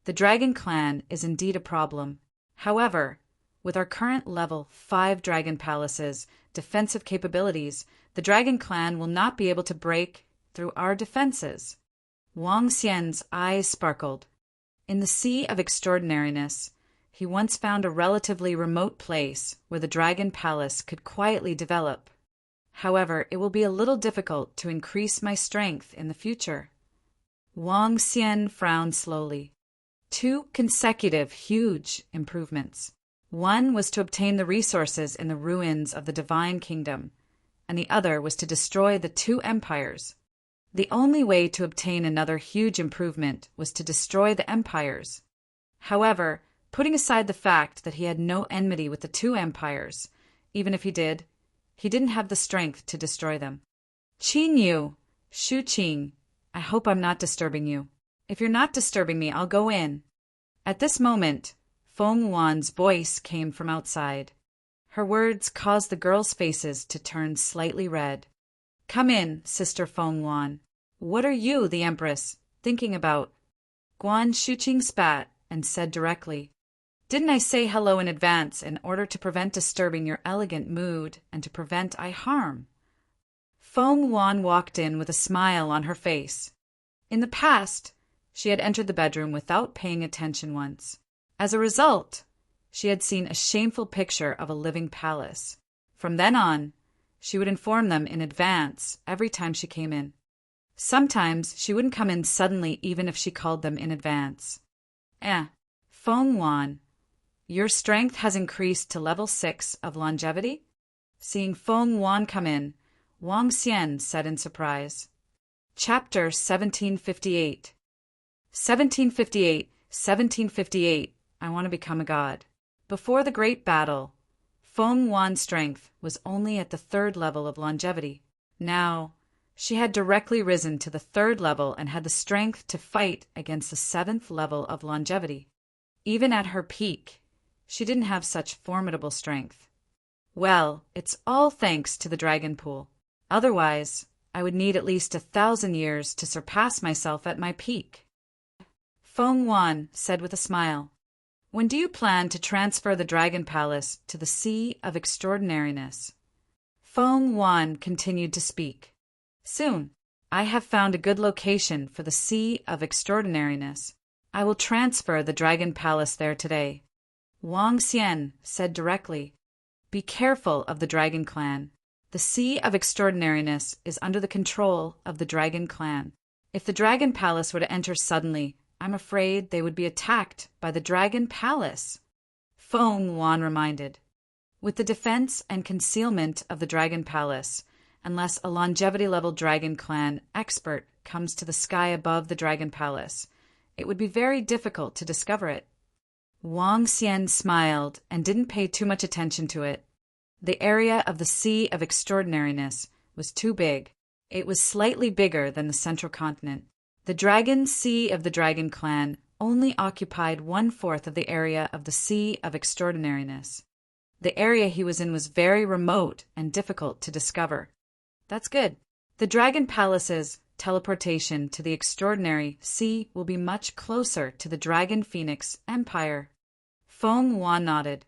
The Dragon Clan is indeed a problem. However, with our current level 5 Dragon Palaces' defensive capabilities, the Dragon Clan will not be able to break through our defenses. Wang Xian's eyes sparkled. In the Sea of Extraordinariness, he once found a relatively remote place where the dragon palace could quietly develop. However, it will be a little difficult to increase my strength in the future. Wang Xian frowned slowly. 2 consecutive huge improvements. One was to obtain the resources in the ruins of the Divine Kingdom, and the other was to destroy the 2 empires. The only way to obtain another huge improvement was to destroy the empires. However, putting aside the fact that he had no enmity with the 2 empires, even if he didn't have the strength to destroy them. Qing Yu, Shu Qing, I hope I'm not disturbing you. If you're not disturbing me, I'll go in. At this moment, Feng Wan's voice came from outside. Her words caused the girls' faces to turn slightly red. Come in, Sister Feng Wan. What are you, the Empress, thinking about? Guan Shuqing spat and said directly, Didn't I say hello in advance in order to prevent disturbing your elegant mood and to prevent I harm? Feng Wan walked in with a smile on her face. In the past, she had entered the bedroom without paying attention once. As a result, she had seen a shameful picture of a living palace. From then on, she would inform them in advance every time she came in. Sometimes she wouldn't come in suddenly even if she called them in advance. Feng Wan, your strength has increased to level 6 of longevity? Seeing Feng Wan come in, Wang Xian said in surprise. Chapter 1758. 1758, I want to become a god. Before the great battle, Feng Wan's strength was only at the 3rd level of longevity. Now, she had directly risen to the 3rd level and had the strength to fight against the 7th level of longevity. Even at her peak, she didn't have such formidable strength. Well, it's all thanks to the dragon pool. Otherwise, I would need at least 1,000 years to surpass myself at my peak. Feng Wan said with a smile, When do you plan to transfer the Dragon Palace to the Sea of Extraordinariness? Feng Wan continued to speak. Soon. I have found a good location for the Sea of Extraordinariness. I will transfer the Dragon Palace there today. Wang Xian said directly, Be careful of the Dragon Clan. The Sea of Extraordinariness is under the control of the Dragon Clan. If the Dragon Palace were to enter suddenly, I'm afraid they would be attacked by the Dragon Palace. Feng Wan reminded. With the defense and concealment of the Dragon Palace, unless a longevity-level Dragon Clan expert comes to the sky above the Dragon Palace, it would be very difficult to discover it. Wang Xian smiled and didn't pay too much attention to it. The area of the Sea of Extraordinariness was too big. It was slightly bigger than the central continent. The Dragon Sea of the Dragon Clan only occupied 1/4 of the area of the Sea of Extraordinariness. The area he was in was very remote and difficult to discover. That's good. The Dragon Palace's teleportation to the Extraordinary Sea will be much closer to the Dragon Phoenix Empire. Feng Wan nodded.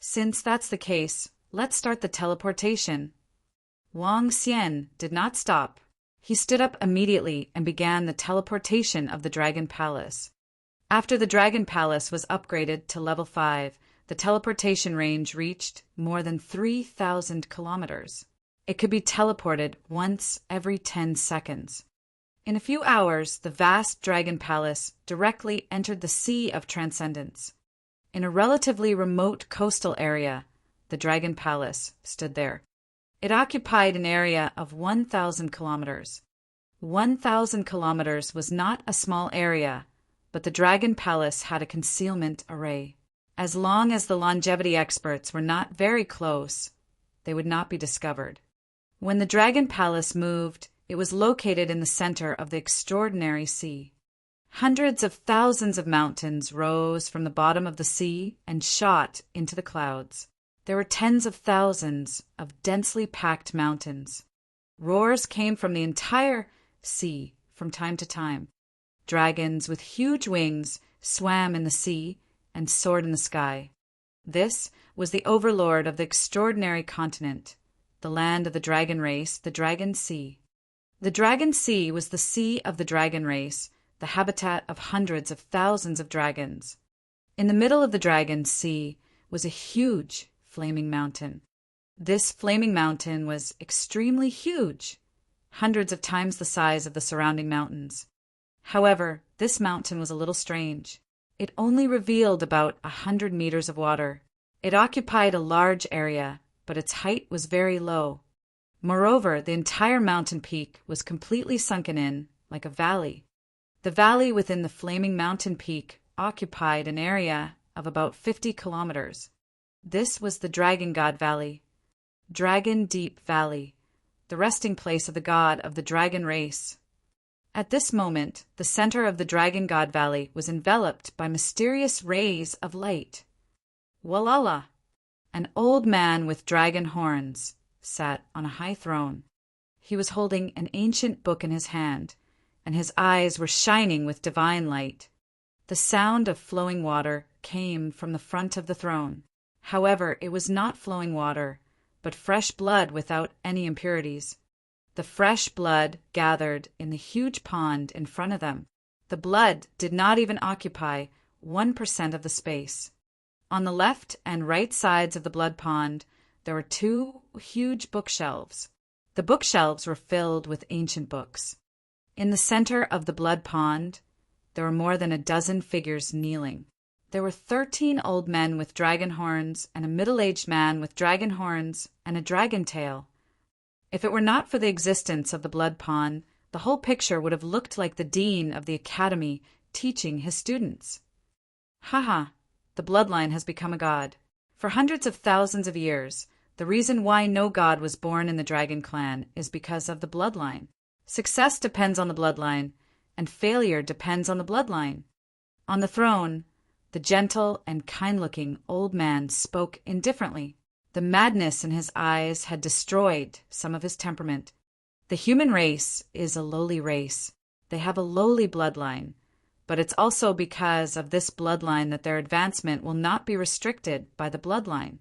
Since that's the case, let's start the teleportation. Wang Xian did not stop. He stood up immediately and began the teleportation of the Dragon Palace. After the Dragon Palace was upgraded to level 5, the teleportation range reached more than 3,000 kilometers. It could be teleported once every 10 seconds. In a few hours, the vast Dragon Palace directly entered the Sea of Transcendence. In a relatively remote coastal area, the Dragon Palace stood there. It occupied an area of 1,000 kilometers. 1,000 kilometers was not a small area, but the Dragon Palace had a concealment array. As long as the longevity experts were not very close, they would not be discovered. When the Dragon Palace moved, it was located in the center of the extraordinary sea. Hundreds of thousands of mountains rose from the bottom of the sea and shot into the clouds. There were tens of thousands of densely packed mountains. Roars came from the entire sea from time to time. Dragons with huge wings swam in the sea and soared in the sky. This was the overlord of the extraordinary continent, the land of the dragon race, the Dragon Sea. The Dragon Sea was the sea of the dragon race, the habitat of hundreds of thousands of dragons. In the middle of the Dragon's Sea was a huge flaming mountain. This flaming mountain was extremely huge, hundreds of times the size of the surrounding mountains. However, this mountain was a little strange. It only revealed about 100 meters of water. It occupied a large area, but its height was very low. Moreover, the entire mountain peak was completely sunken in, like a valley. The valley within the flaming mountain peak occupied an area of about 50 kilometers. This was the Dragon God Valley, Dragon Deep Valley, the resting place of the god of the dragon race. At this moment, the center of the Dragon God Valley was enveloped by mysterious rays of light. Walala! An old man with dragon horns sat on a high throne. He was holding an ancient book in his hand, and his eyes were shining with divine light. The sound of flowing water came from the front of the throne. However, it was not flowing water, but fresh blood without any impurities. The fresh blood gathered in the huge pond in front of them. The blood did not even occupy 1% of the space. On the left and right sides of the blood pond, there were 2 huge bookshelves. The bookshelves were filled with ancient books. In the center of the blood pond, there were more than a dozen figures kneeling. There were 13 old men with dragon horns and a middle-aged man with dragon horns and a dragon tail. If it were not for the existence of the blood pond, the whole picture would have looked like the dean of the academy teaching his students. Haha, the bloodline has become a god. For hundreds of thousands of years, the reason why no god was born in the dragon clan is because of the bloodline. Success depends on the bloodline, and failure depends on the bloodline. On the throne, the gentle and kind-looking old man spoke indifferently. The madness in his eyes had destroyed some of his temperament. The human race is a lowly race. They have a lowly bloodline, but it's also because of this bloodline that their advancement will not be restricted by the bloodline.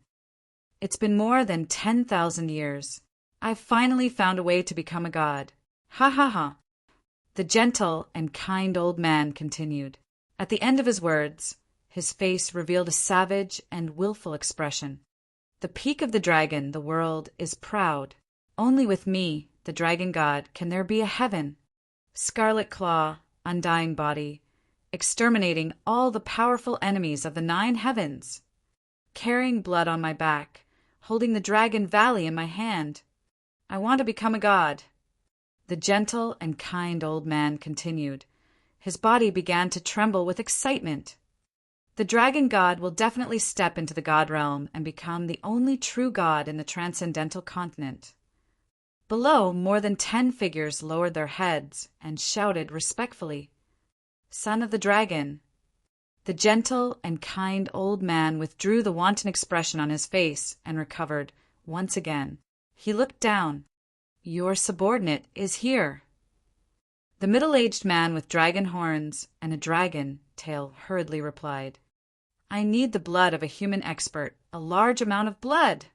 It's been more than 10,000 years. I've finally found a way to become a god. Ha ha ha. The gentle and kind old man continued. At the end of his words, his face revealed a savage and willful expression. The peak of the dragon, the world, is proud. Only with me, the dragon god, can there be a heaven. Scarlet claw, undying body, exterminating all the powerful enemies of the 9 heavens. Carrying blood on my back, holding the Dragon Valley in my hand. I want to become a god. The gentle and kind old man continued. His body began to tremble with excitement. The dragon god will definitely step into the god realm and become the only true god in the transcendental continent. Below, more than 10 figures lowered their heads and shouted respectfully, "Son of the dragon." The gentle and kind old man withdrew the wanton expression on his face and recovered once again. He looked down. "Your subordinate is here." The middle-aged man with dragon horns and a dragon tail hurriedly replied, "I need the blood of a human expert, a large amount of blood."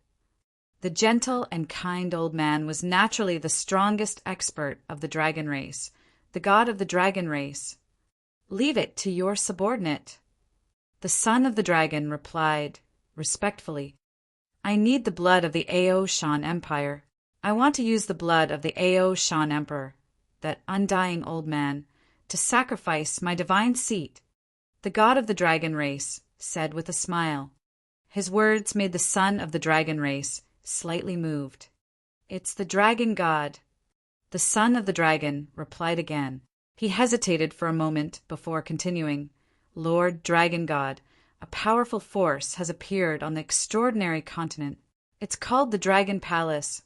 The gentle and kind old man was naturally the strongest expert of the dragon race, the god of the dragon race. "Leave it to your subordinate." The son of the dragon replied respectfully, "I need the blood of the Ao Shan Empire. I want to use the blood of the Ao Shan Emperor, that undying old man, to sacrifice my divine seat." The god of the dragon race said with a smile. His words made the son of the dragon race slightly moved. "It's the dragon god." The son of the dragon replied again. He hesitated for a moment before continuing. "Lord Dragon God, a powerful force has appeared on the extraordinary continent. It's called the Dragon Palace.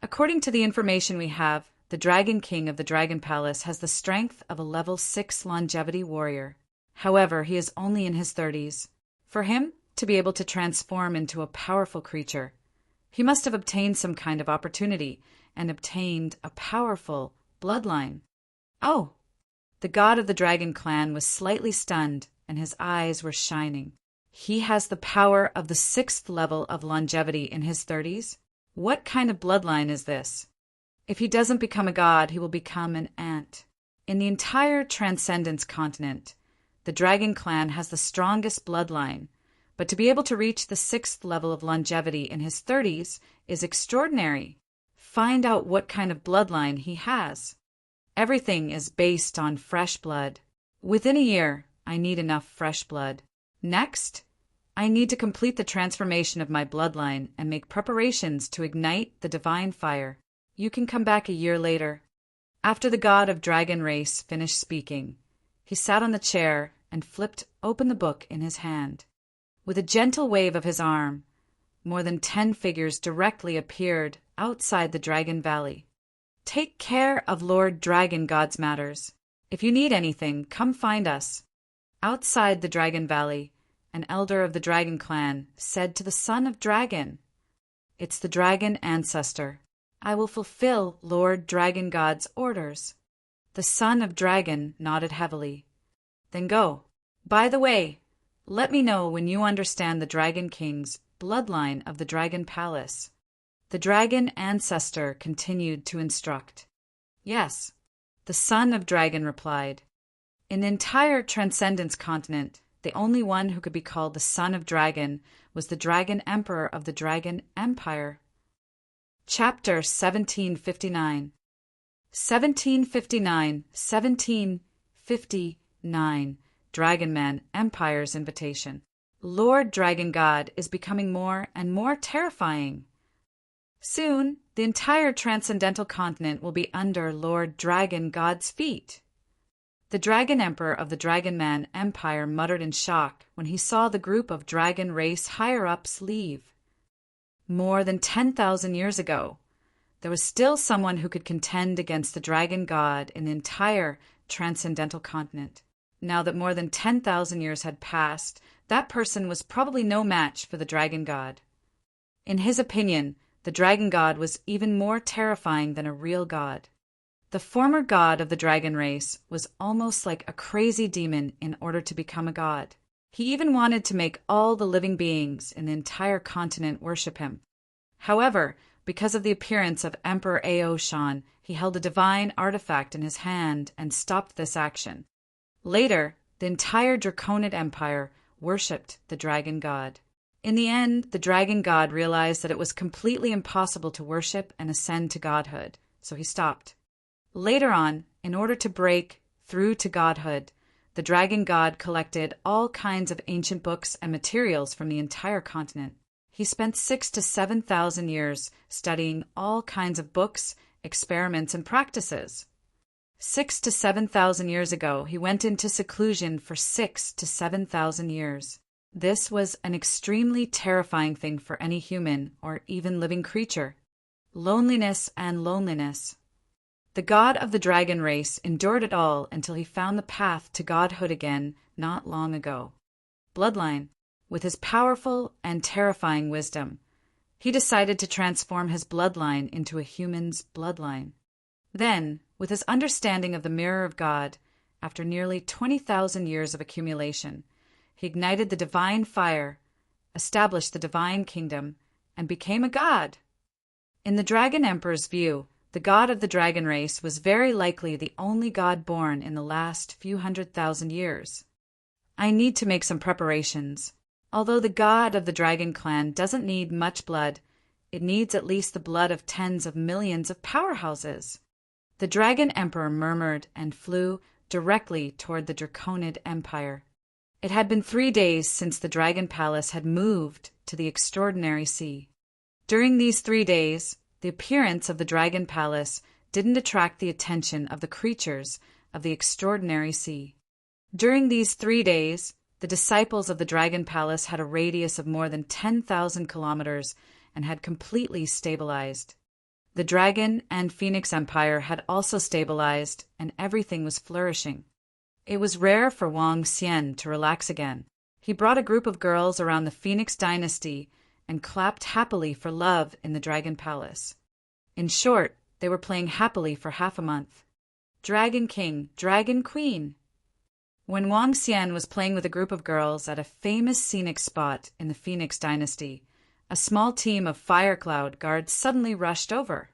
According to the information we have, the Dragon King of the Dragon Palace has the strength of a level 6 longevity warrior. However, he is only in his 30s. For him to be able to transform into a powerful creature, he must have obtained some kind of opportunity and obtained a powerful bloodline. Oh! The god of the dragon clan was slightly stunned, and his eyes were shining. He has the power of the 6th level of longevity in his 30s? What kind of bloodline is this? If he doesn't become a god, he will become an ant. In the entire Transcendence continent, The dragon clan has the strongest bloodline, but to be able to reach the 6th level of longevity in his 30s is extraordinary. Find out what kind of bloodline he has. Everything is based on fresh blood. Within a year, I need enough fresh blood. Next, I need to complete the transformation of my bloodline and make preparations to ignite the divine fire. You can come back a year later. After the god of dragon race finished speaking, he sat on the chair and flipped open the book in his hand. With a gentle wave of his arm, more than 10 figures directly appeared outside the Dragon Valley. Take care of Lord Dragon God's matters. If you need anything, come find us. Outside the Dragon Valley, an elder of the Dragon Clan said to the son of Dragon, "It's the dragon ancestor. I will fulfill Lord Dragon God's orders." The son of Dragon nodded heavily. "Then go. By the way, let me know when you understand the Dragon King's bloodline of the Dragon Palace." The dragon ancestor continued to instruct. "Yes," the son of Dragon replied. In the entire Transcendence continent, the only one who could be called the son of Dragon was the Dragon Emperor of the Dragon Empire. Chapter 1759. 1759 Dragonman Empire's Invitation. Lord Dragon God is becoming more and more terrifying. Soon, the entire transcendental continent will be under Lord Dragon God's feet. The Dragon Emperor of the Dragonman Empire muttered in shock when he saw the group of dragon race higher-ups leave. More than 10,000 years ago, there was still someone who could contend against the Dragon God in the entire transcendental continent. Now that more than 10,000 years had passed, that person was probably no match for the Dragon God. In his opinion, the Dragon God was even more terrifying than a real god. The former god of the dragon race was almost like a crazy demon in order to become a god. He even wanted to make all the living beings in the entire continent worship him. However, because of the appearance of Emperor Aoshan, he held a divine artifact in his hand and stopped this action. Later, the entire Draconid Empire worshipped the dragon god. In the end, the dragon god realized that it was completely impossible to worship and ascend to godhood, so he stopped. Later on, in order to break through to godhood, the dragon god collected all kinds of ancient books and materials from the entire continent. He spent 6,000 to 7,000 years studying all kinds of books, experiments, and practices. 6,000 to 7,000 years ago, he went into seclusion for 6,000 to 7,000 years. This was an extremely terrifying thing for any human or even living creature. Loneliness and loneliness. The god of the dragon race endured it all until he found the path to godhood again not long ago. Bloodline. With his powerful and terrifying wisdom, he decided to transform his bloodline into a human's bloodline. Then, with his understanding of the mirror of God, after nearly 20,000 years of accumulation, he ignited the divine fire, established the divine kingdom, and became a god. In the Dragon Emperor's view, the god of the dragon race was very likely the only god born in the last few 100,000 years. I need to make some preparations. Although the god of the dragon clan doesn't need much blood, it needs at least the blood of tens of millions of powerhouses. The Dragon Emperor murmured and flew directly toward the Draconid Empire. It had been 3 days since the Dragon Palace had moved to the Extraordinary Sea. During these 3 days, the appearance of the Dragon Palace didn't attract the attention of the creatures of the Extraordinary Sea. During these 3 days, the disciples of the Dragon Palace had a radius of more than 10,000 kilometers and had completely stabilized. The Dragon and Phoenix Empire had also stabilized, and everything was flourishing. It was rare for Wang Xian to relax again. He brought a group of girls around the Phoenix dynasty and clapped happily for love in the Dragon Palace. In short, they were playing happily for half a month. Dragon King, Dragon Queen. When Wang Xian was playing with a group of girls at a famous scenic spot in the Phoenix dynasty, a small team of Fire Cloud guards suddenly rushed over.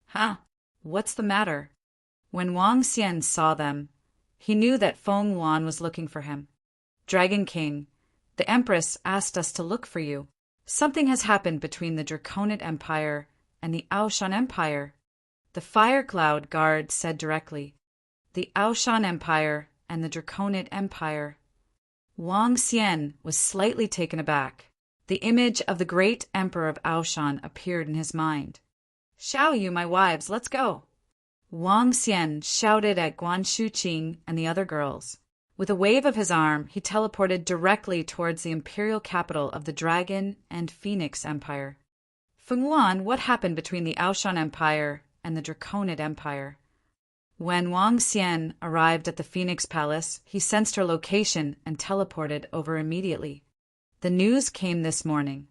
Huh, what's the matter? When Wang Xian saw them, He knew that Feng Yuan was looking for him. Dragon King, the Empress asked us to look for you. Something has happened between the Draconid Empire and the Aoshan Empire. The Fire Cloud Guard said directly. The Aoshan Empire and the Draconid Empire. Wang Xian was slightly taken aback. The image of the great Emperor of Aoshan appeared in his mind. Xiao Yu, my wives, let's go. Wang Xian shouted at Guan Shuqing and the other girls. With a wave of his arm, he teleported directly towards the imperial capital of the Dragon and Phoenix Empire. Feng Yuan, what happened between the Aoshan Empire and the Draconid Empire? When Wang Xian arrived at the Phoenix Palace, he sensed her location and teleported over immediately. The news came this morning.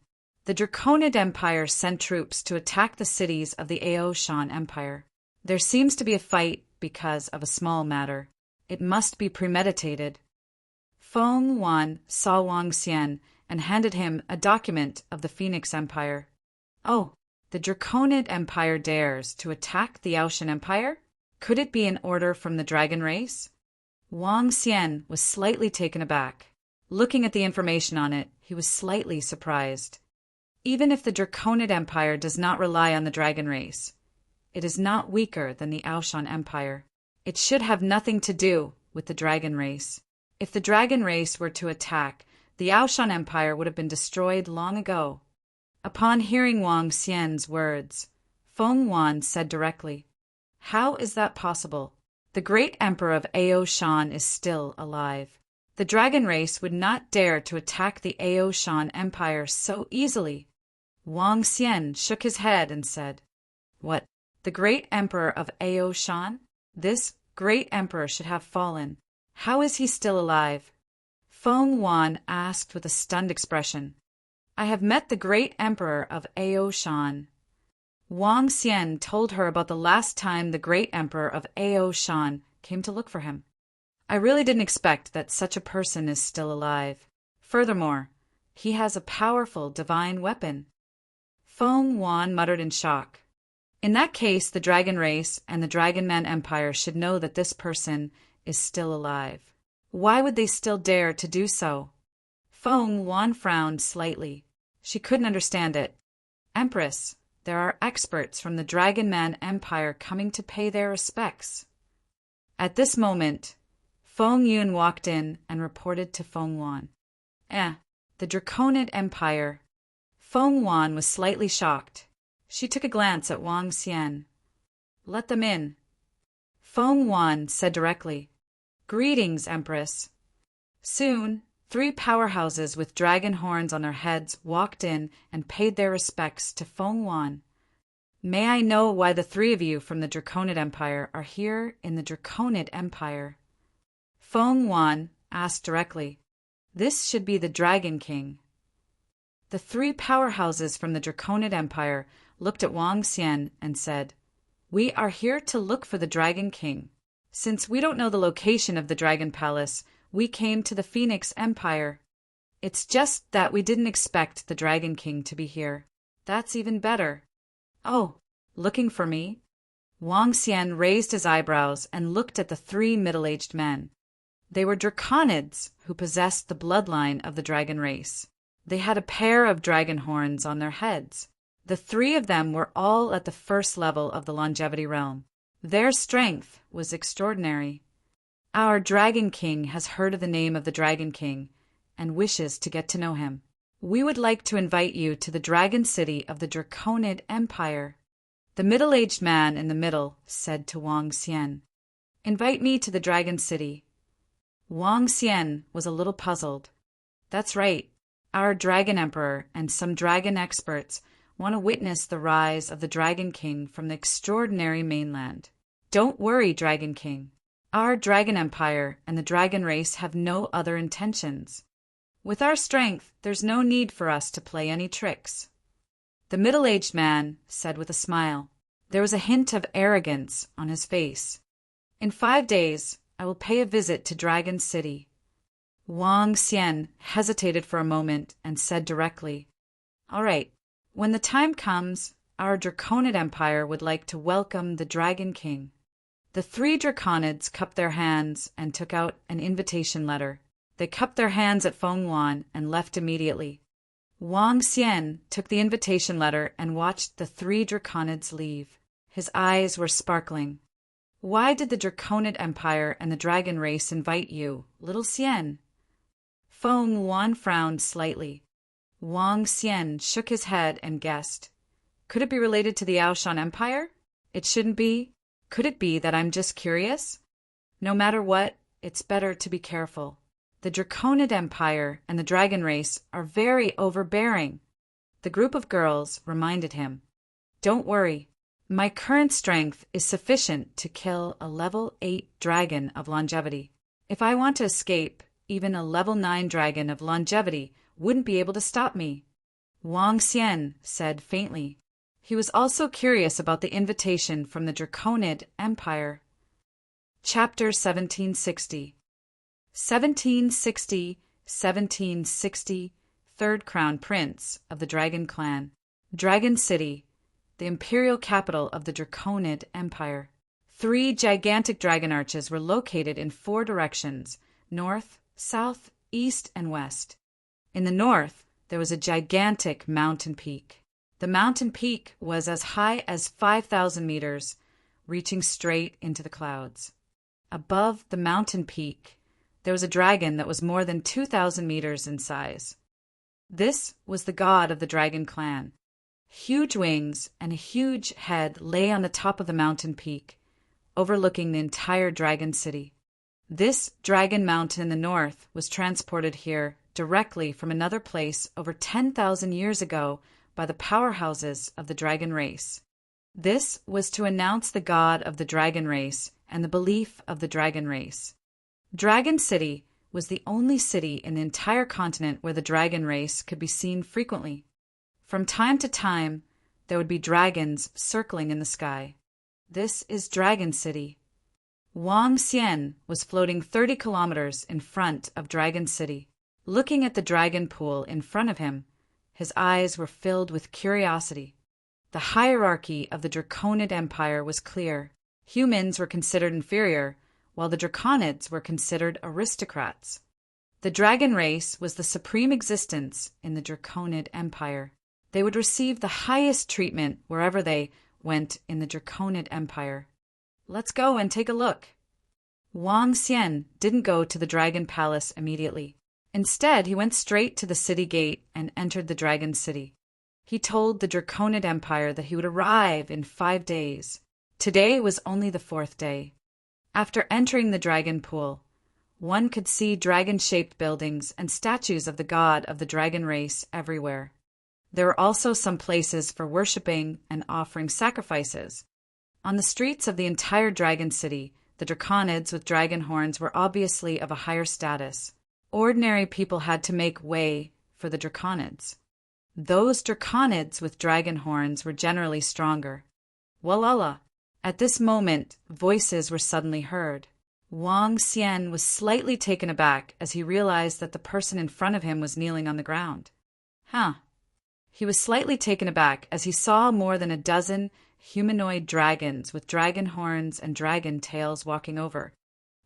The Draconid Empire sent troops to attack the cities of the Aoshan Empire. There seems to be a fight because of a small matter. It must be premeditated. Feng Yuan saw Wang Xian and handed him a document of the Phoenix Empire. Oh, the Draconid Empire dares to attack the Aoshan Empire? Could it be an order from the dragon race? Wang Xian was slightly taken aback. Looking at the information on it, he was slightly surprised. Even if the Draconid Empire does not rely on the dragon race, it is not weaker than the Aoshan Empire. It should have nothing to do with the dragon race. If the dragon race were to attack, the Aoshan Empire would have been destroyed long ago. Upon hearing Wang Xian's words, Feng Yuan said directly, How is that possible? The great emperor of Aoshan is still alive. The dragon race would not dare to attack the Aoshan Empire so easily. Wang Xian shook his head and said, What, the great emperor of Aoshan? This great emperor should have fallen. How is he still alive? Feng Yuan asked with a stunned expression. I have met the great emperor of Aoshan. Wang Xian told her about the last time the great emperor of Aoshan came to look for him. I really didn't expect that such a person is still alive. Furthermore, he has a powerful divine weapon. Feng Yuan muttered in shock. In that case, the dragon race and the Dragon Man Empire should know that this person is still alive. Why would they still dare to do so? Feng Yuan frowned slightly. She couldn't understand it. Empress, there are experts from the Dragon Man Empire coming to pay their respects. At this moment, Feng Yun walked in and reported to Feng Yuan. The Draconid Empire. Feng Yuan was slightly shocked. She took a glance at Wang Xian. Let them in. Feng Yuan said directly, Greetings, Empress. Soon, 3 powerhouses with dragon horns on their heads walked in and paid their respects to Feng Yuan. May I know why the 3 of you from the Draconid Empire are here in the Draconid Empire? Feng Yuan asked directly. This should be the Dragon King. The 3 powerhouses from the Draconid Empire looked at Wang Xian and said, We are here to look for the Dragon King. Since we don't know the location of the Dragon Palace, we came to the Phoenix Empire. It's just that we didn't expect the Dragon King to be here. That's even better. Oh, looking for me? Wang Xian raised his eyebrows and looked at the 3 middle-aged men. They were Draconids who possessed the bloodline of the dragon race. They had a pair of dragon horns on their heads. The 3 of them were all at the first level of the longevity realm. Their strength was extraordinary. Our Dragon King has heard of the name of the Dragon King and wishes to get to know him. We would like to invite you to the Dragon City of the Draconid Empire. The middle-aged man in the middle said to Wang Xian, Invite me to the Dragon City. Wang Xian was a little puzzled. That's right. Our Dragon Emperor and some dragon experts want to witness the rise of the Dragon King from the extraordinary mainland. Don't worry, Dragon King. Our Dragon Empire and the dragon race have no other intentions. With our strength, there's no need for us to play any tricks. The middle-aged man said with a smile. There was a hint of arrogance on his face. In 5 days, I will pay a visit to Dragon City. Wang Xian hesitated for a moment and said directly, All right, when the time comes, our Draconid Empire would like to welcome the Dragon King. The three draconids cupped their hands and took out an invitation letter. They cupped their hands at Feng Yuan and left immediately. Wang Xian took the invitation letter and watched the three draconids leave. His eyes were sparkling. Why did the Draconid Empire and the dragon race invite you, little Xian? Feng Yuan frowned slightly. Wang Xian shook his head and guessed. Could it be related to the Aoshan Empire? It shouldn't be. Could it be that I'm just curious? No matter what, it's better to be careful. The Draconid Empire and the dragon race are very overbearing. The group of girls reminded him. Don't worry. My current strength is sufficient to kill a level 8 dragon of longevity. If I want to escape, even a level 9 dragon of longevity wouldn't be able to stop me. Wang Xian said faintly. He was also curious about the invitation from the Draconid Empire. Chapter 1760. 1760, Third Crown Prince of the Dragon Clan. Dragon City, the imperial capital of the Draconid Empire. 3 gigantic dragon arches were located in 4 directions: north, south, east, and west. In the north, there was a gigantic mountain peak. The mountain peak was as high as 5,000 meters, reaching straight into the clouds. Above the mountain peak, there was a dragon that was more than 2,000 meters in size. This was the god of the dragon clan. Huge wings and a huge head lay on the top of the mountain peak, overlooking the entire dragon city. This dragon mountain in the north was transported here directly from another place over 10,000 years ago by the powerhouses of the dragon race. This was to announce the god of the dragon race and the belief of the dragon race. Dragon City was the only city in the entire continent where the dragon race could be seen frequently. From time to time, there would be dragons circling in the sky. This is Dragon City. Wang Xian was floating 30 kilometers in front of Dragon City. Looking at the dragon pool in front of him, his eyes were filled with curiosity. The hierarchy of the Draconid Empire was clear. Humans were considered inferior, while the Draconids were considered aristocrats. The dragon race was the supreme existence in the Draconid Empire. They would receive the highest treatment wherever they went in the Draconid Empire. Let's go and take a look. Wang Xian didn't go to the dragon palace immediately. Instead, he went straight to the city gate and entered the dragon city. He told the Draconid Empire that he would arrive in 5 days. Today was only the 4th day. After entering the dragon pool, one could see dragon-shaped buildings and statues of the god of the dragon race everywhere. There were also some places for worshipping and offering sacrifices. On the streets of the entire dragon city, the Draconids with dragon horns were obviously of a higher status. Ordinary people had to make way for the Draconids. Those Draconids with dragon horns were generally stronger. Walala! At this moment, voices were suddenly heard. Wang Xian was slightly taken aback as he realized that the person in front of him was kneeling on the ground. He was slightly taken aback as he saw more than a dozen humanoid dragons with dragon horns and dragon tails walking over.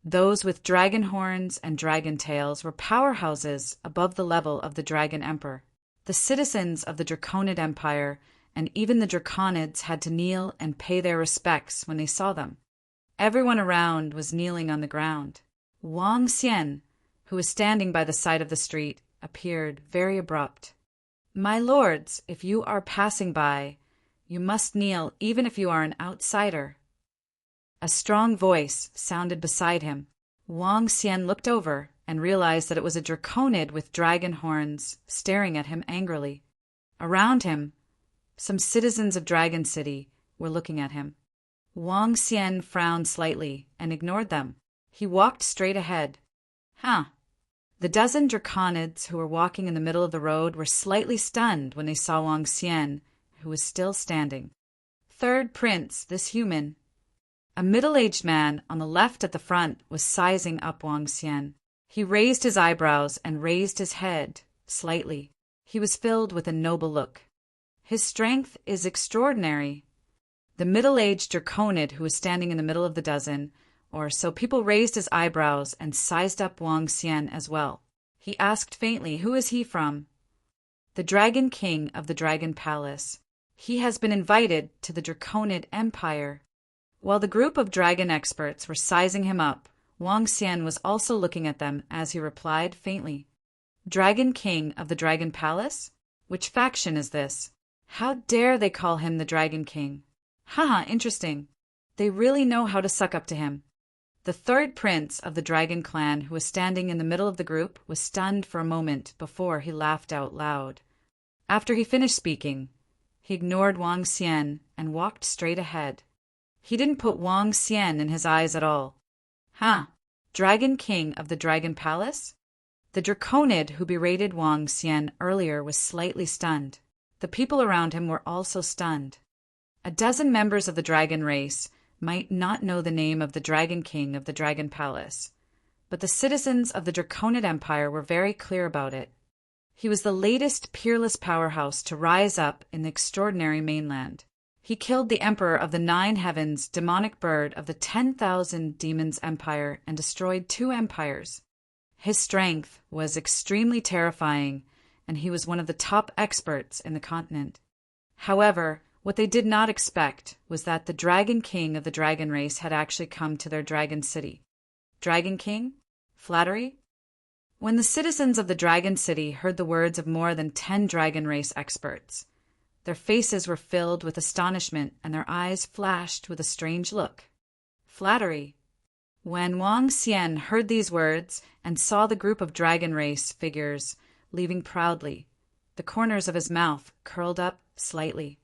Those with dragon horns and dragon tails were powerhouses above the level of the Dragon Emperor. The citizens of the Draconid Empire and even the Draconids had to kneel and pay their respects when they saw them. Everyone around was kneeling on the ground. Wang Xian, who was standing by the side of the street, appeared very abrupt. My lords, if you are passing by, you must kneel even if you are an outsider. A strong voice sounded beside him. Wang Xian looked over and realized that it was a Draconid with dragon horns staring at him angrily. Around him, some citizens of Dragon City were looking at him. Wang Xian frowned slightly and ignored them. He walked straight ahead. The dozen Draconids who were walking in the middle of the road were slightly stunned when they saw Wang Xian, who was still standing. Third Prince, this human. A middle-aged man on the left at the front was sizing up Wang Xian. He raised his eyebrows and raised his head slightly. He was filled with a noble look. His strength is extraordinary. The the middle-aged draconid who was standing in the middle of the dozen, or so people raised his eyebrows and sized up Wang Xian as well. He asked faintly, "Who is he from?" "The Dragon King of the Dragon Palace. He has been invited to the Draconid Empire." While the group of dragon experts were sizing him up, Wang Xian was also looking at them as he replied faintly, "Dragon King of the Dragon Palace? Which faction is this? How dare they call him the Dragon King? Haha, interesting. They really know how to suck up to him." The third prince of the dragon clan, who was standing in the middle of the group, was stunned for a moment before he laughed out loud. After he finished speaking, he ignored Wang Xian and walked straight ahead. He didn't put Wang Xian in his eyes at all. "Huh, Dragon King of the Dragon Palace?" The draconid who berated Wang Xian earlier was slightly stunned. The people around him were also stunned. A dozen members of the dragon race might not know the name of the Dragon King of the Dragon Palace, but the citizens of the Draconid Empire were very clear about it. He was the latest peerless powerhouse to rise up in the extraordinary mainland. He killed the Emperor of the 9 Heavens, demonic bird of the 10,000 Demons Empire, and destroyed 2 empires. His strength was extremely terrifying, and he was one of the top experts in the continent. However, what they did not expect was that the Dragon King of the dragon race had actually come to their dragon city. Dragon King? Flattery? When the citizens of the dragon city heard the words of more than 10 dragon race experts, their faces were filled with astonishment and their eyes flashed with a strange look. Flattery. When Wang Xian heard these words and saw the group of dragon race figures leaving proudly, the corners of his mouth curled up slightly.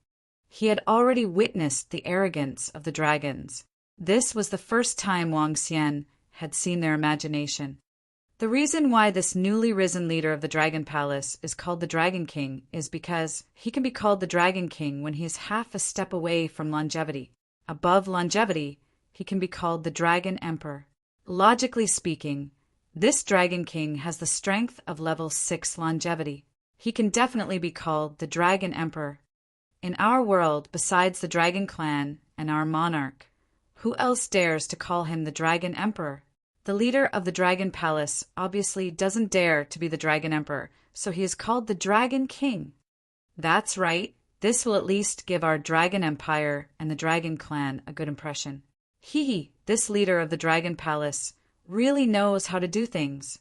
He had already witnessed the arrogance of the dragons. This was the first time Wang Xian had seen their imagination. The reason why this newly risen leader of the Dragon Palace is called the Dragon King is because he can be called the Dragon King when he is half a step away from longevity. Above longevity, he can be called the Dragon Emperor. Logically speaking, this Dragon King has the strength of level 6 longevity. He can definitely be called the Dragon Emperor. In our world, besides the Dragon Clan and our monarch, who else dares to call him the Dragon Emperor? The leader of the Dragon Palace obviously doesn't dare to be the Dragon Emperor, so he is called the Dragon King. That's right, this will at least give our Dragon Empire and the Dragon Clan a good impression. This leader of the Dragon Palace really knows how to do things.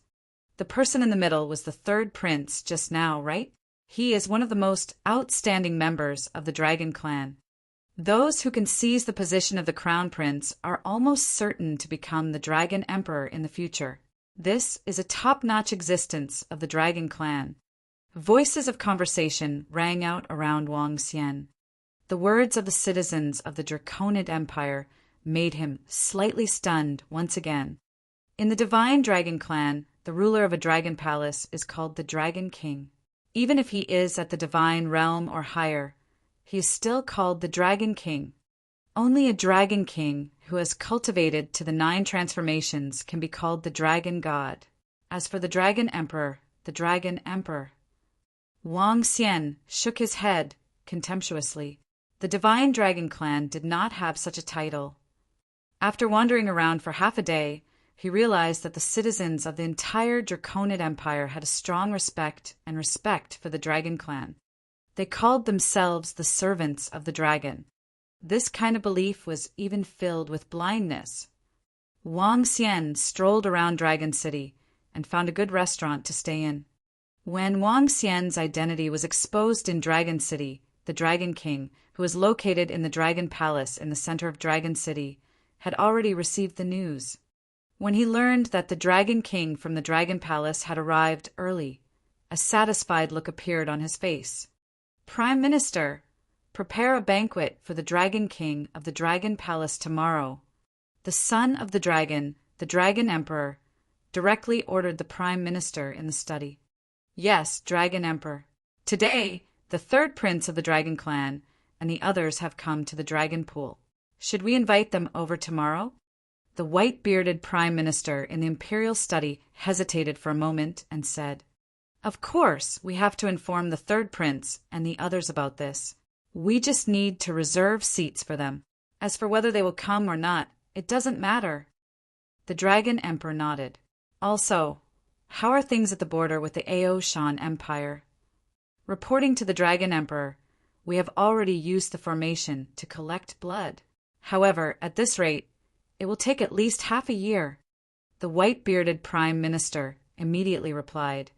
The person in the middle was the third prince just now, right? He is one of the most outstanding members of the Dragon Clan. Those who can seize the position of the Crown Prince are almost certain to become the Dragon Emperor in the future. This is a top-notch existence of the Dragon Clan. Voices of conversation rang out around Wang Xian. The words of the citizens of the Draconid Empire made him slightly stunned once again. In the Divine Dragon Clan, the ruler of a dragon palace is called the Dragon King. Even if he is at the divine realm or higher, he is still called the Dragon King. Only a Dragon King who has cultivated to the 9 transformations can be called the Dragon God. As for the Dragon Emperor, the Dragon Emperor. Wang Xian shook his head contemptuously. The Divine Dragon Clan did not have such a title. After wandering around for half a day, he realized that the citizens of the entire Draconid Empire had a strong respect for the Dragon Clan. They called themselves the servants of the dragon. This kind of belief was even filled with blindness. Wang Xian strolled around Dragon City and found a good restaurant to stay in. When Wang Xian's identity was exposed in Dragon City, the Dragon King, who was located in the Dragon Palace in the center of Dragon City, had already received the news. When he learned that the Dragon King from the Dragon Palace had arrived early, a satisfied look appeared on his face. "Prime Minister, prepare a banquet for the Dragon King of the Dragon Palace tomorrow." The son of the Dragon Emperor, directly ordered the Prime Minister in the study. "Yes, Dragon Emperor. Today, the third prince of the Dragon Clan and the others have come to the Dragon Pool. Should we invite them over tomorrow?" The white-bearded Prime Minister in the Imperial study hesitated for a moment and said, "Of course, we have to inform the third prince and the others about this. We just need to reserve seats for them." As for whether they will come or not, it doesn't matter. The Dragon Emperor nodded. Also, how are things at the border with the Aoshan Empire? Reporting to the Dragon Emperor, we have already used the formation to collect blood. However, at this rate, it will take at least half a year. The white-bearded Prime Minister immediately replied,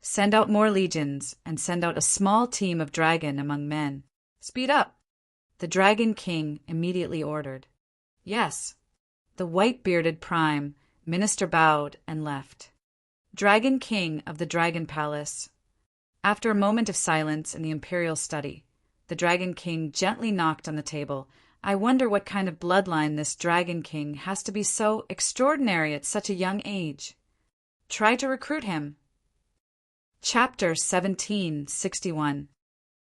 Send out more legions, and send out a small team of dragon among men. Speed up! The Dragon King immediately ordered. Yes. The white-bearded Prime Minister bowed and left. Dragon King of the Dragon Palace. After a moment of silence in the imperial study, the Dragon King gently knocked on the table. I wonder what kind of bloodline this Dragon King has to be so extraordinary at such a young age. Try to recruit him. Chapter 1761.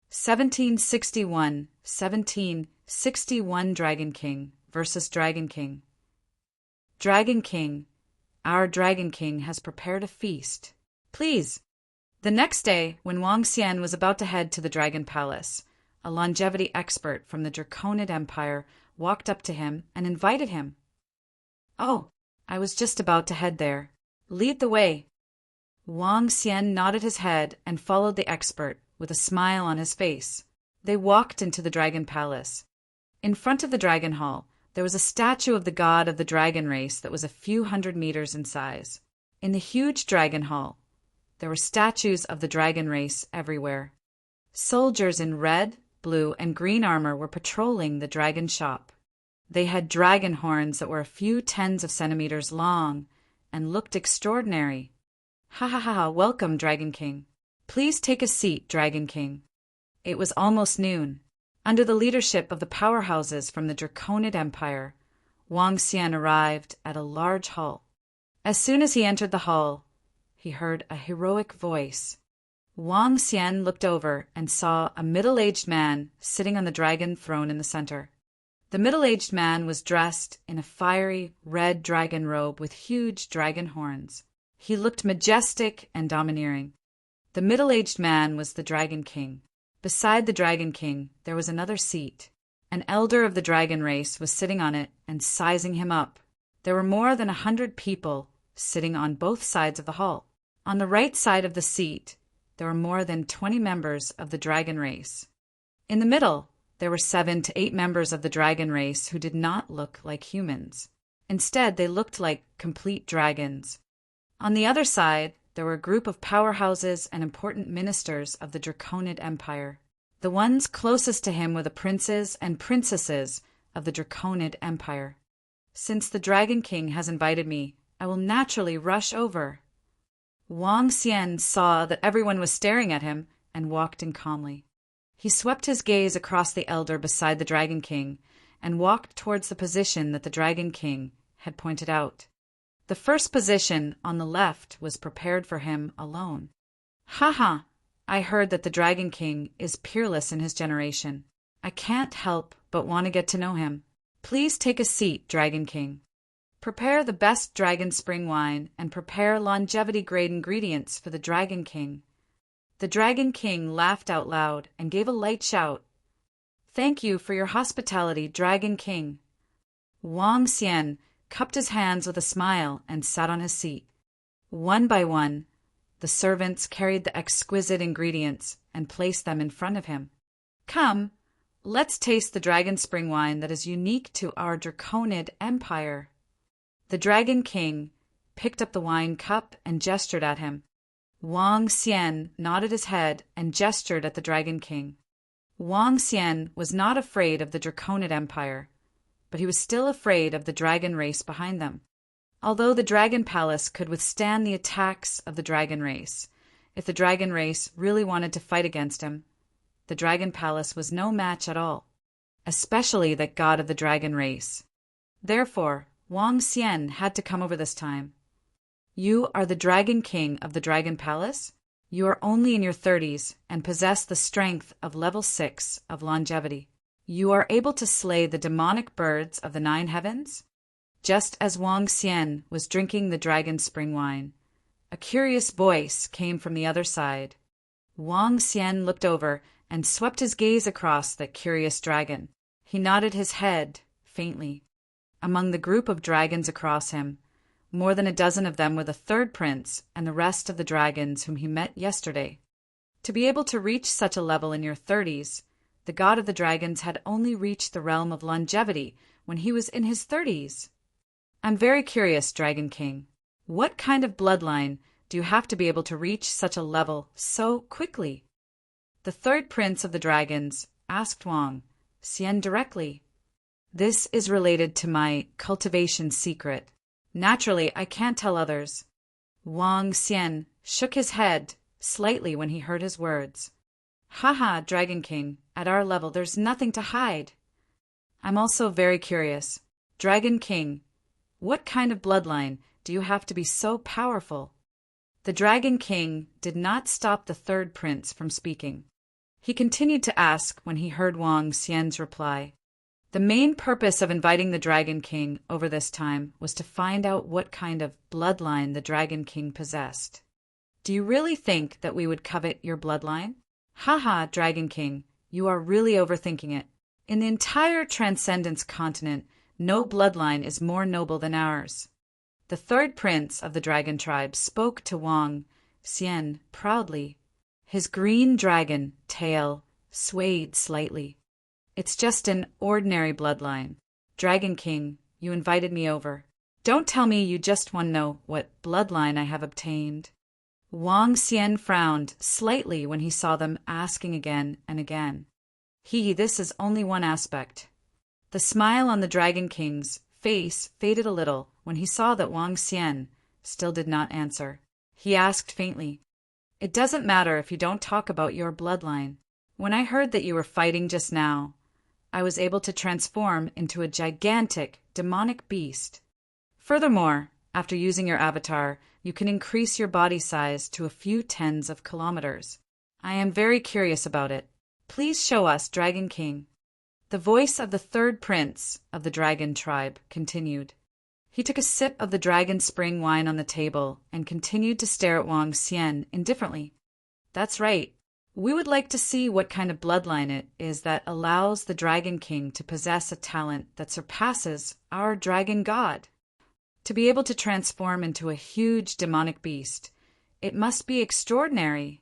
1761 Dragon King versus Dragon King. Dragon King, our Dragon King has prepared a feast. Please. The next day, when Wang Xian was about to head to the Dragon Palace, a longevity expert from the Draconid Empire walked up to him and invited him. Oh, I was just about to head there. Lead the way. Wang Xian nodded his head and followed the expert with a smile on his face. They walked into the Dragon Palace. In front of the Dragon Hall, there was a statue of the god of the dragon race that was a few hundred meters in size. In the huge Dragon Hall, there were statues of the dragon race everywhere. Soldiers in red, blue, and green armor were patrolling the dragon shop. They had dragon horns that were a few tens of centimeters long and looked extraordinary. Ha ha ha, welcome, Dragon King. Please take a seat, Dragon King. It was almost noon. Under the leadership of the powerhouses from the Draconid Empire, Wang Xian arrived at a large hall. As soon as he entered the hall, he heard a heroic voice. Wang Xian looked over and saw a middle-aged man sitting on the dragon throne in the center. The middle-aged man was dressed in a fiery red dragon robe with huge dragon horns. He looked majestic and domineering. The middle-aged man was the Dragon King. Beside the Dragon King, there was another seat. An elder of the dragon race was sitting on it and sizing him up. There were more than 100 people sitting on both sides of the hall. On the right side of the seat, there were more than 20 members of the dragon race. In the middle, there were 7 to 8 members of the dragon race who did not look like humans. Instead, they looked like complete dragons. On the other side, there were a group of powerhouses and important ministers of the Draconid Empire. The ones closest to him were the princes and princesses of the Draconid Empire. Since the Dragon King has invited me, I will naturally rush over. Wang Xian saw that everyone was staring at him and walked in calmly. He swept his gaze across the elder beside the Dragon King and walked towards the position that the Dragon King had pointed out. The first position on the left was prepared for him alone. Ha! I heard that the Dragon King is peerless in his generation. I can't help but want to get to know him. Please take a seat, Dragon King. Prepare the best dragon spring wine and prepare longevity-grade ingredients for the Dragon King. The Dragon King laughed out loud and gave a light shout. Thank you for your hospitality, Dragon King. Wang Xian cupped his hands with a smile and sat on his seat. One by one, the servants carried the exquisite ingredients and placed them in front of him. Come, let's taste the dragon spring wine that is unique to our Draconid Empire. The Dragon King picked up the wine cup and gestured at him. Wang Xian nodded his head and gestured at the Dragon King. Wang Xian was not afraid of the Draconid Empire, but he was still afraid of the dragon race behind them. Although the Dragon Palace could withstand the attacks of the dragon race, if the dragon race really wanted to fight against him, the Dragon Palace was no match at all, especially that god of the dragon race. Therefore, Wang Xian had to come over this time. You are the Dragon King of the Dragon Palace? You are only in your 30s and possess the strength of level 6 of longevity. You are able to slay the demonic birds of the 9 heavens? Just as Wang Xian was drinking the dragon spring wine, a curious voice came from the other side. Wang Xian looked over and swept his gaze across the curious dragon. He nodded his head, faintly. Among the group of dragons across him, more than a dozen of them were the third prince and the rest of the dragons whom he met yesterday. To be able to reach such a level in your 30s, the god of the dragons had only reached the realm of longevity when he was in his 30s. I'm very curious, Dragon King. What kind of bloodline do you have to be able to reach such a level so quickly? The third prince of the dragons asked Wang Xian directly. This is related to my cultivation secret. Naturally, I can't tell others. Wang Xian shook his head slightly when he heard his words. Haha, Dragon King, at our level there's nothing to hide. I'm also very curious. Dragon King, what kind of bloodline do you have to be so powerful? The Dragon King did not stop the third prince from speaking. He continued to ask when he heard Wang Xian's reply. The main purpose of inviting the Dragon King over this time was to find out what kind of bloodline the Dragon King possessed. Do you really think that we would covet your bloodline? Haha, Dragon King, you are really overthinking it. In the entire Transcendence continent, no bloodline is more noble than ours. The third prince of the dragon tribe spoke to Wang Xian proudly. His green dragon tail swayed slightly. It's just an ordinary bloodline. Dragon King, you invited me over. Don't tell me you just want to know what bloodline I have obtained. Wang Xian frowned slightly when he saw them asking again and again. This is only one aspect. The smile on the Dragon King's face faded a little when he saw that Wang Xian still did not answer. He asked faintly, It doesn't matter if you don't talk about your bloodline. When I heard that you were fighting just now, I was able to transform into a gigantic, demonic beast. Furthermore, after using your avatar, you can increase your body size to a few tens of kilometers. I am very curious about it. Please show us, Dragon King. The voice of the third prince of the dragon tribe continued. He took a sip of the dragon spring wine on the table and continued to stare at Wang Xian indifferently. That's right. We would like to see what kind of bloodline it is that allows the Dragon King to possess a talent that surpasses our dragon god. To be able to transform into a huge demonic beast, it must be extraordinary.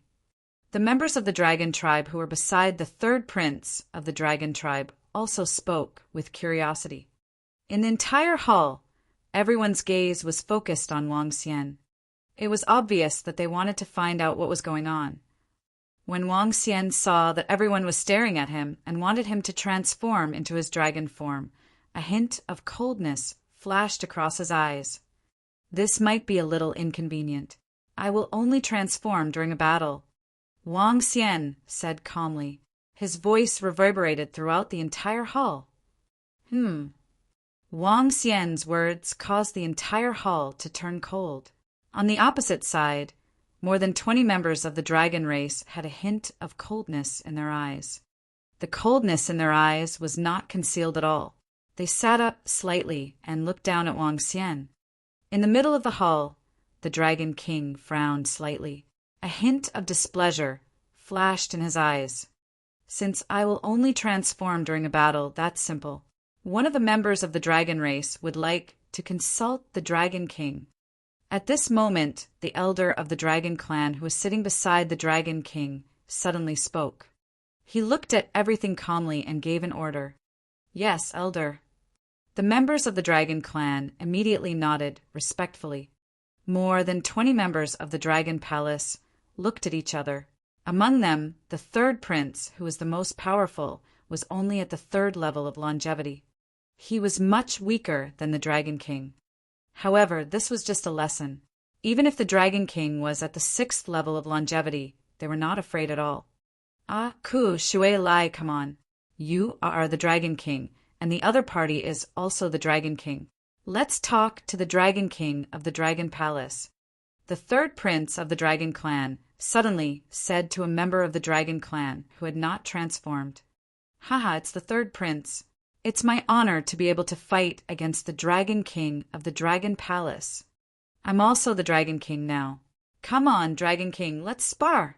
The members of the dragon tribe who were beside the third prince of the dragon tribe also spoke with curiosity. In the entire hall, everyone's gaze was focused on Wang Xian. It was obvious that they wanted to find out what was going on. When Wang Xian saw that everyone was staring at him and wanted him to transform into his dragon form, a hint of coldness flashed across his eyes. This might be a little inconvenient. I will only transform during a battle. Wang Xian said calmly. His voice reverberated throughout the entire hall. Wang Xian's words caused the entire hall to turn cold. On the opposite side, more than 20 members of the dragon race had a hint of coldness in their eyes. The coldness in their eyes was not concealed at all. They sat up slightly and looked down at Wang Xian. In the middle of the hall, the Dragon King frowned slightly. A hint of displeasure flashed in his eyes. Since I will only transform during a battle, that's simple. One of the members of the dragon race would like to consult the Dragon King. At this moment, the elder of the dragon clan who was sitting beside the Dragon King suddenly spoke. He looked at everything calmly and gave an order. Yes, elder. The members of the dragon clan immediately nodded respectfully. More than 20 members of the dragon palace looked at each other. Among them, the third prince, who was the most powerful, was only at the 3rd level of longevity. He was much weaker than the Dragon King. However, this was just a lesson. Even if the Dragon King was at the 6th level of longevity, they were not afraid at all. Shui Lai, come on. You are the Dragon King, and the other party is also the Dragon King. Let's talk to the Dragon King of the Dragon Palace. The third prince of the Dragon Clan suddenly said to a member of the Dragon Clan who had not transformed. Haha, it's the third prince. It's my honor to be able to fight against the Dragon King of the Dragon Palace. I'm also the Dragon King now. Come on, Dragon King, let's spar.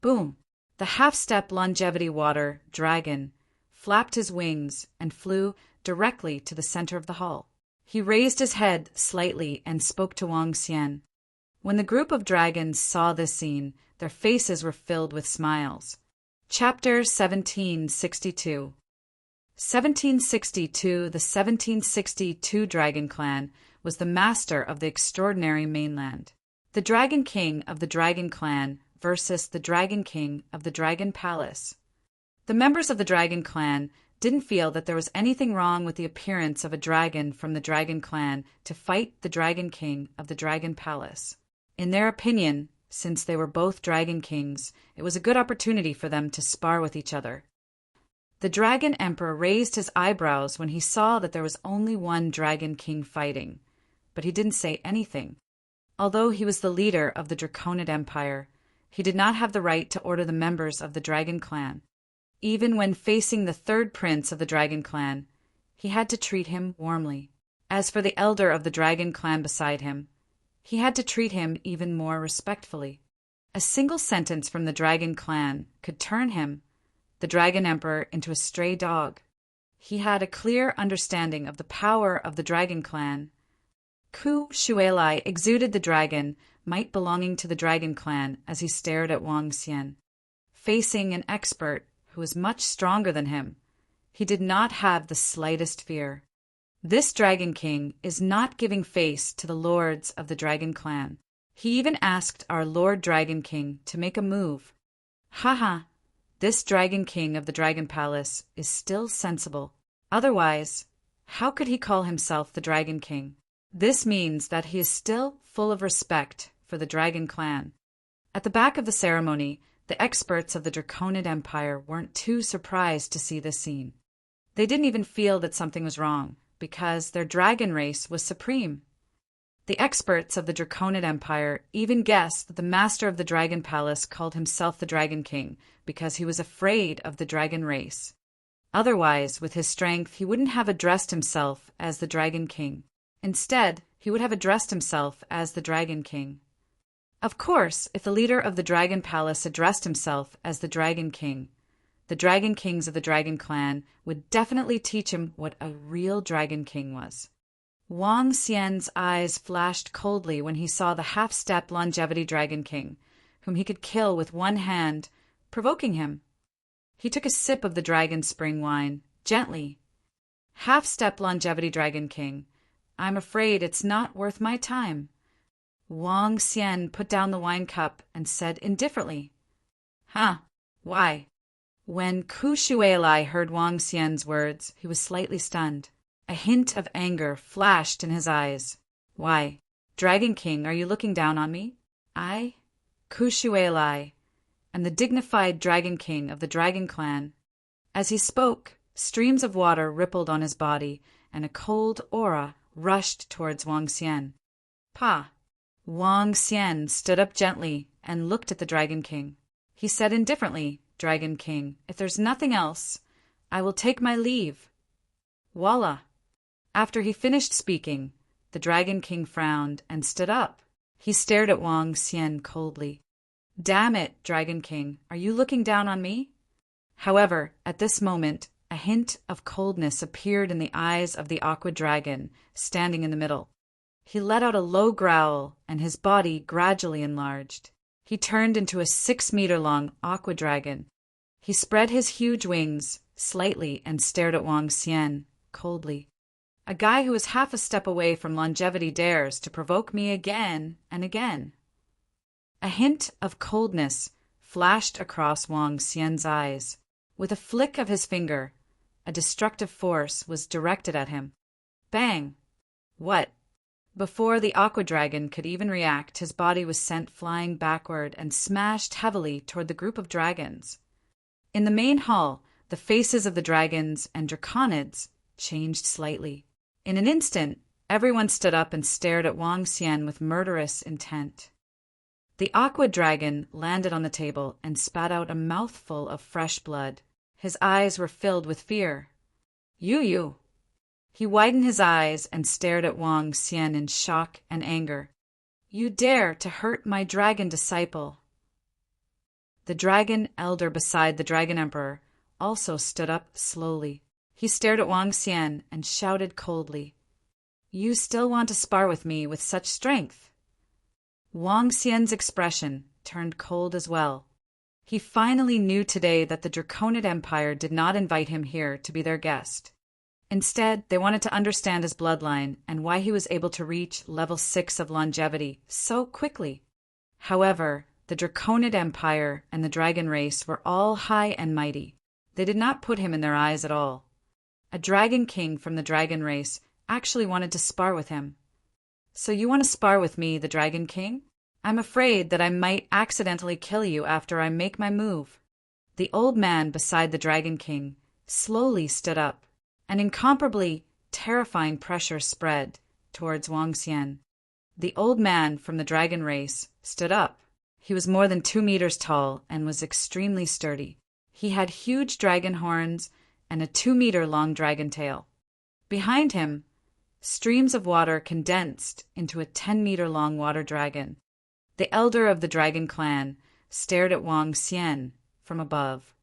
Boom. The half-step longevity water dragon flapped his wings, and flew directly to the center of the hall. He raised his head slightly and spoke to Wang Xian. When the group of dragons saw this scene, their faces were filled with smiles. Chapter 1762. 1762. The 1762 Dragon Clan was the master of the extraordinary mainland. The Dragon King of the Dragon Clan versus the Dragon King of the Dragon Palace. The members of the Dragon Clan didn't feel that there was anything wrong with the appearance of a dragon from the Dragon Clan to fight the Dragon King of the Dragon Palace. In their opinion, since they were both Dragon Kings, it was a good opportunity for them to spar with each other. The Dragon Emperor raised his eyebrows when he saw that there was only one Dragon King fighting, but he didn't say anything. Although he was the leader of the Draconid Empire, he did not have the right to order the members of the Dragon Clan. Even when facing the third prince of the Dragon Clan, he had to treat him warmly. As for the elder of the Dragon Clan beside him, he had to treat him even more respectfully. A single sentence from the Dragon Clan could turn him, the Dragon Emperor, into a stray dog. He had a clear understanding of the power of the Dragon Clan. Ku Shuelai exuded the dragon might belonging to the Dragon Clan as he stared at Wang Xian. Facing an expert who was much stronger than him, he did not have the slightest fear. This Dragon King is not giving face to the lords of the Dragon Clan. He even asked our Lord Dragon King to make a move. Haha, this Dragon King of the Dragon Palace is still sensible. Otherwise, how could he call himself the Dragon King? This means that he is still full of respect for the Dragon Clan. At the back of the ceremony, the experts of the Draconid Empire weren't too surprised to see this scene. They didn't even feel that something was wrong, because their dragon race was supreme. The experts of the Draconid Empire even guessed that the master of the Dragon Palace called himself the Dragon King because he was afraid of the dragon race. Otherwise, with his strength, he wouldn't have addressed himself as the Dragon King. Instead, he would have addressed himself as the Dragon King. Of course, if the leader of the Dragon Palace addressed himself as the Dragon King, the Dragon Kings of the Dragon Clan would definitely teach him what a real Dragon King was. Wang Xian's eyes flashed coldly when he saw the half-step longevity Dragon King, whom he could kill with one hand, provoking him. He took a sip of the dragon spring wine, gently. Half-step longevity Dragon King, I'm afraid it's not worth my time. Wang Xian put down the wine cup and said indifferently, Huh, why? When Ku Shuelai heard Wang Xian's words, he was slightly stunned. A hint of anger flashed in his eyes. Why, Dragon King, are you looking down on me? I, Ku Shuelai, am the dignified Dragon King of the Dragon Clan. As he spoke, streams of water rippled on his body, and a cold aura rushed towards Wang Xian. Pa! Wang Xian stood up gently and looked at the Dragon King. He said indifferently, Dragon King, if there's nothing else, I will take my leave. Voila! After he finished speaking, the Dragon King frowned and stood up. He stared at Wang Xian coldly. Damn it, Dragon King, are you looking down on me? However, at this moment, a hint of coldness appeared in the eyes of the Aqua Dragon, standing in the middle. He let out a low growl, and his body gradually enlarged. He turned into a 6-meter-long Aqua Dragon. He spread his huge wings slightly and stared at Wang Xian coldly. A guy who is half a step away from longevity dares to provoke me again and again. A hint of coldness flashed across Wang Xian's eyes. With a flick of his finger, a destructive force was directed at him. Bang! What? Before the Aqua Dragon could even react, his body was sent flying backward and smashed heavily toward the group of dragons. In the main hall, the faces of the dragons and draconids changed slightly. In an instant, everyone stood up and stared at Wang Xian with murderous intent. The Aqua Dragon landed on the table and spat out a mouthful of fresh blood. His eyes were filled with fear. You! He widened his eyes and stared at Wang Xian in shock and anger. You dare to hurt my dragon disciple. The dragon elder beside the Dragon Emperor also stood up slowly. He stared at Wang Xian and shouted coldly, "You still want to spar with me with such strength?" Wang Xian's expression turned cold as well. He finally knew today that the Draconid Empire did not invite him here to be their guest. Instead, they wanted to understand his bloodline and why he was able to reach level 6 of longevity so quickly. However, the Draconid Empire and the dragon race were all high and mighty. They did not put him in their eyes at all. A dragon king from the dragon race actually wanted to spar with him. "So you want to spar with me, the dragon king? I'm afraid that I might accidentally kill you after I make my move." The old man beside the dragon king slowly stood up. An incomparably terrifying pressure spread towards Wang Xian. The old man from the dragon race stood up. He was more than 2 meters tall and was extremely sturdy. He had huge dragon horns and a 2-meter-long dragon tail. Behind him, streams of water condensed into a 10-meter-long water dragon. The elder of the dragon clan stared at Wang Xian from above.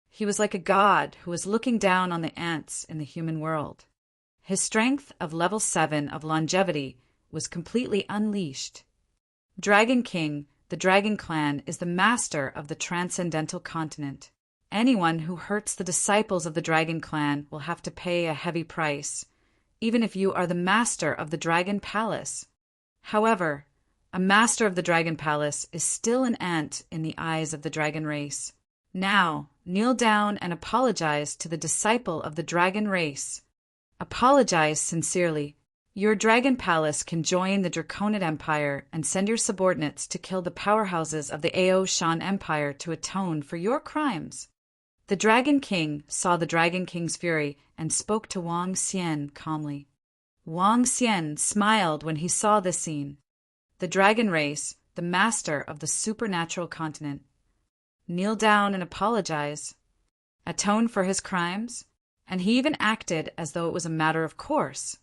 He was like a god who was looking down on the ants in the human world. His strength of level 7 of longevity was completely unleashed. Dragon King, the Dragon Clan, is the master of the transcendental continent. Anyone who hurts the disciples of the Dragon Clan will have to pay a heavy price, even if you are the master of the Dragon Palace. However, a master of the Dragon Palace is still an ant in the eyes of the dragon race. Now, kneel down and apologize to the disciple of the dragon race. Apologize sincerely. Your Dragon Palace can join the Draconid Empire and send your subordinates to kill the powerhouses of the Ao Shan Empire to atone for your crimes. The Dragon King saw the Dragon King's fury and spoke to Wang Xian calmly. Wang Xian smiled when he saw this scene. The dragon race, the master of the supernatural continent. Kneel down and apologize. Atone for his crimes, and he even acted as though it was a matter of course,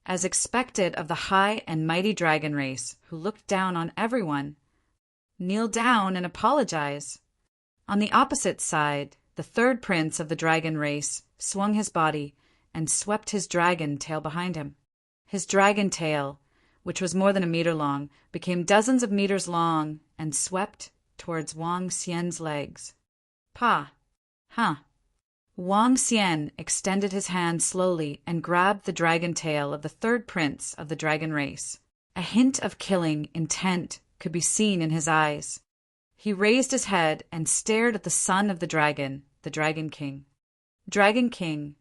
as expected of the high and mighty dragon race who looked down on everyone. Kneel down and apologize. On the opposite side, the third prince of the dragon race swung his body and swept his dragon tail behind him. His dragon tail, which was more than a meter long, became dozens of meters long and swept towards Wang Xian's legs. "Pa! Huh!" Wang Xian extended his hand slowly and grabbed the dragon tail of the third prince of the dragon race. A hint of killing intent could be seen in his eyes. He raised his head and stared at the son of the Dragon King. "Dragon King,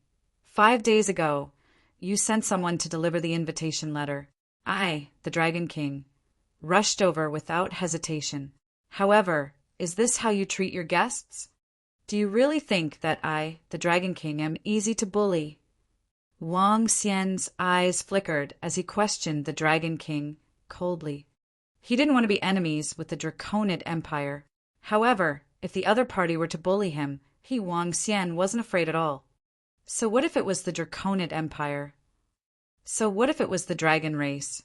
5 days ago, you sent someone to deliver the invitation letter. I, the Dragon King, rushed over without hesitation. However, is this how you treat your guests? Do you really think that I, the Dragon King, am easy to bully?" Wang Xian's eyes flickered as he questioned the Dragon King coldly. He didn't want to be enemies with the Draconid Empire. However, if the other party were to bully him, he, Wang Xian, wasn't afraid at all. So what if it was the Draconid Empire? So what if it was the dragon race?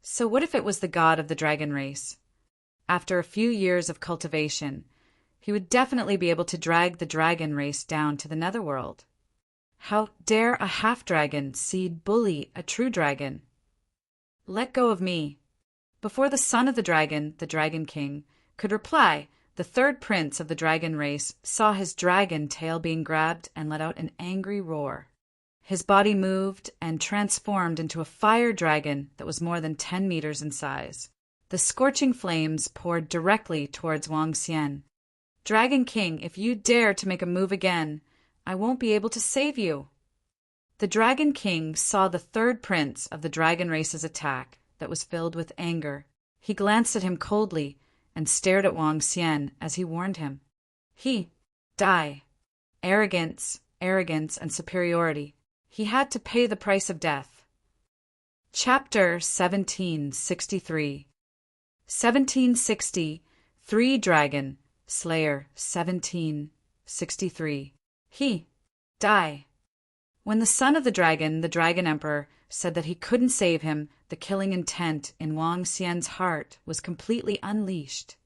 So what if it was the god of the dragon race? After a few years of cultivation, he would definitely be able to drag the dragon race down to the netherworld. How dare a half-dragon seed bully a true dragon? "Let go of me." Before the son of the Dragon King, could reply, the third prince of the dragon race saw his dragon tail being grabbed and let out an angry roar. His body moved and transformed into a fire dragon that was more than 10 meters in size. The scorching flames poured directly towards Wang Xian. "Dragon King, if you dare to make a move again, I won't be able to save you." The Dragon King saw the third prince of the dragon race's attack that was filled with anger. He glanced at him coldly and stared at Wang Xian as he warned him. He, die. Arrogance, and superiority. He had to pay the price of death. Chapter 1763. 1760, 3 Dragon, Slayer 1763. He, die. When the son of the Dragon Emperor, said that he couldn't save him, the killing intent in Wang Xian's heart was completely unleashed.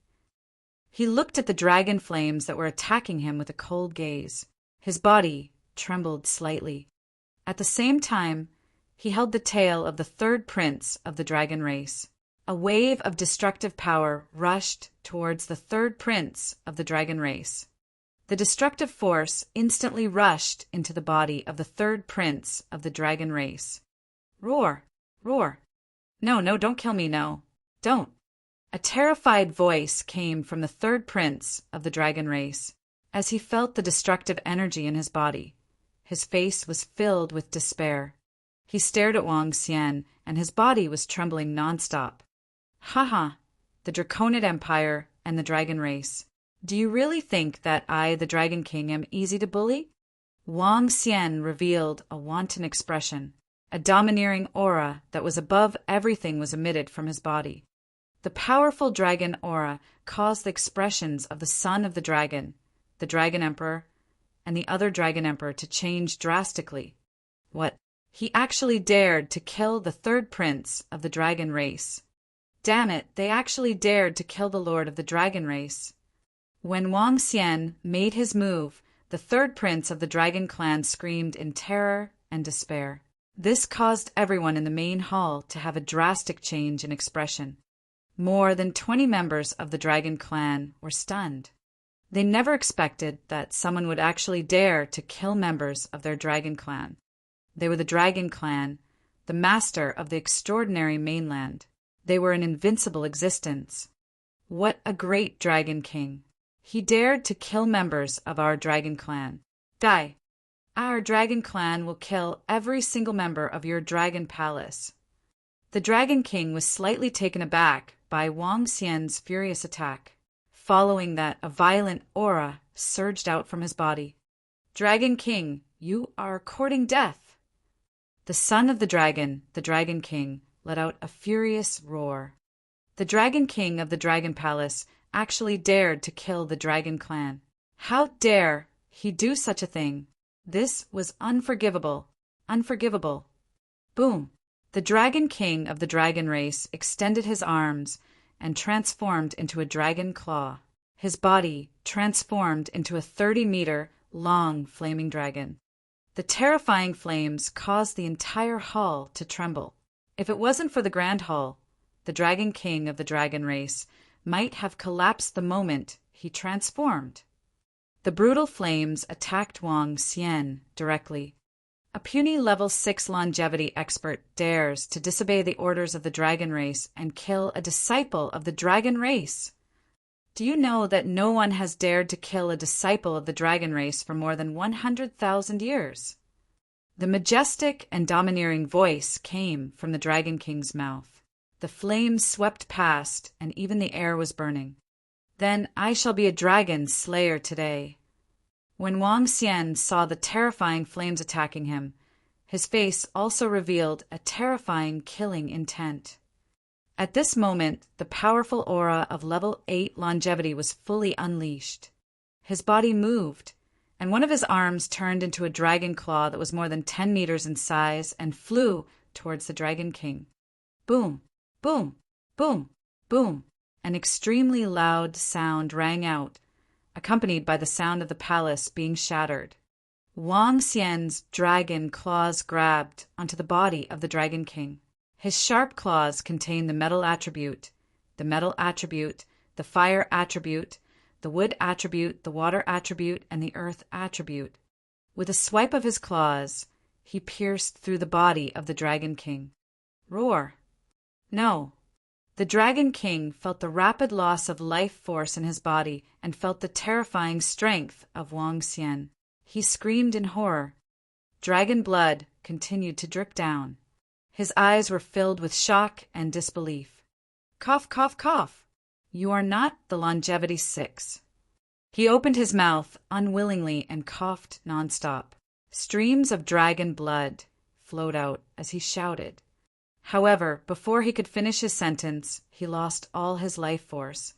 He looked at the dragon flames that were attacking him with a cold gaze. His body trembled slightly. At the same time, he held the tail of the third prince of the dragon race. A wave of destructive power rushed towards the third prince of the dragon race. The destructive force instantly rushed into the body of the third prince of the dragon race. Roar! Roar! No, no, don't kill me, no. Don't. A terrified voice came from the third prince of the dragon race. As he felt the destructive energy in his body, his face was filled with despair. He stared at Wang Xian, and his body was trembling nonstop. Haha, the Draconid Empire and the dragon race. Do you really think that I, the Dragon King, am easy to bully? Wang Xian revealed a wanton expression. A domineering aura that was above everything was emitted from his body. The powerful dragon aura caused the expressions of the son of the Dragon Emperor, and the other Dragon Emperor to change drastically. What? He actually dared to kill the third prince of the dragon race. Damn it, they actually dared to kill the lord of the dragon race. When Wang Xian made his move, the third prince of the dragon clan screamed in terror and despair. This caused everyone in the main hall to have a drastic change in expression. More than 20 members of the dragon clan were stunned. They never expected that someone would actually dare to kill members of their dragon clan. They were the dragon clan, the master of the extraordinary mainland. They were an invincible existence. What a great dragon king! He dared to kill members of our dragon clan. Die! Our dragon clan will kill every single member of your dragon palace. The dragon king was slightly taken aback by Wang Xian's furious attack. Following that, a violent aura surged out from his body. Dragon king, you are courting death. The son of the dragon king, let out a furious roar. The dragon king of the dragon palace actually dared to kill the dragon clan. How dare he do such a thing? This was unforgivable. Unforgivable. Boom! The dragon king of the dragon race extended his arms and transformed into a dragon claw. His body transformed into a 30-meter long flaming dragon. The terrifying flames caused the entire hall to tremble. If it wasn't for the Grand Hall, the Dragon King of the dragon race might have collapsed the moment he transformed. The brutal flames attacked Wang Xian directly. A puny level 6 longevity expert dares to disobey the orders of the dragon race and kill a disciple of the dragon race. Do you know that no one has dared to kill a disciple of the dragon race for more than 100,000 years? The majestic and domineering voice came from the Dragon King's mouth. The flames swept past, and even the air was burning. Then I shall be a dragon slayer today. When Wang Xian saw the terrifying flames attacking him, his face also revealed a terrifying killing intent. At this moment, the powerful aura of level 8 longevity was fully unleashed. His body moved, and one of his arms turned into a dragon claw that was more than 10 meters in size and flew towards the Dragon King. Boom, boom, boom, boom. An extremely loud sound rang out, accompanied by the sound of the palace being shattered. Wang Xian's dragon claws grabbed onto the body of the Dragon King. His sharp claws contained the metal attribute, the fire attribute, the wood attribute, the water attribute, and the earth attribute. With a swipe of his claws, he pierced through the body of the Dragon King. Roar! No. The Dragon King felt the rapid loss of life force in his body and felt the terrifying strength of Wang Xian. He screamed in horror. Dragon blood continued to drip down. His eyes were filled with shock and disbelief. Cough, cough, cough. You are not the longevity 6. He opened his mouth unwillingly and coughed nonstop. Streams of dragon blood flowed out as he shouted. However, before he could finish his sentence, he lost all his life force.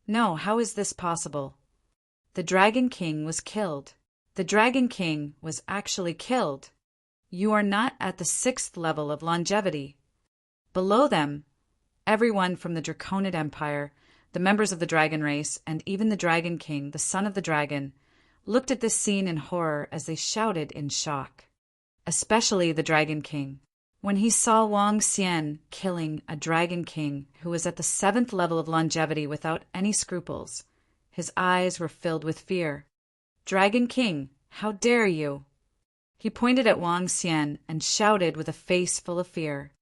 No, how is this possible? The Dragon King was killed. The Dragon King was actually killed. You are not at the 6th level of longevity. Below them, everyone from the Draconid Empire, the members of the dragon race, and even the Dragon King, the son of the dragon, looked at this scene in horror as they shouted in shock. Especially the Dragon King. When he saw Wang Xian killing a Dragon King who was at the 7th level of longevity without any scruples, his eyes were filled with fear. "Dragon King, how dare you?" He pointed at Wang Xian and shouted with a face full of fear.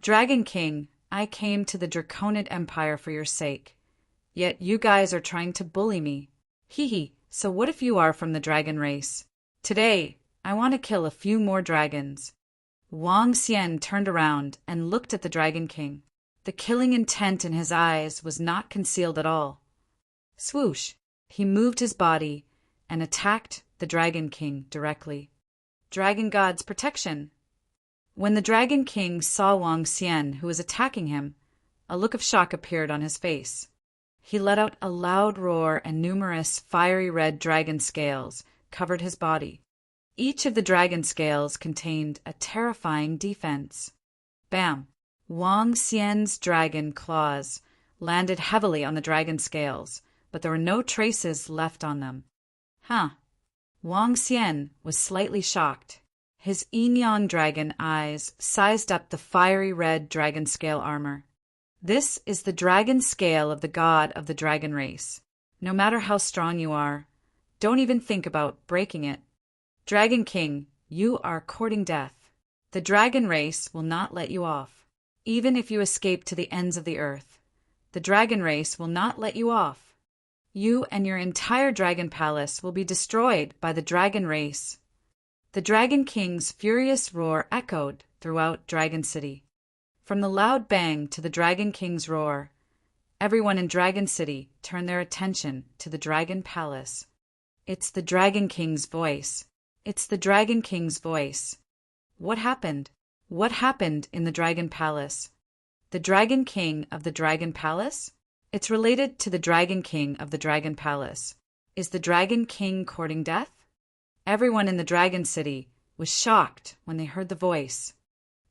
"Dragon King, I came to the Draconid Empire for your sake. Yet you guys are trying to bully me. Hee hee, so what if you are from the dragon race? Today, I want to kill a few more dragons." Wang Xian turned around and looked at the Dragon King. The killing intent in his eyes was not concealed at all. Swoosh! He moved his body and attacked the Dragon King directly. Dragon God's protection! When the Dragon King saw Wang Xian, who was attacking him, a look of shock appeared on his face. He let out a loud roar and numerous fiery red dragon scales covered his body. Each of the dragon scales contained a terrifying defense. Bam! Wang Xian's dragon claws landed heavily on the dragon scales, but there were no traces left on them. Huh. Wang Xian was slightly shocked. His yin-yang dragon eyes sized up the fiery red dragon scale armor. This is the dragon scale of the god of the dragon race. No matter how strong you are, don't even think about breaking it. Dragon King, you are courting death. The dragon race will not let you off. Even if you escape to the ends of the earth, the dragon race will not let you off. You and your entire dragon palace will be destroyed by the dragon race. The Dragon King's furious roar echoed throughout Dragon City. From the loud bang to the Dragon King's roar, everyone in Dragon City turned their attention to the Dragon Palace. It's the Dragon King's voice. It's the Dragon King's voice. What happened? What happened in the Dragon Palace? The Dragon King of the Dragon Palace? It's related to the Dragon King of the Dragon Palace. Is the Dragon King courting death? Everyone in the Dragon City was shocked when they heard the voice.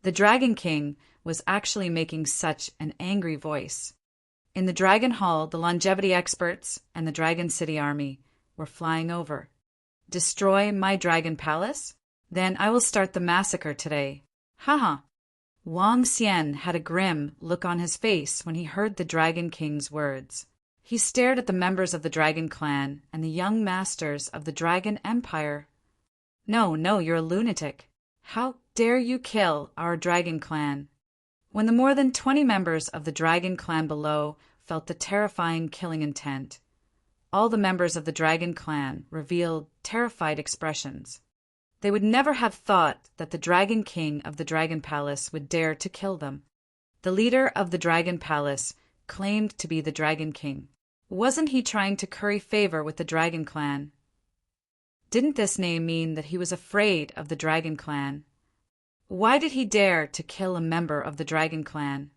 The Dragon King was actually making such an angry voice. In the Dragon Hall, the longevity experts and the Dragon City army were flying over. Destroy my dragon palace? Then I will start the massacre today. Haha. Wang Xian had a grim look on his face when he heard the Dragon King's words. He stared at the members of the Dragon Clan and the young masters of the Dragon Empire. No, you're a lunatic. How dare you kill our Dragon Clan? When the more than 20 members of the Dragon Clan below felt the terrifying killing intent, all the members of the Dragon Clan revealed terrified expressions. They would never have thought that the Dragon King of the Dragon Palace would dare to kill them. The leader of the Dragon Palace claimed to be the Dragon King. Wasn't he trying to curry favor with the Dragon Clan? Didn't this name mean that he was afraid of the Dragon Clan? Why did he dare to kill a member of the Dragon Clan?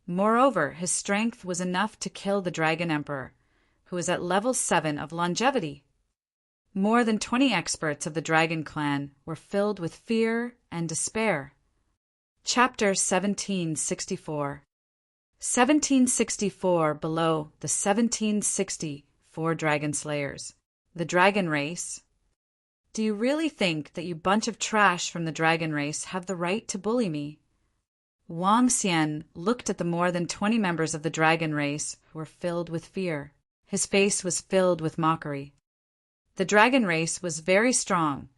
Moreover, his strength was enough to kill the Dragon Emperor, who was at level 7 of longevity. More than 20 experts of the Dragon Clan were filled with fear and despair. Chapter 1764. 1764 below the 1764 Dragon Slayers. The Dragon Race. Do you really think that you bunch of trash from the Dragon Race have the right to bully me? Wang Xian looked at the more than 20 members of the Dragon Race who were filled with fear. His face was filled with mockery. The Dragon Race was very strong,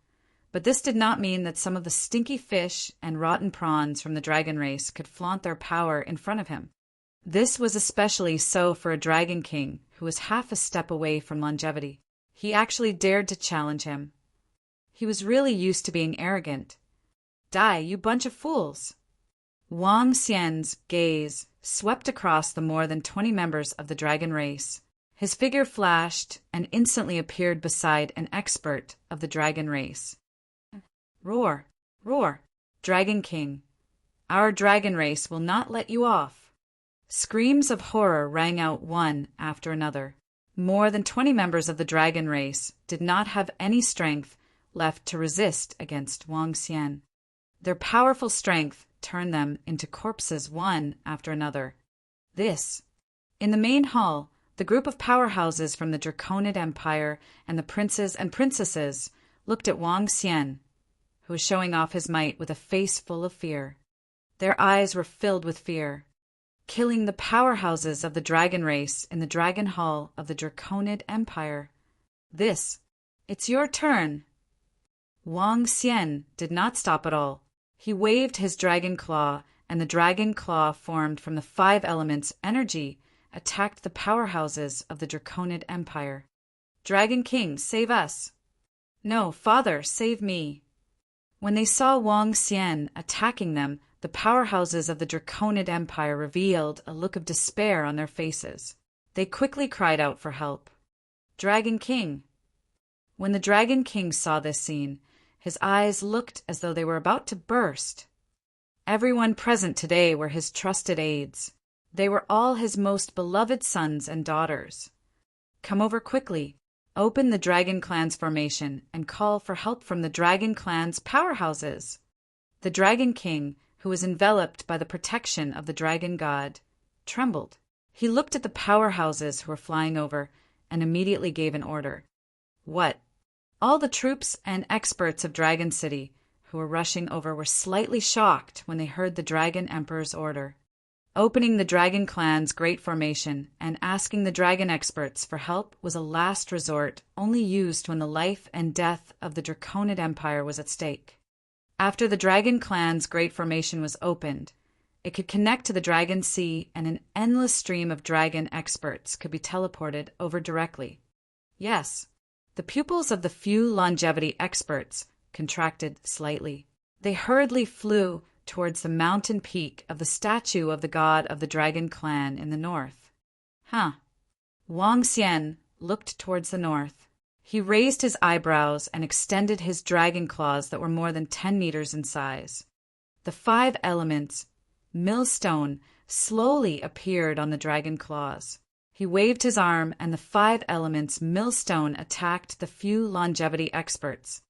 but this did not mean that some of the stinky fish and rotten prawns from the Dragon Race could flaunt their power in front of him. This was especially so for a Dragon King who was half a step away from longevity. He actually dared to challenge him. He was really used to being arrogant. Die, you bunch of fools! Wang Xian's gaze swept across the more than 20 members of the Dragon Race. His figure flashed and instantly appeared beside an expert of the Dragon Race. Roar, roar, Dragon King. Our Dragon Race will not let you off. Screams of horror rang out one after another. More than 20 members of the Dragon Race did not have any strength left to resist against Wang Xian. Their powerful strength turned them into corpses one after another. In the main hall, The group of powerhouses from the Draconid Empire and the princes and princesses looked at Wang Xian, who was showing off his might with a face full of fear. Their eyes were filled with fear. Killing the powerhouses of the dragon race in the Dragon Hall of the Draconid Empire. It's your turn. Wang Xian did not stop at all. He waved his dragon claw, and the dragon claw formed from the 5 elements energy attacked the powerhouses of the Draconid Empire. Dragon King, save us! No, Father, save me! When they saw Wang Xian attacking them, the powerhouses of the Draconid Empire revealed a look of despair on their faces. They quickly cried out for help. Dragon King! When the Dragon King saw this scene, his eyes looked as though they were about to burst. Everyone present today were his trusted aides. They were all his most beloved sons and daughters. Come over quickly, open the Dragon Clan's formation, and call for help from the Dragon Clan's powerhouses. The Dragon King, who was enveloped by the protection of the Dragon God, trembled. He looked at the powerhouses who were flying over and immediately gave an order. What? All the troops and experts of Dragon City who were rushing over were slightly shocked when they heard the Dragon Emperor's order. Opening the Dragon Clan's great formation and asking the dragon experts for help was a last resort only used when the life and death of the Draconid Empire was at stake. After the Dragon Clan's great formation was opened, it could connect to the Dragon Sea and an endless stream of dragon experts could be teleported over directly. Yes, the pupils of the few longevity experts contracted slightly. They hurriedly flew towards the mountain peak of the statue of the god of the Dragon Clan in the north. Wang Xian looked towards the north. He raised his eyebrows and extended his dragon claws that were more than 10 meters in size. The 5 elements, millstone, slowly appeared on the dragon claws. He waved his arm, and the 5 elements millstone attacked the few longevity experts.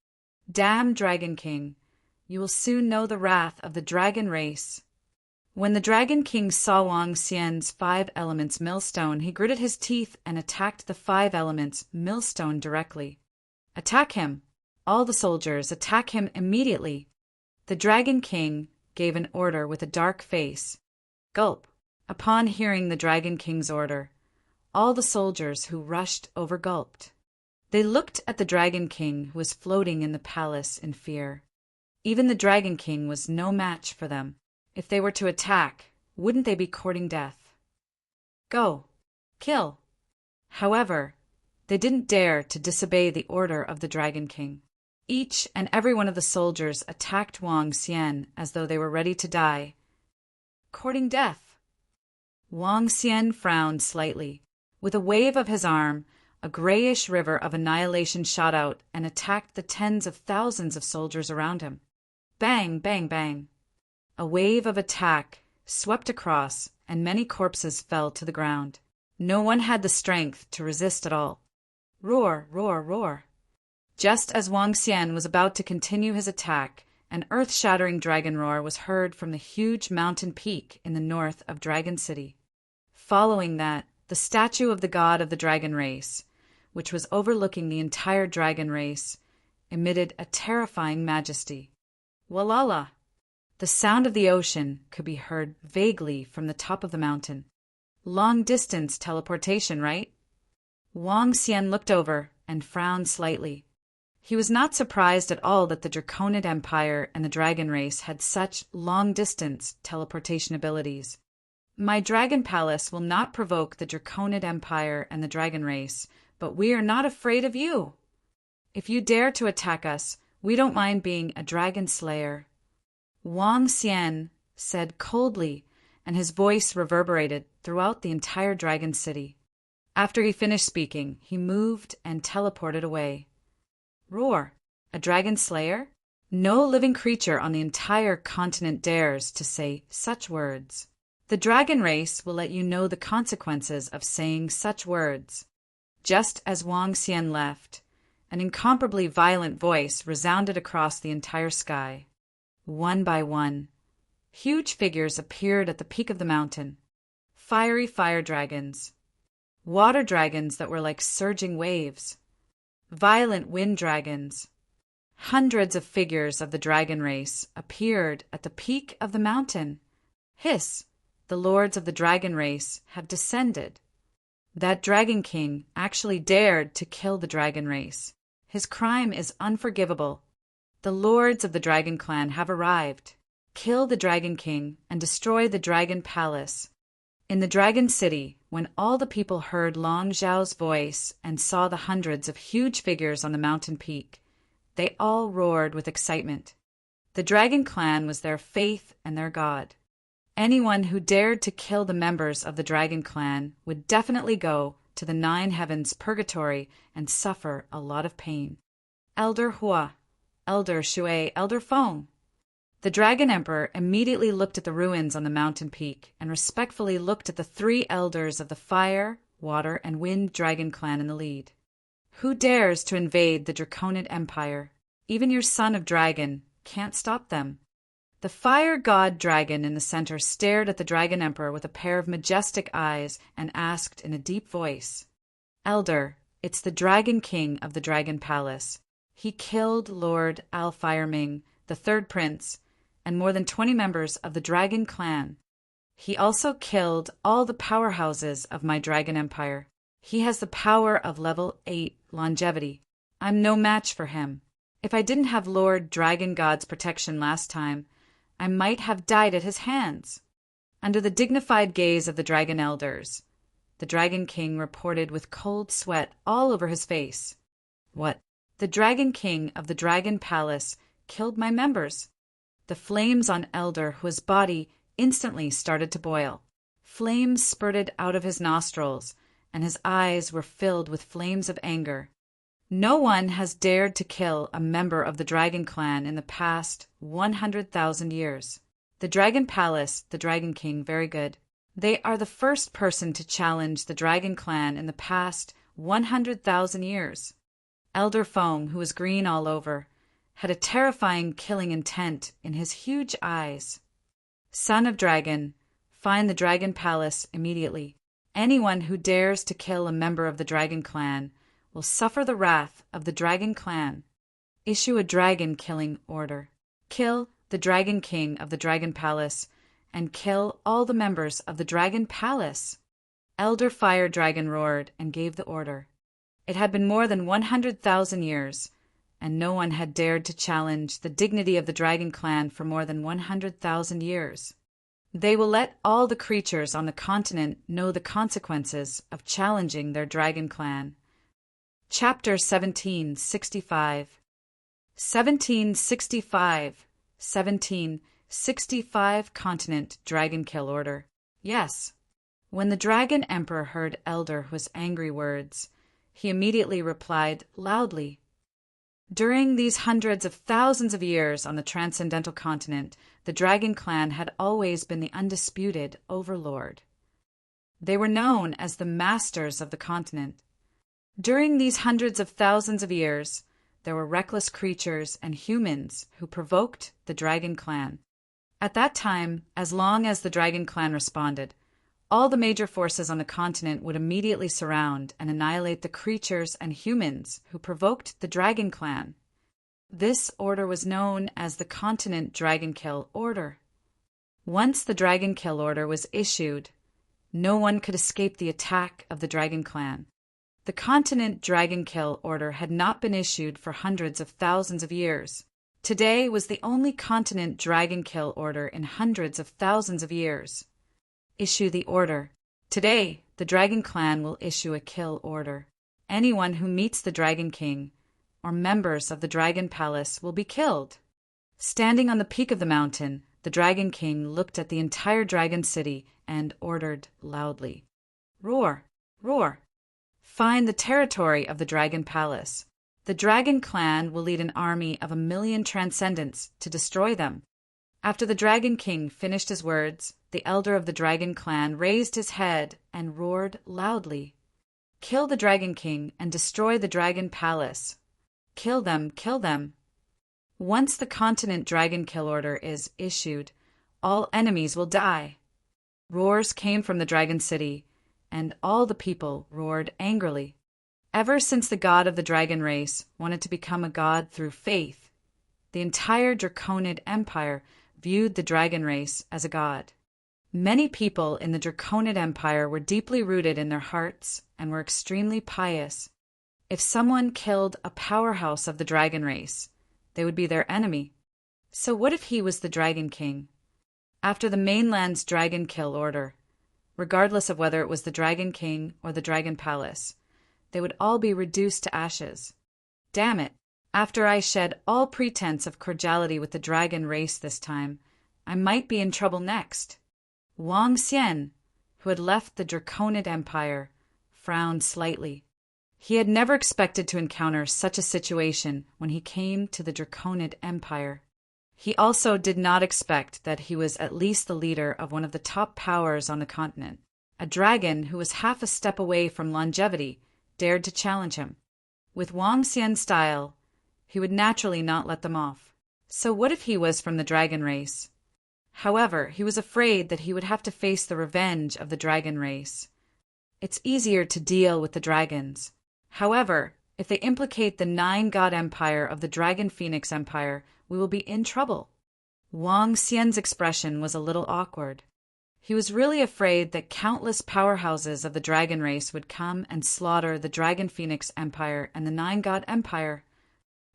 Damn Dragon King! You will soon know the wrath of the dragon race. When the Dragon King saw Wang Xian's 5 elements millstone, he gritted his teeth and attacked the 5 elements millstone directly. Attack him! All the soldiers, attack him immediately! The Dragon King gave an order with a dark face. Gulp! Upon hearing the Dragon King's order, all the soldiers who rushed over gulped. They looked at the Dragon King who was floating in the palace in fear. Even the Dragon King was no match for them. If they were to attack, wouldn't they be courting death? Go! Kill! However, they didn't dare to disobey the order of the Dragon King. Each and every one of the soldiers attacked Wang Xian as though they were ready to die. Courting death! Wang Xian frowned slightly. With a wave of his arm, a grayish river of annihilation shot out and attacked the tens of thousands of soldiers around him. Bang, bang, bang. A wave of attack swept across, and many corpses fell to the ground. No one had the strength to resist at all. Roar, roar, roar. Just as Wang Xian was about to continue his attack, an earth-shattering dragon roar was heard from the huge mountain peak in the north of Dragon City. Following that, the statue of the god of the dragon race, which was overlooking the entire dragon race, emitted a terrifying majesty. Walala! The sound of the ocean could be heard vaguely from the top of the mountain. Long-distance teleportation, right? Wang Xian looked over and frowned slightly. He was not surprised at all that the Draconid Empire and the dragon race had such long-distance teleportation abilities. My dragon palace will not provoke the Draconid Empire and the dragon race, but we are not afraid of you. If you dare to attack us, we don't mind being a dragon slayer. Wang Xian said coldly, and his voice reverberated throughout the entire Dragon City. After he finished speaking, he moved and teleported away. Roar! A dragon slayer? No living creature on the entire continent dares to say such words. The dragon race will let you know the consequences of saying such words. Just as Wang Xian left, an incomparably violent voice resounded across the entire sky. One by one, huge figures appeared at the peak of the mountain. Fiery fire dragons. water dragons that were like surging waves, violent wind dragons. Hundreds of figures of the dragon race appeared at the peak of the mountain. Hiss! The lords of the dragon race have descended. That dragon king actually dared to kill the dragon race. His crime is unforgivable. The lords of the dragon clan have arrived. Kill the dragon king and destroy the dragon palace. In the dragon city, when all the people heard Long Zhao's voice and saw the hundreds of huge figures on the mountain peak, they all roared with excitement. The dragon clan was their faith and their god. Anyone who dared to kill the members of the dragon clan would definitely go to the 9 heavens purgatory and suffer a lot of pain. Elder Hua, Elder Shui, Elder Feng. The dragon emperor immediately looked at the ruins on the mountain peak and respectfully looked at the 3 elders of the fire, water, and wind dragon clan in the lead. Who dares to invade the Draconid Empire? Even your son of dragon can't stop them. The fire god dragon in the center stared at the dragon emperor with a pair of majestic eyes and asked in a deep voice, Elder, it's the dragon king of the dragon palace. He killed Lord Al-Fireming, the 3rd prince, and more than 20 members of the dragon clan. He also killed all the powerhouses of my dragon empire. He has the power of level 8 longevity. I'm no match for him. If I didn't have Lord Dragon God's protection last time, I might have died at his hands. Under the dignified gaze of the dragon elders, the dragon king reported with cold sweat all over his face. What? The dragon king of the dragon palace killed my members. The flames on Elder Hua's body instantly started to boil. Flames spurted out of his nostrils, and his eyes were filled with flames of anger. No one has dared to kill a member of the dragon clan in the past 100,000 years. The dragon palace, the dragon king, very good. They are the first person to challenge the dragon clan in the past 100,000 years. Elder Feng, who was green all over, had a terrifying killing intent in his huge eyes. Son of dragon, find the dragon palace immediately. Anyone who dares to kill a member of the dragon clan will suffer the wrath of the dragon clan. Issue a dragon killing order. Kill the dragon king of the dragon palace and kill all the members of the dragon palace. Elder Fire Dragon roared and gave the order. It had been more than 100,000 years, and no one had dared to challenge the dignity of the dragon clan for more than 100,000 years. They will let all the creatures on the continent know the consequences of challenging their dragon clan. Chapter 1765. 1765 Continent Dragon Kill Order. Yes. When the Dragon Emperor heard Elder Hua's angry words, he immediately replied loudly. During these hundreds of thousands of years on the transcendental continent, the Dragon Clan had always been the undisputed overlord. They were known as the masters of the continent. During these hundreds of thousands of years, there were reckless creatures and humans who provoked the Dragon Clan. At that time, as long as the Dragon Clan responded, all the major forces on the continent would immediately surround and annihilate the creatures and humans who provoked the Dragon Clan. This order was known as the Continent Dragon Kill Order. Once the Dragon Kill Order was issued, no one could escape the attack of the Dragon Clan. The Continent Dragon Kill Order had not been issued for hundreds of thousands of years. Today was the only Continent Dragon Kill Order in hundreds of thousands of years. Issue the order. Today, the Dragon Clan will issue a kill order. Anyone who meets the Dragon King or members of the Dragon Palace will be killed. Standing on the peak of the mountain, the Dragon King looked at the entire Dragon City and ordered loudly, "Roar! Roar! Find the territory of the Dragon Palace. The Dragon Clan will lead an army of 1,000,000 transcendents to destroy them." After the Dragon King finished his words, the elder of the Dragon Clan raised his head and roared loudly, "Kill the Dragon King and destroy the Dragon Palace. Kill them, kill them." Once the Continent Dragon Kill Order is issued, all enemies will die. Roars came from the Dragon City, and all the people roared angrily. Ever since the god of the dragon race wanted to become a god through faith, the entire Draconid Empire viewed the dragon race as a god. Many people in the Draconid Empire were deeply rooted in their hearts and were extremely pious. If someone killed a powerhouse of the dragon race, they would be their enemy. So what if he was the Dragon King? After the mainland's dragon kill order, regardless of whether it was the Dragon King or the Dragon Palace, they would all be reduced to ashes. Damn it! After I shed all pretense of cordiality with the dragon race this time, I might be in trouble next. Wang Xian, who had left the Draconid Empire, frowned slightly. He had never expected to encounter such a situation when he came to the Draconid Empire. He also did not expect that he was at least the leader of one of the top powers on the continent. A dragon who was half a step away from longevity dared to challenge him. With Wang Xian's style, he would naturally not let them off. So what if he was from the dragon race? However, he was afraid that he would have to face the revenge of the dragon race. It's easier to deal with the dragons. However, if they implicate the 9-god empire of the Dragon Phoenix Empire, we will be in trouble. Wang Xian's expression was a little awkward. He was really afraid that countless powerhouses of the dragon race would come and slaughter the Dragon Phoenix Empire and the 9-god empire.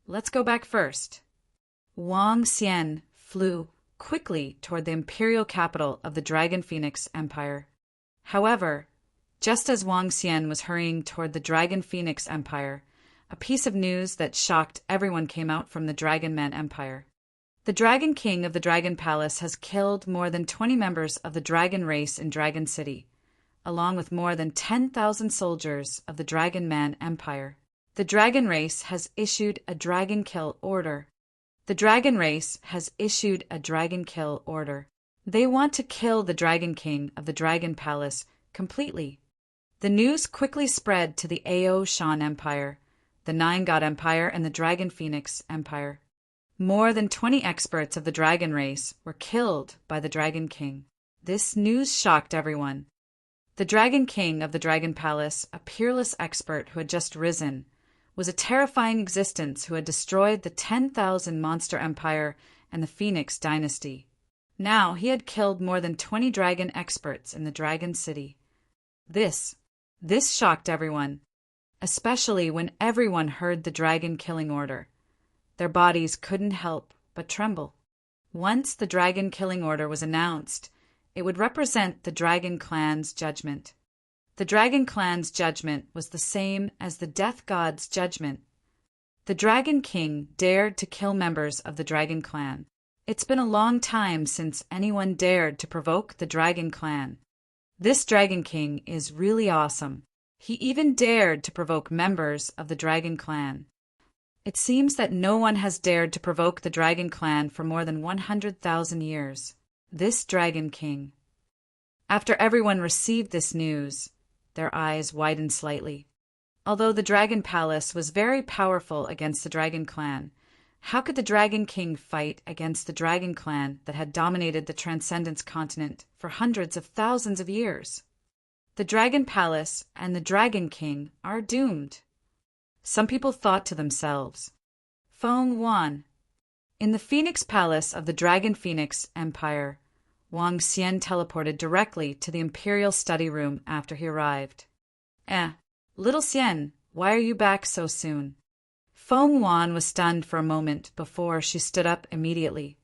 Let's go back first. Wang Xian flew quickly toward the imperial capital of the Dragon Phoenix Empire. However, just as Wang Xian was hurrying toward the Dragon Phoenix Empire, a piece of news that shocked everyone came out from the Dragon Man Empire. The Dragon King of the Dragon Palace has killed more than 20 members of the dragon race in Dragon City, along with more than 10,000 soldiers of the Dragon Man Empire. The dragon race has issued a dragon kill order. The dragon race has issued a dragon kill order. They want to kill the Dragon King of the Dragon Palace completely. The news quickly spread to the Ao Shan Empire, the 9-god empire, and the Dragon Phoenix Empire. More than 20 experts of the dragon race were killed by the Dragon King. This news shocked everyone. The Dragon King of the Dragon Palace, a peerless expert who had just risen, was a terrifying existence who had destroyed the 10,000 monster empire and the Phoenix dynasty. Now he had killed more than 20 dragon experts in the Dragon City. This shocked everyone, especially when everyone heard the dragon killing order. Their bodies couldn't help but tremble. Once the dragon killing order was announced, it would represent the Dragon Clan's judgment. The Dragon Clan's judgment was the same as the Death God's judgment. The Dragon King dared to kill members of the Dragon Clan. It's been a long time since anyone dared to provoke the Dragon Clan. This Dragon King is really awesome. He even dared to provoke members of the Dragon Clan. It seems that no one has dared to provoke the Dragon Clan for more than 100,000 years. This Dragon King. After everyone received this news, their eyes widened slightly. Although the Dragon Palace was very powerful against the Dragon Clan, how could the Dragon King fight against the Dragon Clan that had dominated the Transcendence continent for hundreds of thousands of years? The Dragon Palace and the Dragon King are doomed. Some people thought to themselves, Feng Wan. In the Phoenix Palace of the Dragon Phoenix Empire, Wang Xian teleported directly to the Imperial study room after he arrived. Little Xian, why are you back so soon? Feng Wan was stunned for a moment before she stood up immediately.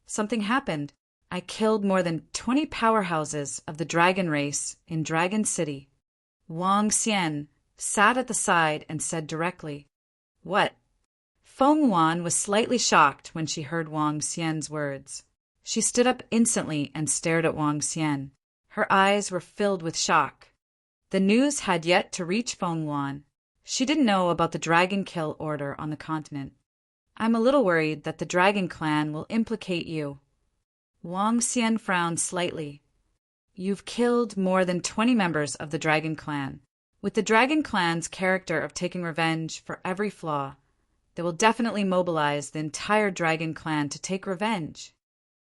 Something happened. I killed more than 20 powerhouses of the dragon race in Dragon City. Wang Xian sat at the side and said directly, What? Feng Wan was slightly shocked when she heard Wang Xian's words. She stood up instantly and stared at Wang Xian. Her eyes were filled with shock. The news had yet to reach Feng Wan. She didn't know about the dragon kill order on the continent. I'm a little worried that the Dragon Clan will implicate you. Wang Xian frowned slightly. You've killed more than 20 members of the Dragon Clan. With the Dragon Clan's character of taking revenge for every flaw, they will definitely mobilize the entire Dragon Clan to take revenge.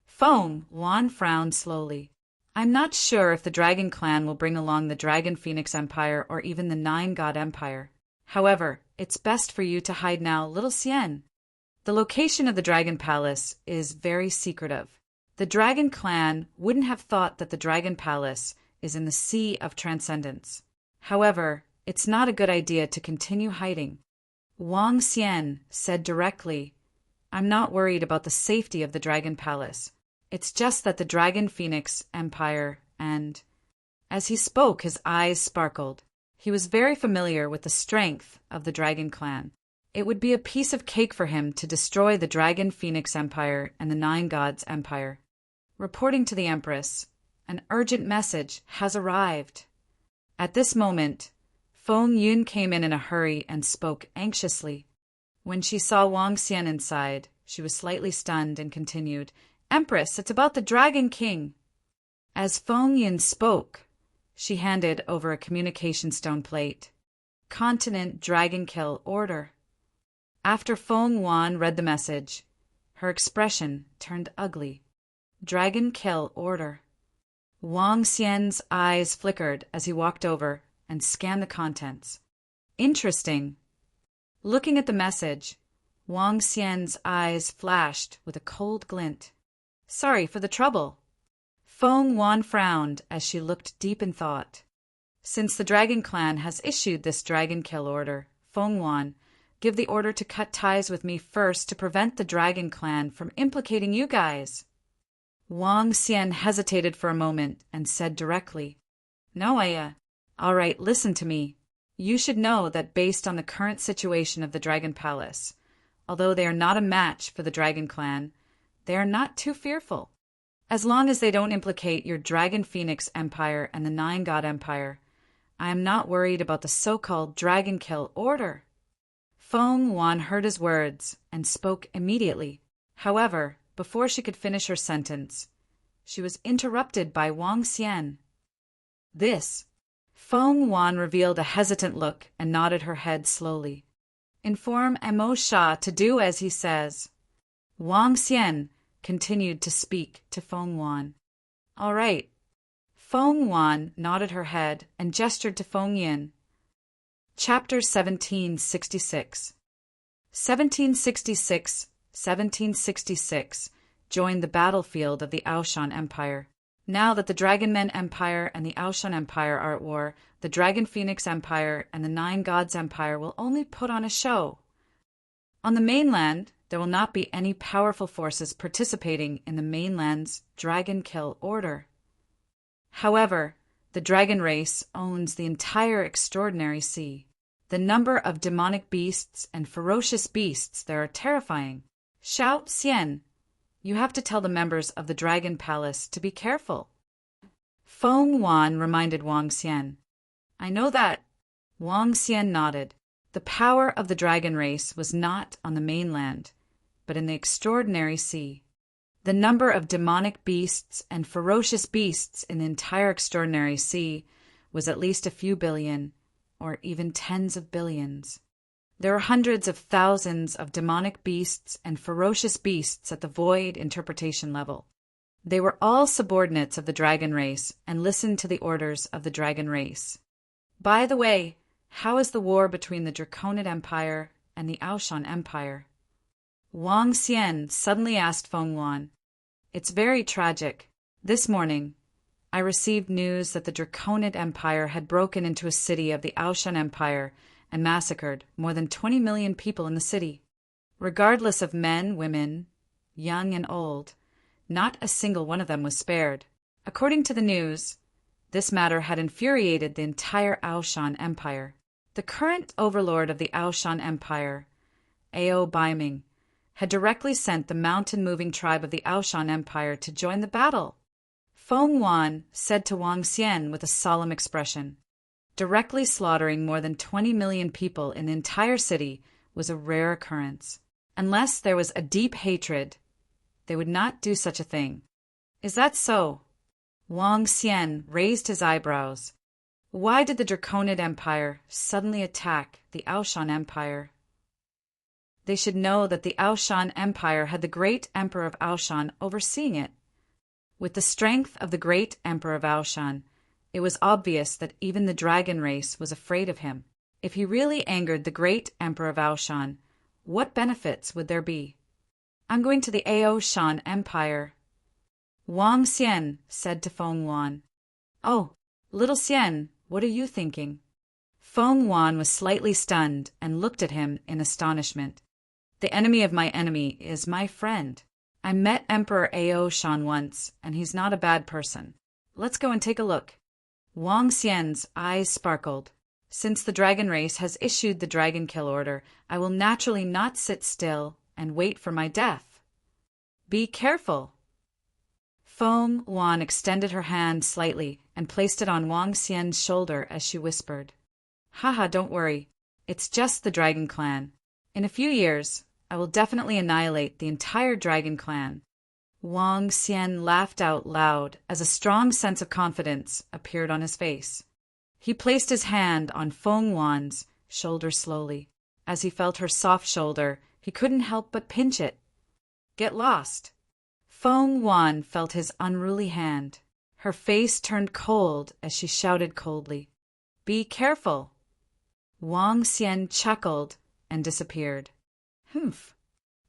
Feng Wan frowned slowly. I'm not sure if the Dragon Clan will bring along the Dragon Phoenix Empire or even the Nine God Empire. However, it's best for you to hide now, little Xian. The location of the Dragon Palace is very secretive. The Dragon Clan wouldn't have thought that the Dragon Palace is in the Sea of Transcendence. However, it's not a good idea to continue hiding. Wang Xian said directly, I'm not worried about the safety of the Dragon Palace. It's just that the Dragon Phoenix Empire and... As he spoke, his eyes sparkled. He was very familiar with the strength of the Dragon Clan. It would be a piece of cake for him to destroy the Dragon Phoenix Empire and the Nine Gods Empire. Reporting to the Empress, an urgent message has arrived. At this moment, Feng Yun came in a hurry and spoke anxiously. When she saw Wang Xian inside, she was slightly stunned and continued, Empress, it's about the Dragon King. As Feng Yun spoke, she handed over a communication stone plate. Continent Dragon Kill Order. After Feng Wan read the message, her expression turned ugly. Dragon Kill Order. Wang Xian's eyes flickered as he walked over and scanned the contents. Interesting. Looking at the message, Wang Xian's eyes flashed with a cold glint. Sorry for the trouble. Feng Wan frowned as she looked deep in thought. Since the Dragon Clan has issued this Dragon Kill Order, Feng Wan, give the order to cut ties with me first to prevent the Dragon Clan from implicating you guys. Wang Xian hesitated for a moment and said directly, No, all right, listen to me. You should know that based on the current situation of the Dragon Palace, although they are not a match for the Dragon Clan, they are not too fearful. As long as they don't implicate your Dragon Phoenix Empire and the Nine God Empire, I am not worried about the so-called Dragon Kill Order. Feng Wan heard his words and spoke immediately. However, before she could finish her sentence, she was interrupted by Wang Xian. This. Feng Wan revealed a hesitant look and nodded her head slowly. Inform Amo Shah to do as he says. Wang Xian continued to speak to Feng Wan. All right. Feng Wan nodded her head and gestured to Feng Yin. Chapter 1766. 1766 joined the battlefield of the Aoshan Empire. Now that the Dragon Men Empire and the Aoshan Empire are at war, the Dragon Phoenix Empire and the Nine Gods Empire will only put on a show. On the mainland, there will not be any powerful forces participating in the mainland's Dragon Kill Order. However, the dragon race owns the entire extraordinary sea. The number of demonic beasts and ferocious beasts there are terrifying. Xiao Xian, you have to tell the members of the Dragon Palace to be careful. Feng Wan reminded Wang Xian. I know that. Wang Xian nodded. The power of the dragon race was not on the mainland, but in the extraordinary sea. The number of demonic beasts and ferocious beasts in the entire extraordinary sea was at least a few billion, or even tens of billions. There are hundreds of thousands of demonic beasts and ferocious beasts at the void interpretation level. They were all subordinates of the dragon race and listened to the orders of the dragon race. By the way, how is the war between the Draconid Empire and the Aoshan Empire? Wang Xian suddenly asked Feng Wan. It's very tragic. This morning, I received news that the Draconid Empire had broken into a city of the Aoshan Empire and massacred more than 20 million people in the city. Regardless of men, women, young and old, not a single one of them was spared. According to the news, this matter had infuriated the entire Aoshan Empire. The current overlord of the Aoshan Empire, Ao Baiming, had directly sent the mountain-moving tribe of the Aoshan Empire to join the battle. Feng Wan said to Wang Xian with a solemn expression, directly slaughtering more than 20 million people in the entire city was a rare occurrence. Unless there was a deep hatred, they would not do such a thing. Is that so? Wang Xian raised his eyebrows. Why did the Draconid Empire suddenly attack the Aoshan Empire? They should know that the Aoshan Empire had the great Emperor of Aoshan overseeing it. With the strength of the great Emperor of Aoshan, it was obvious that even the dragon race was afraid of him. If he really angered the great Emperor of Aoshan, what benefits would there be? I'm going to the Aoshan Empire. Wang Xian said to Feng Wan. Oh, little Xian, what are you thinking? Feng Wan was slightly stunned and looked at him in astonishment. The enemy of my enemy is my friend. I met Emperor Aoshan once, and he's not a bad person. Let's go and take a look. Wang Xian's eyes sparkled. Since the dragon race has issued the dragon kill order, I will naturally not sit still and wait for my death. Be careful. Feng Wan extended her hand slightly and placed it on Wang Xian's shoulder as she whispered, Haha, don't worry. It's just the dragon clan. In a few years, I will definitely annihilate the entire dragon clan. Wang Xian laughed out loud as a strong sense of confidence appeared on his face. He placed his hand on Feng Wan's shoulder slowly. As he felt her soft shoulder, he couldn't help but pinch it. Get lost. Feng Wan felt his unruly hand. Her face turned cold as she shouted coldly, Be careful. Wang Xian chuckled and disappeared. Humph.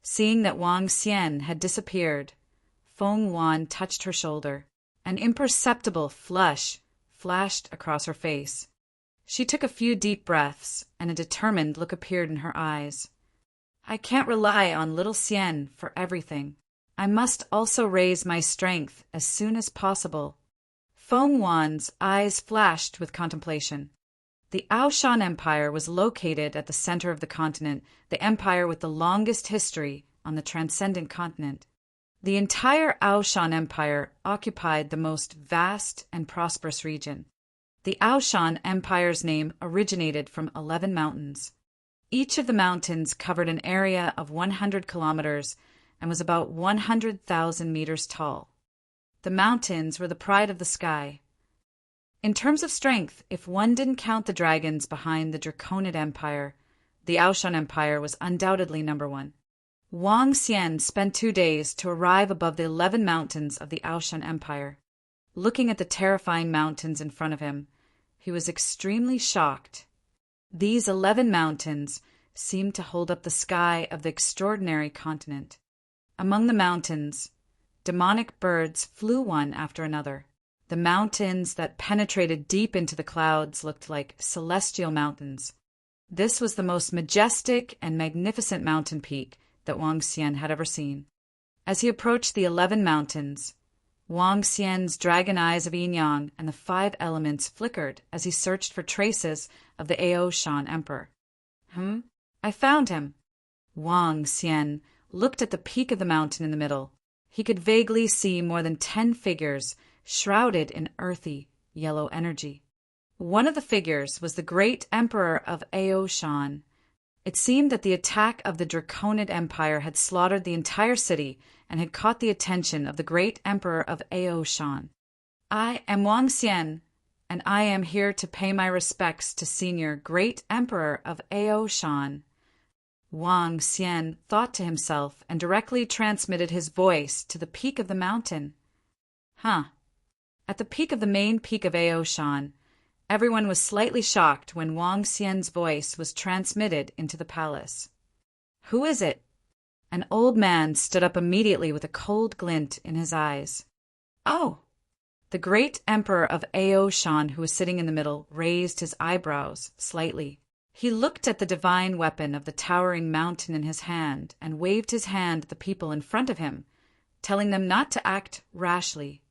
Seeing that Wang Xian had disappeared, Feng Wan touched her shoulder. An imperceptible flush flashed across her face. She took a few deep breaths, and a determined look appeared in her eyes. I can't rely on little Xian for everything. I must also raise my strength as soon as possible. Feng Wan's eyes flashed with contemplation. The Aoshan Empire was located at the center of the continent, the empire with the longest history on the transcendent continent. The entire Aoshan Empire occupied the most vast and prosperous region. The Aoshan Empire's name originated from 11 mountains. Each of the mountains covered an area of 100 kilometers and was about 100,000 meters tall. The mountains were the pride of the sky. In terms of strength, if one didn't count the dragons behind the Draconid Empire, the Aoshan Empire was undoubtedly number one. Wang Xian spent 2 days to arrive above the 11 mountains of the Aoshan Empire. Looking at the terrifying mountains in front of him, he was extremely shocked. These 11 mountains seemed to hold up the sky of the extraordinary continent. Among the mountains, demonic birds flew one after another. The mountains that penetrated deep into the clouds looked like celestial mountains. This was the most majestic and magnificent mountain peak that Wang Xian had ever seen. As he approached the 11 mountains, Wang Xian's dragon eyes of yin-yang and the 5 elements flickered as he searched for traces of the Aoshan Emperor. I found him. Wang Xian looked at the peak of the mountain in the middle. He could vaguely see more than 10 figures shrouded in earthy, yellow energy. One of the figures was the great Emperor of Aoshan. It seemed that the attack of the Draconid Empire had slaughtered the entire city and had caught the attention of the great Emperor of Aoshan. I am Wang Xian, and I am here to pay my respects to Senior Great Emperor of Aoshan. Wang Xian thought to himself and directly transmitted his voice to the peak of the mountain. At the peak of the main peak of Aoshan, everyone was slightly shocked when Wang Xian's voice was transmitted into the palace. Who is it? An old man stood up immediately with a cold glint in his eyes. Oh! The great Emperor of Aoshan, who was sitting in the middle, raised his eyebrows slightly. He looked at the divine weapon of the towering mountain in his hand and waved his hand at the people in front of him, telling them not to act rashly.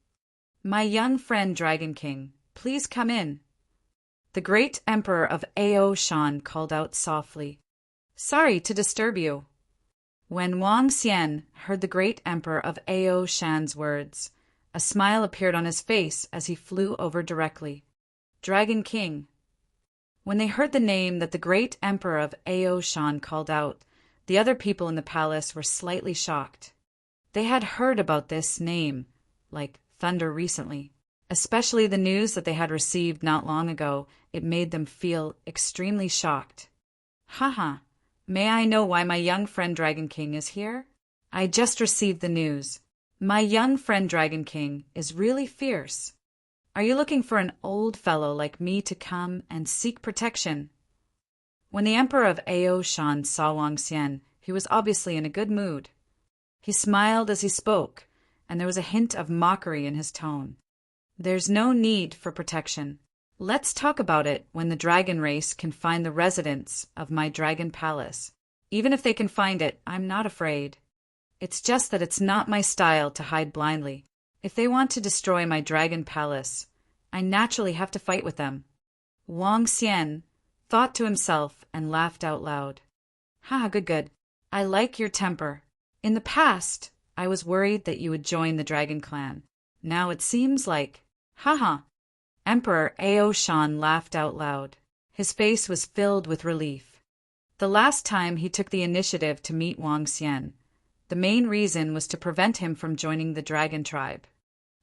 My young friend Dragon King, please come in. The great Emperor of Aoshan called out softly. Sorry to disturb you. When Wang Xian heard the great Emperor of Aoshan's words, a smile appeared on his face as he flew over directly. Dragon King. When they heard the name that the great Emperor of Aoshan called out, the other people in the palace were slightly shocked. They had heard about this name, like thunder recently. Especially the news that they had received not long ago, it made them feel extremely shocked. May I know why my young friend Dragon King is here? I just received the news. My young friend Dragon King is really fierce. Are you looking for an old fellow like me to come and seek protection? When the Emperor of Ao Shan saw Wang Xian, he was obviously in a good mood. He smiled as he spoke, and there was a hint of mockery in his tone. There's no need for protection. Let's talk about it when the dragon race can find the residence of my dragon palace. Even if they can find it, I'm not afraid. It's just that it's not my style to hide blindly. If they want to destroy my dragon palace, I naturally have to fight with them. Wang Xian thought to himself and laughed out loud. Ha, good. I like your temper. In the past, I was worried that you would join the dragon clan. Now it seems like... Ha. Emperor Ao Shan laughed out loud. His face was filled with relief. The last time he took the initiative to meet Wang Xian, the main reason was to prevent him from joining the dragon tribe.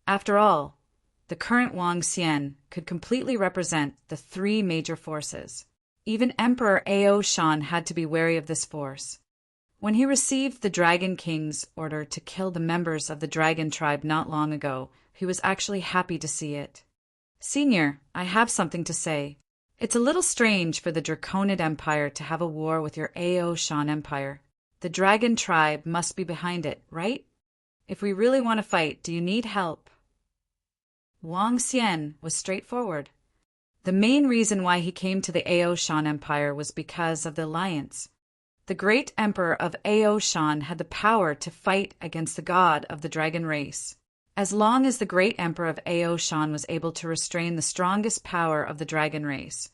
After all, the current Wang Xian could completely represent the three major forces. Even Emperor Ao Shan had to be wary of this force. When he received the Dragon King's order to kill the members of the dragon tribe not long ago, he was actually happy to see it. Senior, I have something to say. It's a little strange for the Draconid Empire to have a war with your Ao Shan Empire. The dragon tribe must be behind it, right? If we really want to fight, do you need help? Wang Xian was straightforward. The main reason why he came to the Ao Shan Empire was because of the alliance. The great emperor of Ao Shan had the power to fight against the god of the dragon race. As long as the great emperor of Ao Shan was able to restrain the strongest power of the dragon race,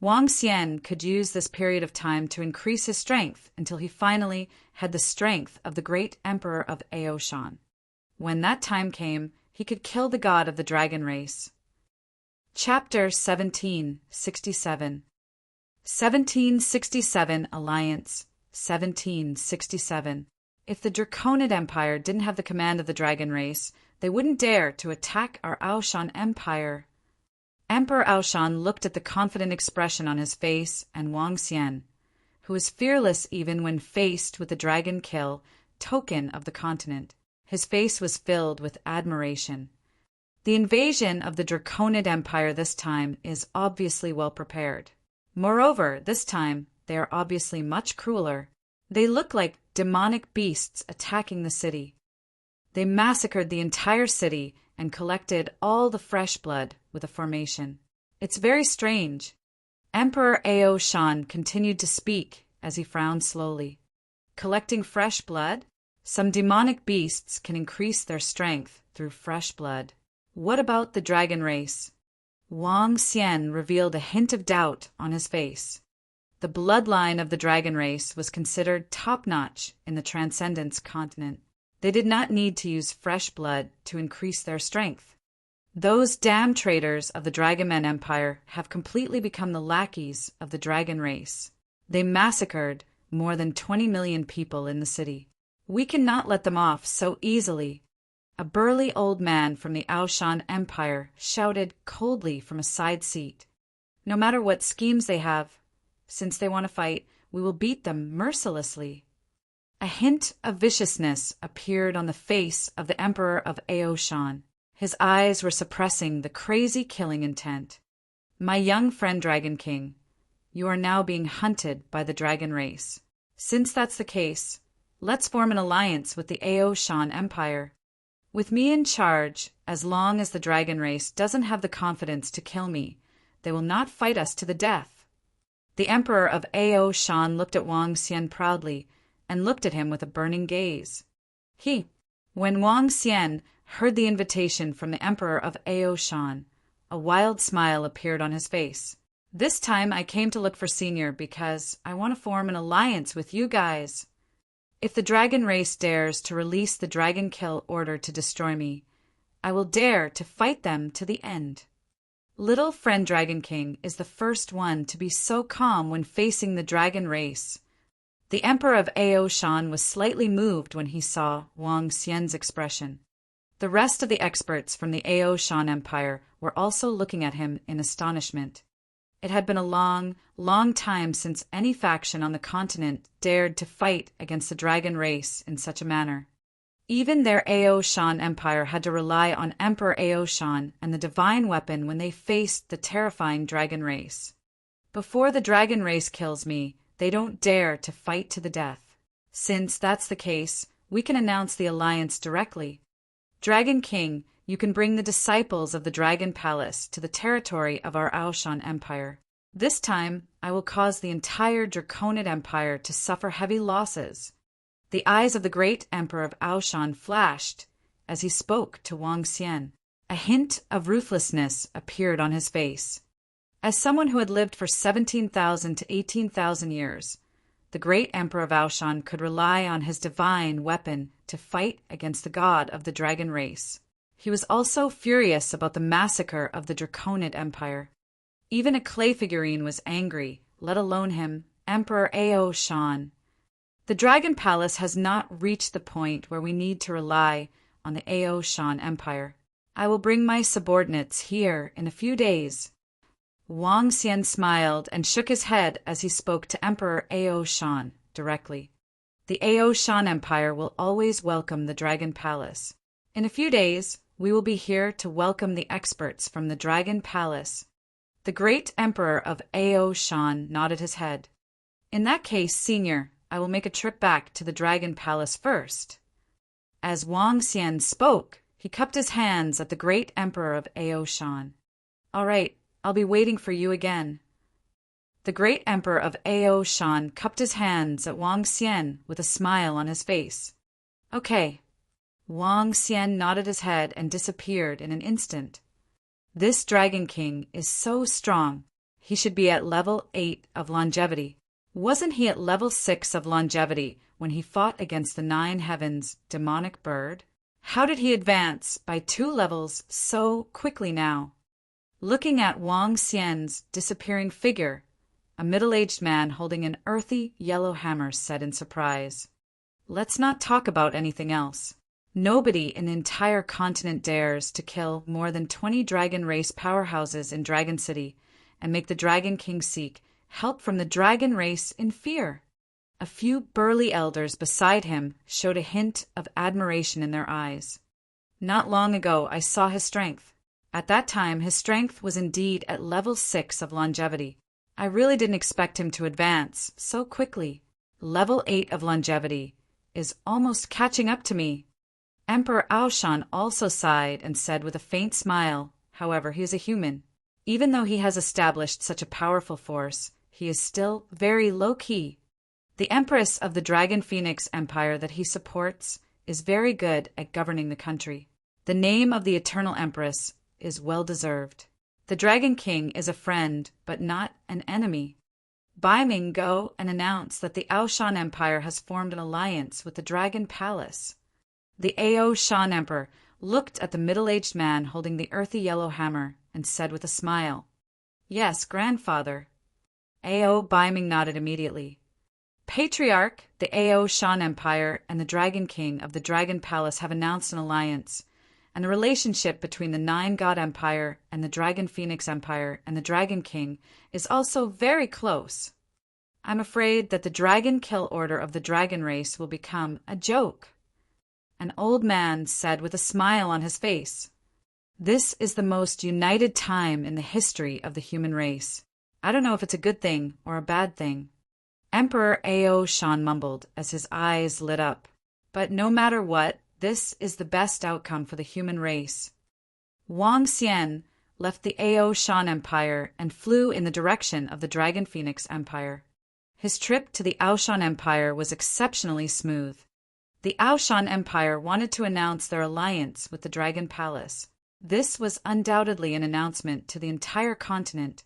Wang Xian could use this period of time to increase his strength until he finally had the strength of the great emperor of Ao Shan. When that time came, he could kill the god of the dragon race. Chapter 1767. 1767 Alliance. 1767. If the Draconid Empire didn't have the command of the dragon race, they wouldn't dare to attack our Ao Shan Empire. Emperor Ao Shan looked at the confident expression on his face and Wang Xian, who was fearless even when faced with the dragon kill token of the continent. His face was filled with admiration. The invasion of the Draconid Empire this time is obviously well prepared. Moreover, this time, they are obviously much crueler. They look like demonic beasts attacking the city. They massacred the entire city and collected all the fresh blood with a formation. It's very strange. Emperor Ao Shan continued to speak as he frowned slowly. Collecting fresh blood? Some demonic beasts can increase their strength through fresh blood. What about the dragon race? Wang Xian revealed a hint of doubt on his face. The bloodline of the dragon race was considered top-notch in the Transcendence continent. They did not need to use fresh blood to increase their strength. Those damn traitors of the Dragonman Empire have completely become the lackeys of the dragon race. They massacred more than 20 million people in the city. We cannot let them off so easily. A burly old man from the Ao Shan Empire shouted coldly from a side seat. No matter what schemes they have, since they want to fight, we will beat them mercilessly. A hint of viciousness appeared on the face of the Emperor of Ao Shan. His eyes were suppressing the crazy killing intent. My young friend Dragon King, you are now being hunted by the dragon race. Since that's the case, let's form an alliance with the Ao Shan Empire. With me in charge, as long as the dragon race doesn't have the confidence to kill me, they will not fight us to the death. The Emperor of Ao Shan looked at Wang Xian proudly and looked at him with a burning gaze. When Wang Xian heard the invitation from the Emperor of Ao Shan, a wild smile appeared on his face. This time I came to look for Senior because I want to form an alliance with you guys. If the dragon race dares to release the dragon kill order to destroy me, I will dare to fight them to the end. Little friend Dragon King is the first one to be so calm when facing the dragon race. The Emperor of Ao Shan was slightly moved when he saw Wang Xian's expression. The rest of the experts from the Ao Shan Empire were also looking at him in astonishment. It had been a long, long time since any faction on the continent dared to fight against the dragon race in such a manner. Even their Aoshan Empire had to rely on Emperor Aoshan and the divine weapon when they faced the terrifying dragon race. Before the dragon race kills me, they don't dare to fight to the death. Since that's the case, we can announce the alliance directly. Dragon King, you can bring the disciples of the Dragon Palace to the territory of our Aoshan Empire. This time, I will cause the entire Draconid Empire to suffer heavy losses. The eyes of the great Emperor of Aoshan flashed as he spoke to Wang Xian. A hint of ruthlessness appeared on his face. As someone who had lived for 17,000 to 18,000 years, the great Emperor of Aoshan could rely on his divine weapon to fight against the god of the dragon race. He was also furious about the massacre of the Draconid Empire. Even a clay figurine was angry, let alone him, Emperor Aoshan. The Dragon Palace has not reached the point where we need to rely on the Aoshan Empire. I will bring my subordinates here in a few days. Wang Xian smiled and shook his head as he spoke to Emperor Aoshan directly. The Aoshan Empire will always welcome the Dragon Palace. In a few days, we will be here to welcome the experts from the Dragon Palace. The great Emperor of Aoshan nodded his head. In that case, Senior, I will make a trip back to the Dragon Palace first. As Wang Xian spoke, he cupped his hands at the great Emperor of Aoshan. All right, I'll be waiting for you again. The great Emperor of Aoshan cupped his hands at Wang Xian with a smile on his face. Okay. Wang Xian nodded his head and disappeared in an instant. This Dragon King is so strong. He should be at level 8 of longevity. Wasn't he at level 6 of longevity when he fought against the 9 heavens demonic bird? How did he advance by 2 levels so quickly now? Looking at Wang Xian's disappearing figure, a middle-aged man holding an earthy yellow hammer said in surprise, "Let's not talk about anything else. Nobody in the entire continent dares to kill more than 20 dragon race powerhouses in Dragon City and make the Dragon King seek help from the dragon race in fear." A few burly elders beside him showed a hint of admiration in their eyes. Not long ago, I saw his strength. At that time, his strength was indeed at level 6 of longevity. I really didn't expect him to advance so quickly. Level 8 of longevity is almost catching up to me. Emperor Aoshan also sighed and said with a faint smile, however, he is a human. Even though he has established such a powerful force, he is still very low-key. The Empress of the Dragon Phoenix Empire that he supports is very good at governing the country. The name of the Eternal Empress is well-deserved. The Dragon King is a friend, but not an enemy. Baiming, go and announce that the Aoshan Empire has formed an alliance with the Dragon Palace. The Aoshan Emperor looked at the middle-aged man holding the earthy yellow hammer and said with a smile, "Yes, grandfather." Baiming nodded immediately. Patriarch, the Aoshan Empire, and the Dragon King of the Dragon Palace have announced an alliance, and the relationship between the 9-God Empire and the Dragon Phoenix Empire and the Dragon King is also very close. I'm afraid that the Dragon Kill Order of the Dragon Race will become a joke. An old man said with a smile on his face, "This is the most united time in the history of the human race. I don't know if it's a good thing or a bad thing." Emperor Aoshan mumbled as his eyes lit up. But no matter what, this is the best outcome for the human race. Wang Xian left the Aoshan Empire and flew in the direction of the Dragon Phoenix Empire. His trip to the Aoshan Empire was exceptionally smooth. The Aoshan Empire wanted to announce their alliance with the Dragon Palace. This was undoubtedly an announcement to the entire continent.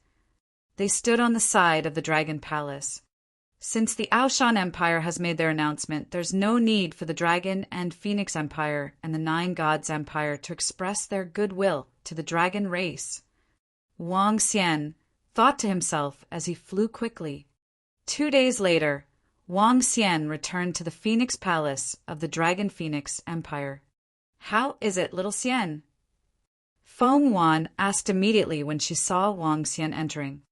They stood on the side of the Dragon Palace. Since the Aoshan Empire has made their announcement, there's no need for the Dragon and Phoenix Empire and the 9 Gods Empire to express their goodwill to the dragon race. Wang Xian thought to himself as he flew quickly. 2 days later, Wang Xian returned to the Phoenix Palace of the Dragon Phoenix Empire. "How is it, little Xian?" Feng Wan asked immediately when she saw Wang Xian entering.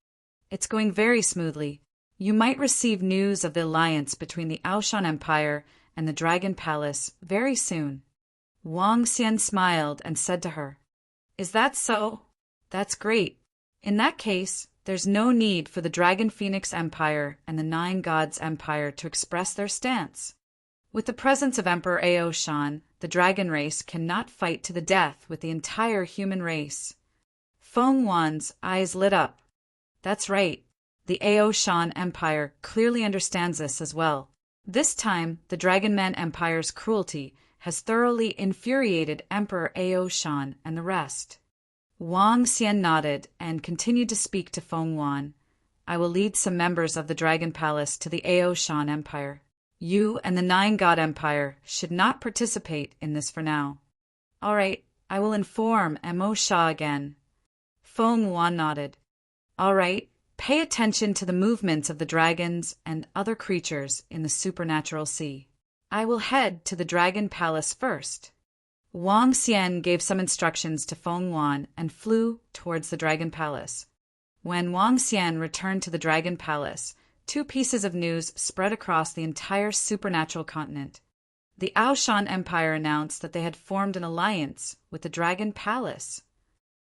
"It's going very smoothly. You might receive news of the alliance between the Aoshan Empire and the Dragon Palace very soon. Wang Xian smiled and said to her, "Is that so? That's great. In that case, there's no need for the Dragon Phoenix Empire and the Nine Gods Empire to express their stance. With the presence of Emperor Ao Shan, the dragon race cannot fight to the death with the entire human race." Feng Wan's eyes lit up. That's right. The Ao Shan Empire clearly understands this as well. This time, the Dragon Man Empire's cruelty has thoroughly infuriated Emperor Ao Shan and the rest. Wang Xian nodded and continued to speak to Feng Wan. "I will lead some members of the Dragon Palace to the Ao Shan Empire. You and the Nine God Empire should not participate in this for now." "All right, I will inform Mo Sha again." Feng Wan nodded. "All right, pay attention to the movements of the dragons and other creatures in the supernatural sea. I will head to the Dragon Palace first." Wang Xian gave some instructions to Feng Wan and flew towards the Dragon Palace. When Wang Xian returned to the Dragon Palace, two pieces of news spread across the entire supernatural continent. The Ao Shan Empire announced that they had formed an alliance with the Dragon Palace.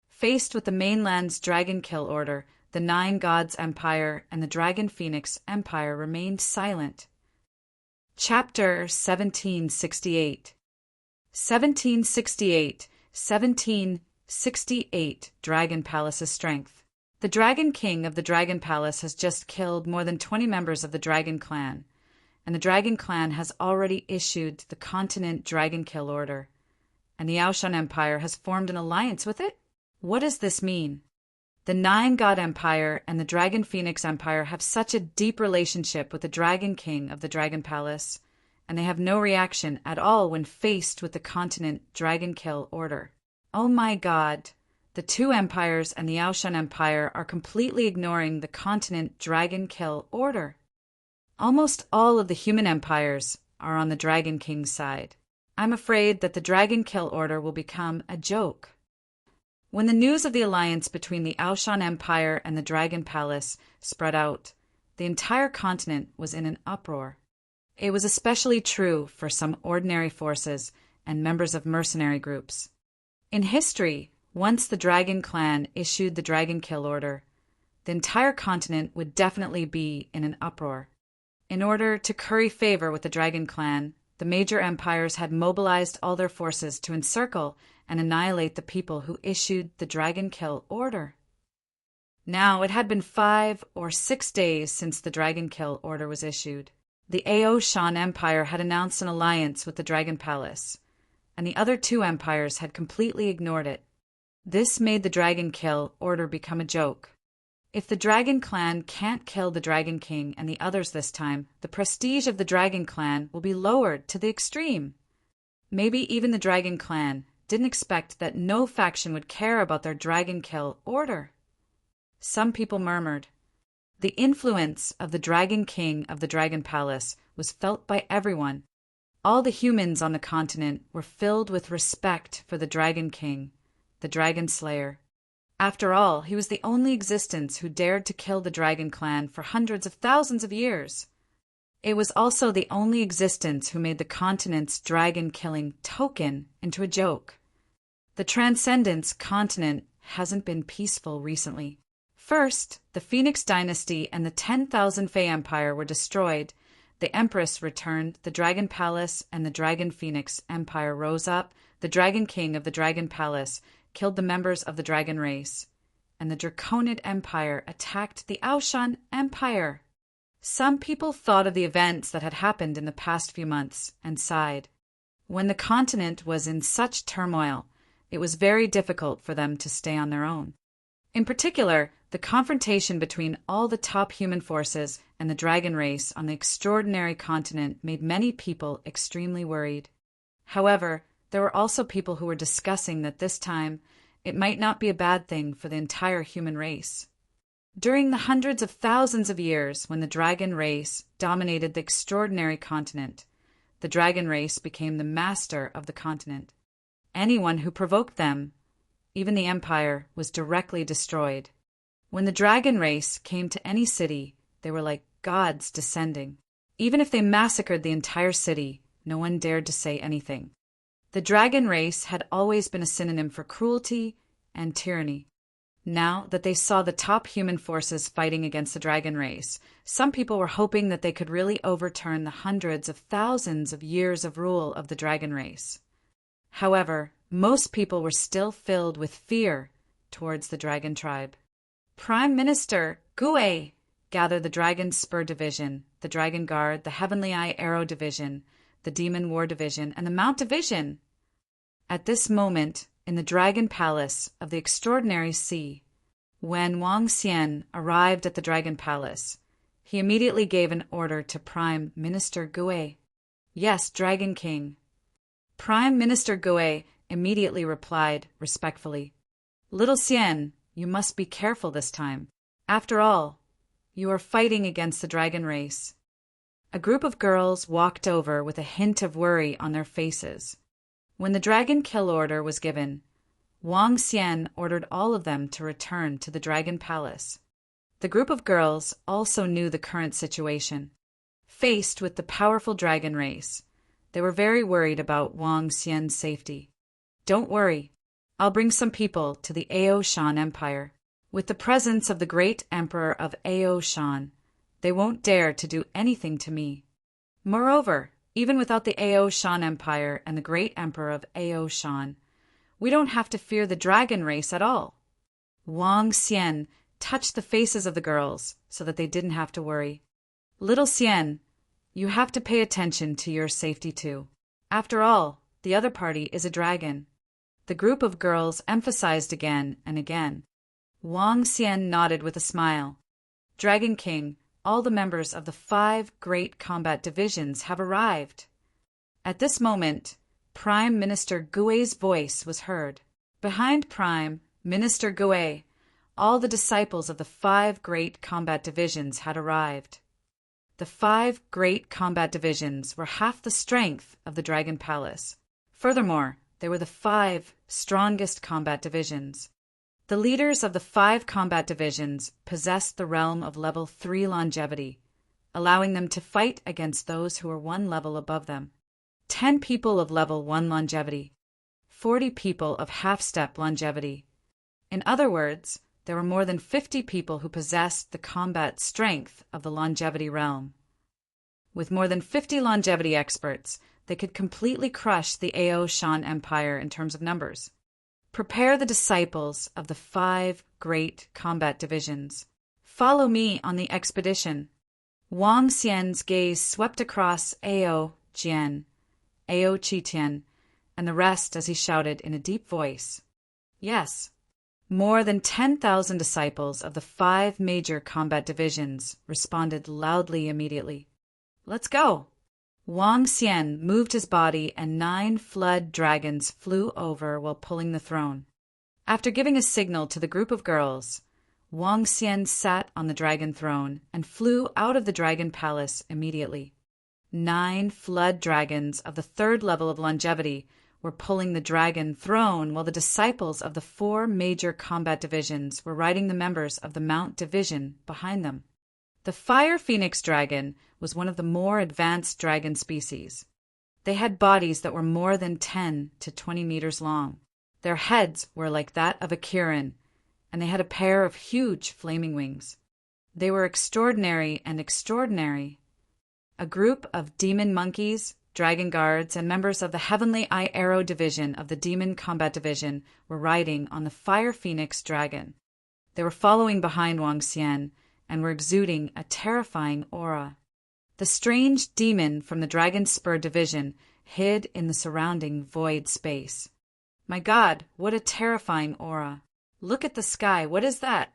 Faced with the mainland's Dragon Kill Order, the Nine Gods Empire and the Dragon Phoenix Empire remained silent. Chapter 1768. 1768 Dragon Palace's Strength. The Dragon King of the Dragon Palace has just killed more than 20 members of the Dragon Clan, and the Dragon Clan has already issued the Continent Dragon Kill Order, and the Ao Shan Empire has formed an alliance with it? What does this mean? The Nine God Empire and the Dragon Phoenix Empire have such a deep relationship with the Dragon King of the Dragon Palace, and they have no reaction at all when faced with the Continent Dragon Kill Order. Oh my God! The two empires and the Ao Shan Empire are completely ignoring the Continent Dragon Kill Order. Almost all of the human empires are on the Dragon King's side. I'm afraid that the Dragon Kill Order will become a joke. When the news of the alliance between the Ao Shan Empire and the Dragon Palace spread out, the entire continent was in an uproar. It was especially true for some ordinary forces and members of mercenary groups. In history, once the Dragon Clan issued the Dragon Kill Order, the entire continent would definitely be in an uproar. In order to curry favor with the Dragon Clan, the major empires had mobilized all their forces to encircle and annihilate the people who issued the Dragon Kill Order. Now, it had been 5 or 6 days since the Dragon Kill Order was issued. The Ao Shan Empire had announced an alliance with the Dragon Palace, and the other two empires had completely ignored it. This made the Dragon Kill Order become a joke. If the Dragon Clan can't kill the Dragon King and the others this time, the prestige of the Dragon Clan will be lowered to the extreme. Maybe even the Dragon Clan didn't expect that no faction would care about their Dragon Kill Order. Some people murmured. The influence of the Dragon King of the Dragon Palace was felt by everyone. All the humans on the continent were filled with respect for the Dragon King, the Dragon Slayer. After all, he was the only existence who dared to kill the Dragon Clan for hundreds of thousands of years. It was also the only existence who made the continent's dragon-killing token into a joke. The Transcendence continent hasn't been peaceful recently. First, the Phoenix Dynasty and the 10,000 Fey Empire were destroyed. The Empress returned, the Dragon Palace and the Dragon Phoenix Empire rose up, the Dragon King of the Dragon Palace killed the members of the dragon race, and the Draconid Empire attacked the Ao Shan Empire. Some people thought of the events that had happened in the past few months and sighed. When the continent was in such turmoil, it was very difficult for them to stay on their own. In particular, the confrontation between all the top human forces and the dragon race on the extraordinary continent made many people extremely worried. However, there were also people who were discussing that this time it might not be a bad thing for the entire human race. During the hundreds of thousands of years when the dragon race dominated the extraordinary continent, the dragon race became the master of the continent. Anyone who provoked them, even the empire, was directly destroyed. When the dragon race came to any city, they were like gods descending. Even if they massacred the entire city, no one dared to say anything. The dragon race had always been a synonym for cruelty and tyranny. Now that they saw the top human forces fighting against the dragon race, some people were hoping that they could really overturn the hundreds of thousands of years of rule of the dragon race. However, most people were still filled with fear towards the dragon tribe. Prime Minister Gue gathered the Dragon Spur Division, the Dragon Guard, the Heavenly Eye Arrow Division, the Demon War Division, and the Mount Division. At this moment, in the Dragon Palace of the Extraordinary Sea, when Wang Xian arrived at the Dragon Palace, he immediately gave an order to Prime Minister Gue. Yes, Dragon King. Prime Minister Gue immediately replied respectfully, Little Xian, you must be careful this time. After all, you are fighting against the dragon race. A group of girls walked over with a hint of worry on their faces. When the dragon kill order was given, Wang Xian ordered all of them to return to the Dragon Palace. The group of girls also knew the current situation. Faced with the powerful dragon race, they were very worried about Wang Xian's safety. Don't worry, I'll bring some people to the Ao Shan Empire. With the presence of the great emperor of Ao Shan, they won't dare to do anything to me. Moreover, even without the Ao Shan Empire and the great emperor of Ao Shan, we don't have to fear the dragon race at all. Wang Xian touched the faces of the girls so that they didn't have to worry. Little Xian, you have to pay attention to your safety too. After all, the other party is a dragon. The group of girls emphasized again and again. Wang Xian nodded with a smile. Dragon King, all the members of the 5 great combat divisions have arrived. At this moment, Prime Minister Gue's voice was heard. Behind Prime Minister Gue, all the disciples of the 5 great combat divisions had arrived. The 5 great combat divisions were half the strength of the Dragon Palace. Furthermore, they were the 5 strongest combat divisions. The leaders of the 5 combat divisions possessed the realm of level 3 longevity, allowing them to fight against those who were 1 level above them. 10 people of level 1 longevity, 40 people of half-step longevity. In other words, there were more than 50 people who possessed the combat strength of the longevity realm. With more than 50 longevity experts, they could completely crush the Ao Shan Empire in terms of numbers. Prepare the disciples of the 5 great combat divisions. Follow me on the expedition. Wang Xian's gaze swept across Ao Jian, Ao Qitian, and the rest as he shouted in a deep voice. Yes, more than 10,000 disciples of the 5 major combat divisions responded loudly immediately. Let's go! Wang Xian moved his body and 9 flood dragons flew over while pulling the throne. After giving a signal to the group of girls, Wang Xian sat on the dragon throne and flew out of the dragon palace immediately. 9 flood dragons of the 3rd level of longevity were pulling the dragon throne while the disciples of the 4 major combat divisions were riding the members of the Mount Division behind them. The Fire Phoenix dragon was one of the more advanced dragon species. They had bodies that were more than 10 to 20 meters long. Their heads were like that of a Kirin, and they had a pair of huge flaming wings. They were extraordinary and extraordinary. A group of demon monkeys, dragon guards, and members of the Heavenly Eye Arrow Division of the Demon Combat Division were riding on the Fire Phoenix dragon. They were following behind Wang Xian and were exuding a terrifying aura. The strange demon from the Dragon Spur Division hid in the surrounding void space. My God, what a terrifying aura. Look at the sky, what is that?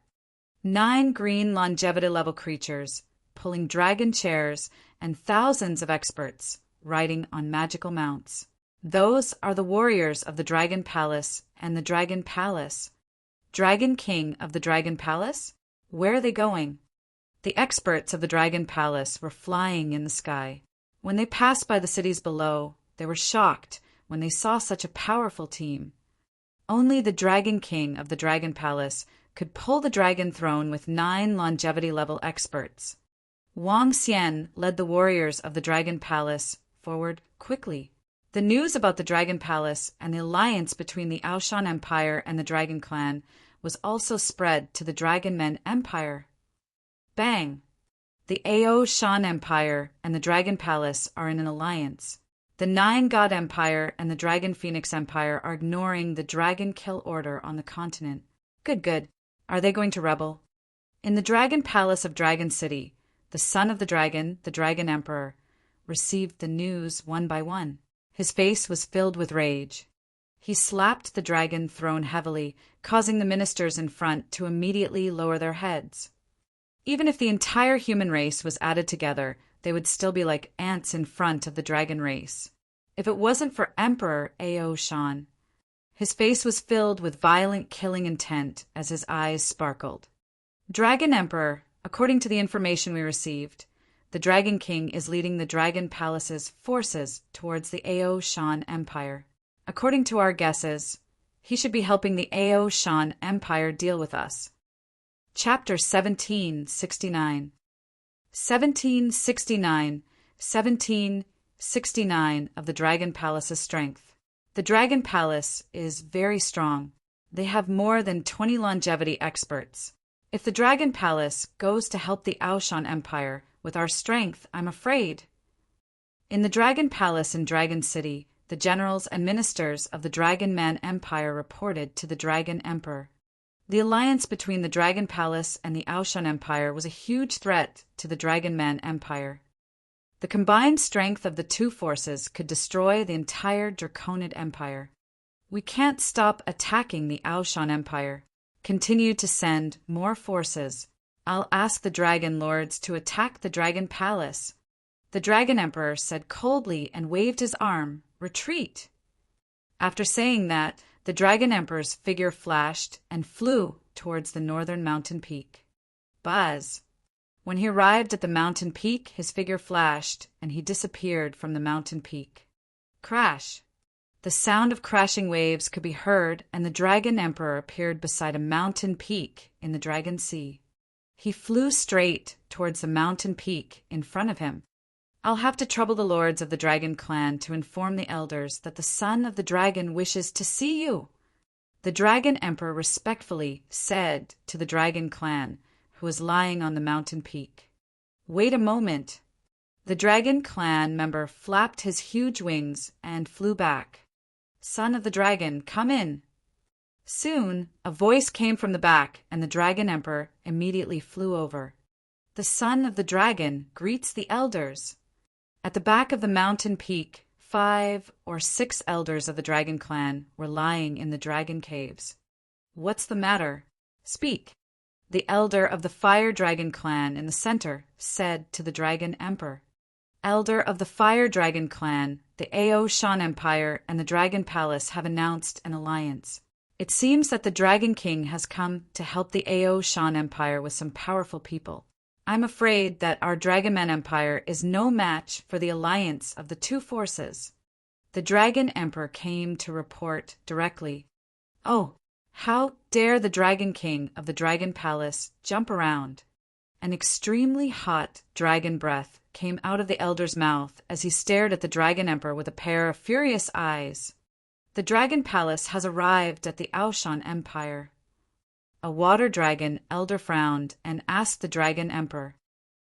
9 green longevity level creatures, pulling dragon chairs, and thousands of experts riding on magical mounts. Those are the warriors of the Dragon Palace and the Dragon Palace. Dragon King of the Dragon Palace? Where are they going? The experts of the Dragon Palace were flying in the sky. When they passed by the cities below, they were shocked when they saw such a powerful team. Only the Dragon King of the Dragon Palace could pull the dragon throne with 9 longevity level experts. Wang Xian led the warriors of the Dragon Palace forward quickly. The news about the Dragon Palace and the alliance between the Aoshan Empire and the Dragon Clan was also spread to the Dragon Men Empire. Bang! The Aoshan Empire and the Dragon Palace are in an alliance. The Nine God Empire and the Dragon Phoenix Empire are ignoring the Dragon Kill Order on the continent. Good. Are they going to rebel? In the Dragon Palace of Dragon City, the son of the Dragon Emperor, received the news one by one. His face was filled with rage. He slapped the dragon throne heavily, causing the ministers in front to immediately lower their heads. Even if the entire human race was added together, they would still be like ants in front of the dragon race. If it wasn't for Emperor Aoshan, his face was filled with violent killing intent as his eyes sparkled. Dragon Emperor, according to the information we received, the Dragon King is leading the Dragon Palace's forces towards the Aoshan Empire. According to our guesses, he should be helping the Aoshan Empire deal with us. Chapter 1769. 1769 of the Dragon Palace's strength. The Dragon Palace is very strong. They have more than 20 longevity experts. If the Dragon Palace goes to help the Aoshan Empire with our strength, I'm afraid. In the Dragon Palace in Dragon City, the generals and ministers of the Dragon Man Empire reported to the Dragon Emperor. The alliance between the Dragon Palace and the Aoshan Empire was a huge threat to the Dragon Man Empire. The combined strength of the two forces could destroy the entire Draconid Empire. We can't stop attacking the Aoshan Empire. Continue to send more forces. I'll ask the Dragon Lords to attack the Dragon Palace. The Dragon Emperor said coldly and waved his arm, "Retreat." After saying that, the Dragon Emperor's figure flashed and flew towards the northern mountain peak. Buzz! When he arrived at the mountain peak, his figure flashed and he disappeared from the mountain peak. Crash! The sound of crashing waves could be heard, and the Dragon Emperor appeared beside a mountain peak in the Dragon Sea. He flew straight towards the mountain peak in front of him. I'll have to trouble the lords of the Dragon Clan to inform the elders that the son of the dragon wishes to see you. The Dragon Emperor respectfully said to the Dragon Clan, who was lying on the mountain peak. Wait a moment. The Dragon Clan member flapped his huge wings and flew back. Son of the dragon, come in. Soon, a voice came from the back, and the Dragon Emperor immediately flew over. The son of the dragon greets the elders. At the back of the mountain peak, 5 or 6 elders of the Dragon Clan were lying in the dragon caves. What's the matter? Speak. The elder of the Fire Dragon Clan in the center said to the Dragon Emperor. Elder of the Fire Dragon Clan, the Aoshan Empire and the Dragon Palace have announced an alliance. It seems that the Dragon King has come to help the Aoshan Empire with some powerful people. I'm afraid that our Dragon Man Empire is no match for the alliance of the two forces. The Dragon Emperor came to report directly. Oh, how dare the Dragon King of the Dragon Palace jump around? An extremely hot dragon breath came out of the elder's mouth as he stared at the Dragon Emperor with a pair of furious eyes. The Dragon Palace has arrived at the Aoshan Empire. A water dragon elder frowned and asked the Dragon Emperor.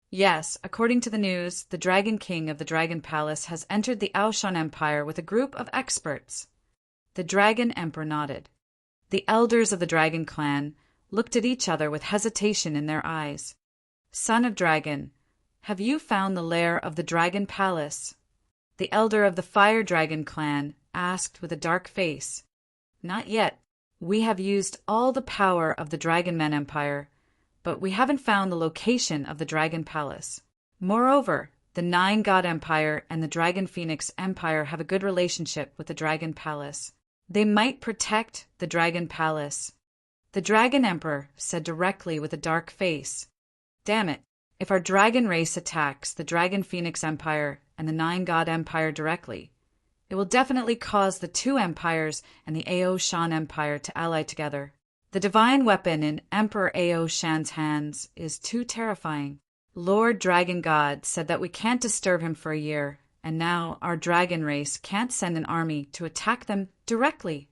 Yes, according to the news, the Dragon King of the Dragon Palace has entered the Aoshan Empire with a group of experts. The Dragon Emperor nodded. The elders of the Dragon Clan looked at each other with hesitation in their eyes. Son of Dragon, have you found the lair of the Dragon Palace? The elder of the Fire Dragon Clan asked with a dark face. Not yet. We have used all the power of the Dragon Man Empire, but we haven't found the location of the Dragon Palace. Moreover, the Nine God Empire and the Dragon Phoenix Empire have a good relationship with the Dragon Palace. They might protect the Dragon Palace. The Dragon Emperor said directly with a dark face. Damn it, if our dragon race attacks the Dragon Phoenix Empire and the Nine God Empire directly, it will definitely cause the two empires and the Aoshan Empire to ally together. The divine weapon in Emperor Aoshan's hands is too terrifying. Lord Dragon God said that we can't disturb him for a year, and now our dragon race can't send an army to attack them directly.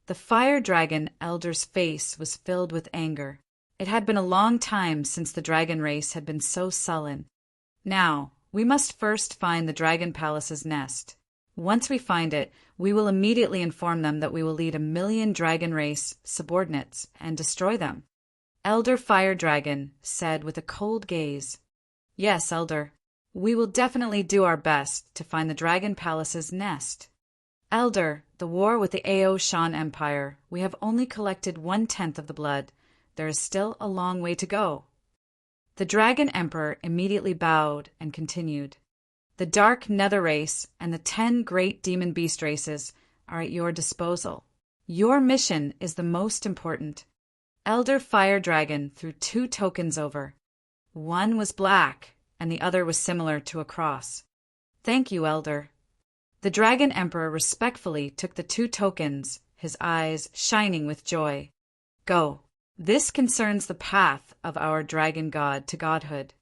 The fire dragon elder's face was filled with anger. It had been a long time since the dragon race had been so sullen. Now, we must first find the dragon palace's nest. Once we find it, we will immediately inform them that we will lead 1,000,000 dragon race subordinates and destroy them. Elder Fire Dragon said with a cold gaze. Yes, Elder. We will definitely do our best to find the Dragon Palace's nest. Elder, the war with the Ao Shan Empire, we have only collected 1/10 of the blood. There is still a long way to go. The Dragon Emperor immediately bowed and continued. The Dark Nether Race and the 10 great demon beast races are at your disposal. Your mission is the most important. Elder Fire Dragon threw 2 tokens over. One was black, and the other was similar to a cross. Thank you, Elder. The Dragon Emperor respectfully took the 2 tokens, his eyes shining with joy. Go. This concerns the path of our dragon god to godhood.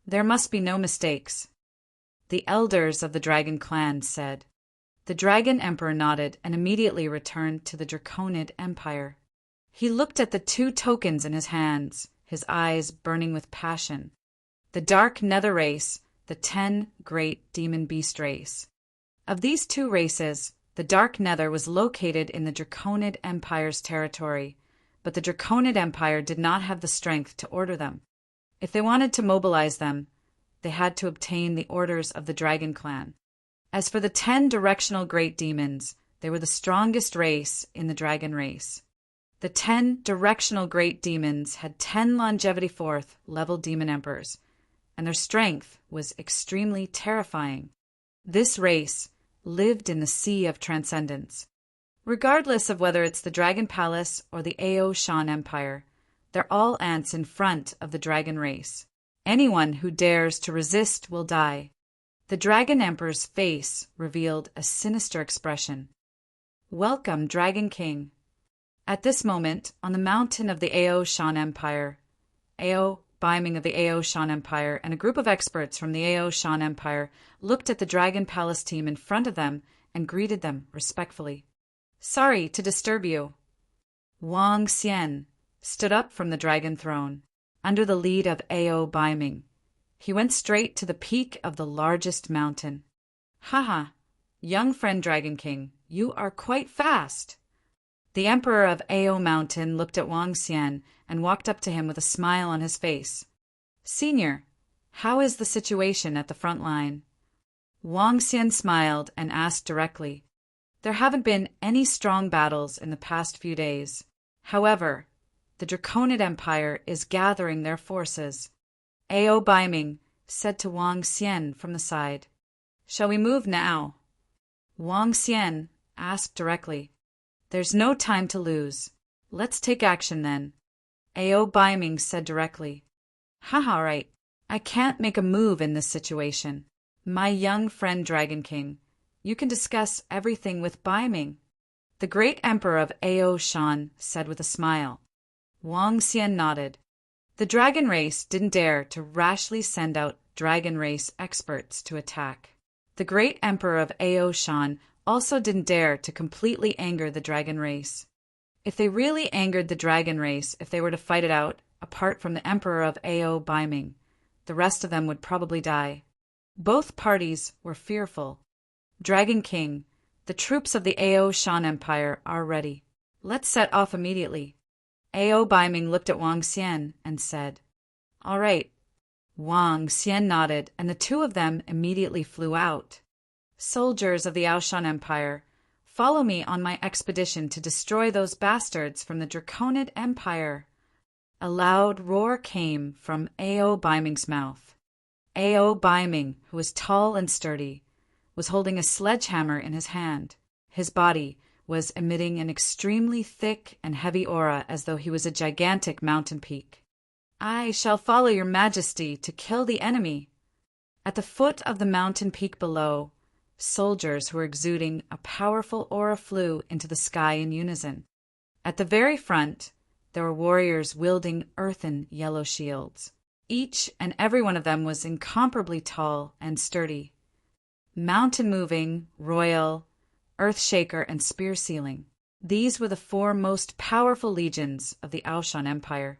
There must be no mistakes. The elders of the dragon clan said. The Dragon Emperor nodded and immediately returned to the Draconid Empire. He looked at the 2 tokens in his hands, his eyes burning with passion. The Dark Nether Race, the 10 great demon beast race. Of these 2 races, the Dark Nether was located in the Draconid Empire's territory, but the Draconid Empire did not have the strength to order them. If they wanted to mobilize them, they had to obtain the orders of the Dragon Clan. As for the 10 directional great demons, they were the strongest race in the dragon race. The 10 directional great demons had 10 longevity 4th level demon emperors, and their strength was extremely terrifying. This race lived in the sea of transcendence. Regardless of whether it's the Dragon Palace or the Ao Shan Empire, they're all ants in front of the dragon race. Anyone who dares to resist will die. The Dragon Emperor's face revealed a sinister expression. Welcome, Dragon King. At this moment, on the mountain of the Ao Shan Empire, Ao Biming of the Ao Shan Empire and a group of experts from the Ao Shan Empire looked at the Dragon Palace team in front of them and greeted them respectfully. Sorry to disturb you. Wang Xian stood up from the dragon throne, under the lead of Ao Biming. He went straight to the peak of the largest mountain. Haha, young friend Dragon King, you are quite fast. The Emperor of Ao Mountain looked at Wang Xian and walked up to him with a smile on his face. Senior, how is the situation at the front line? Wang Xian smiled and asked directly. There haven't been any strong battles in the past few days. However, the Draconid Empire is gathering their forces. Ao Biming said to Wang Xian from the side. Shall we move now? Wang Xian asked directly. There's no time to lose. Let's take action then. Ao Biming said directly. Haha, right. I can't make a move in this situation. My young friend Dragon King, you can discuss everything with Biming. The great emperor of Ao Shan said with a smile. Wang Xian nodded. The dragon race didn't dare to rashly send out dragon race experts to attack. The great emperor of Ao Shan also didn't dare to completely anger the dragon race. If they really angered the dragon race, if they were to fight it out, apart from the emperor of Ao Biming, the rest of them would probably die. Both parties were fearful. Dragon King, the troops of the Ao Shan Empire are ready. Let's set off immediately. Ao Biming looked at Wang Xian and said, All right. Wang Xian nodded, and the 2 of them immediately flew out. Soldiers of the Ao Shan Empire, follow me on my expedition to destroy those bastards from the Draconid Empire. A loud roar came from Ao Biming's mouth. Ao Biming, who was tall and sturdy, was holding a sledgehammer in his hand. His body was emitting an extremely thick and heavy aura as though he was a gigantic mountain peak. I shall follow your majesty to kill the enemy. At the foot of the mountain peak below, soldiers who were exuding a powerful aura flew into the sky in unison. At the very front, there were warriors wielding earthen yellow shields. Each and every one of them was incomparably tall and sturdy. mountain-moving, royal, earth-shaker, and spear-sealing. These were the four most powerful legions of the Aoshan Empire.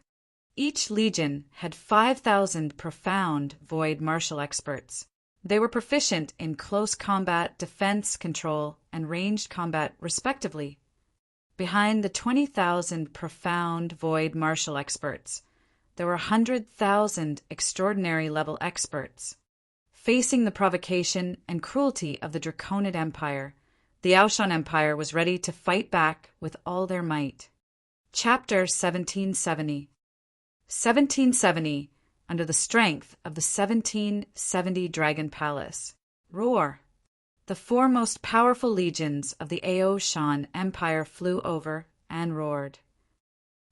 Each legion had 5,000 profound void martial experts. They were proficient in close combat, defense, control, and ranged combat, respectively. Behind the 20,000 profound void martial experts, there were 100,000 extraordinary level experts. Facing the provocation and cruelty of the Draconid Empire, the Aoshan Empire was ready to fight back with all their might. Chapter 1770. 1770, under the strength of the 1770 Dragon Palace. Roar! The four most powerful legions of the Aoshan Empire flew over and roared.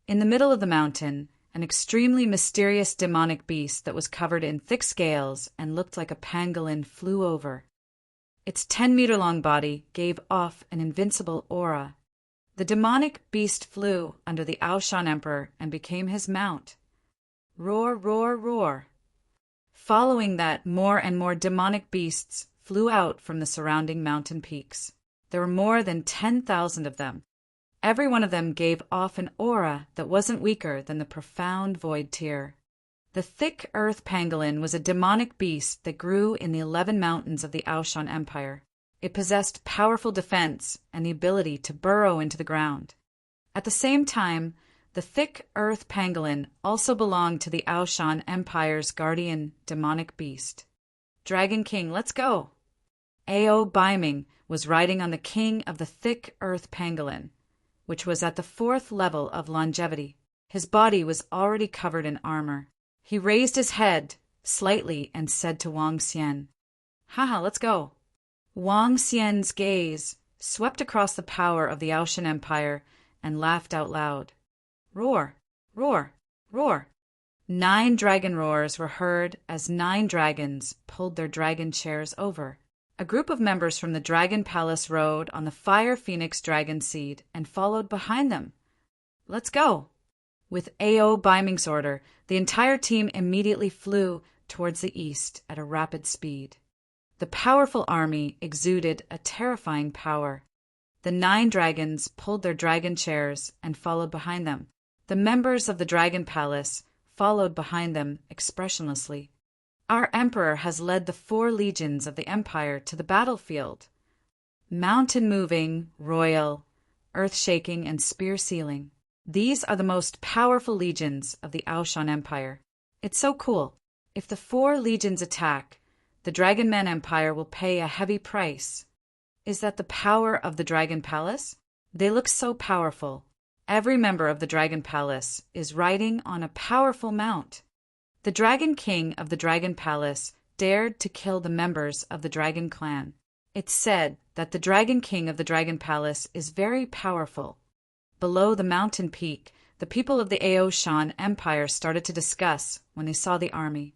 In the middle of the mountain, an extremely mysterious demonic beast that was covered in thick scales and looked like a pangolin flew over. Its 10-meter-long body gave off an invincible aura. The demonic beast flew under the Aoshan Emperor and became his mount. Roar, roar, roar. Following that, more and more demonic beasts flew out from the surrounding mountain peaks. There were more than 10,000 of them. Every one of them gave off an aura that wasn't weaker than the profound void tier. The thick earth pangolin was a demonic beast that grew in the 11 mountains of the Aoshan Empire. It possessed powerful defense and the ability to burrow into the ground. At the same time, the thick earth pangolin also belonged to the Aoshan Empire's guardian demonic beast. Dragon King, let's go! Ao Baiming was riding on the king of the thick earth pangolin, which was at the 4th level of longevity. His body was already covered in armor. He raised his head slightly and said to Wang Xian, "Haha, let's go." Wang Xian's gaze swept across the power of the Aoshan Empire and laughed out loud. Roar, roar, roar. 9 dragon roars were heard as 9 dragons pulled their dragon chairs over. A group of members from the Dragon Palace rode on the Fire Phoenix Dragon Seed and followed behind them. Let's go! With Ao Baiming's order, the entire team immediately flew towards the east at a rapid speed. The powerful army exuded a terrifying power. The 9 dragons pulled their dragon chairs and followed behind them. The members of the Dragon Palace followed behind them expressionlessly. Our emperor has led the 4 legions of the empire to the battlefield. Mountain-moving, royal, earth-shaking, and spear-sealing. These are the most powerful legions of the Aoshan Empire. It's so cool. If the 4 legions attack, the Dragon Man Empire will pay a heavy price. Is that the power of the Dragon Palace? They look so powerful. Every member of the Dragon Palace is riding on a powerful mount. The Dragon King of the Dragon Palace dared to kill the members of the Dragon Clan. It's said that the Dragon King of the Dragon Palace is very powerful. Below the mountain peak, the people of the Aoshan Empire started to discuss when they saw the army.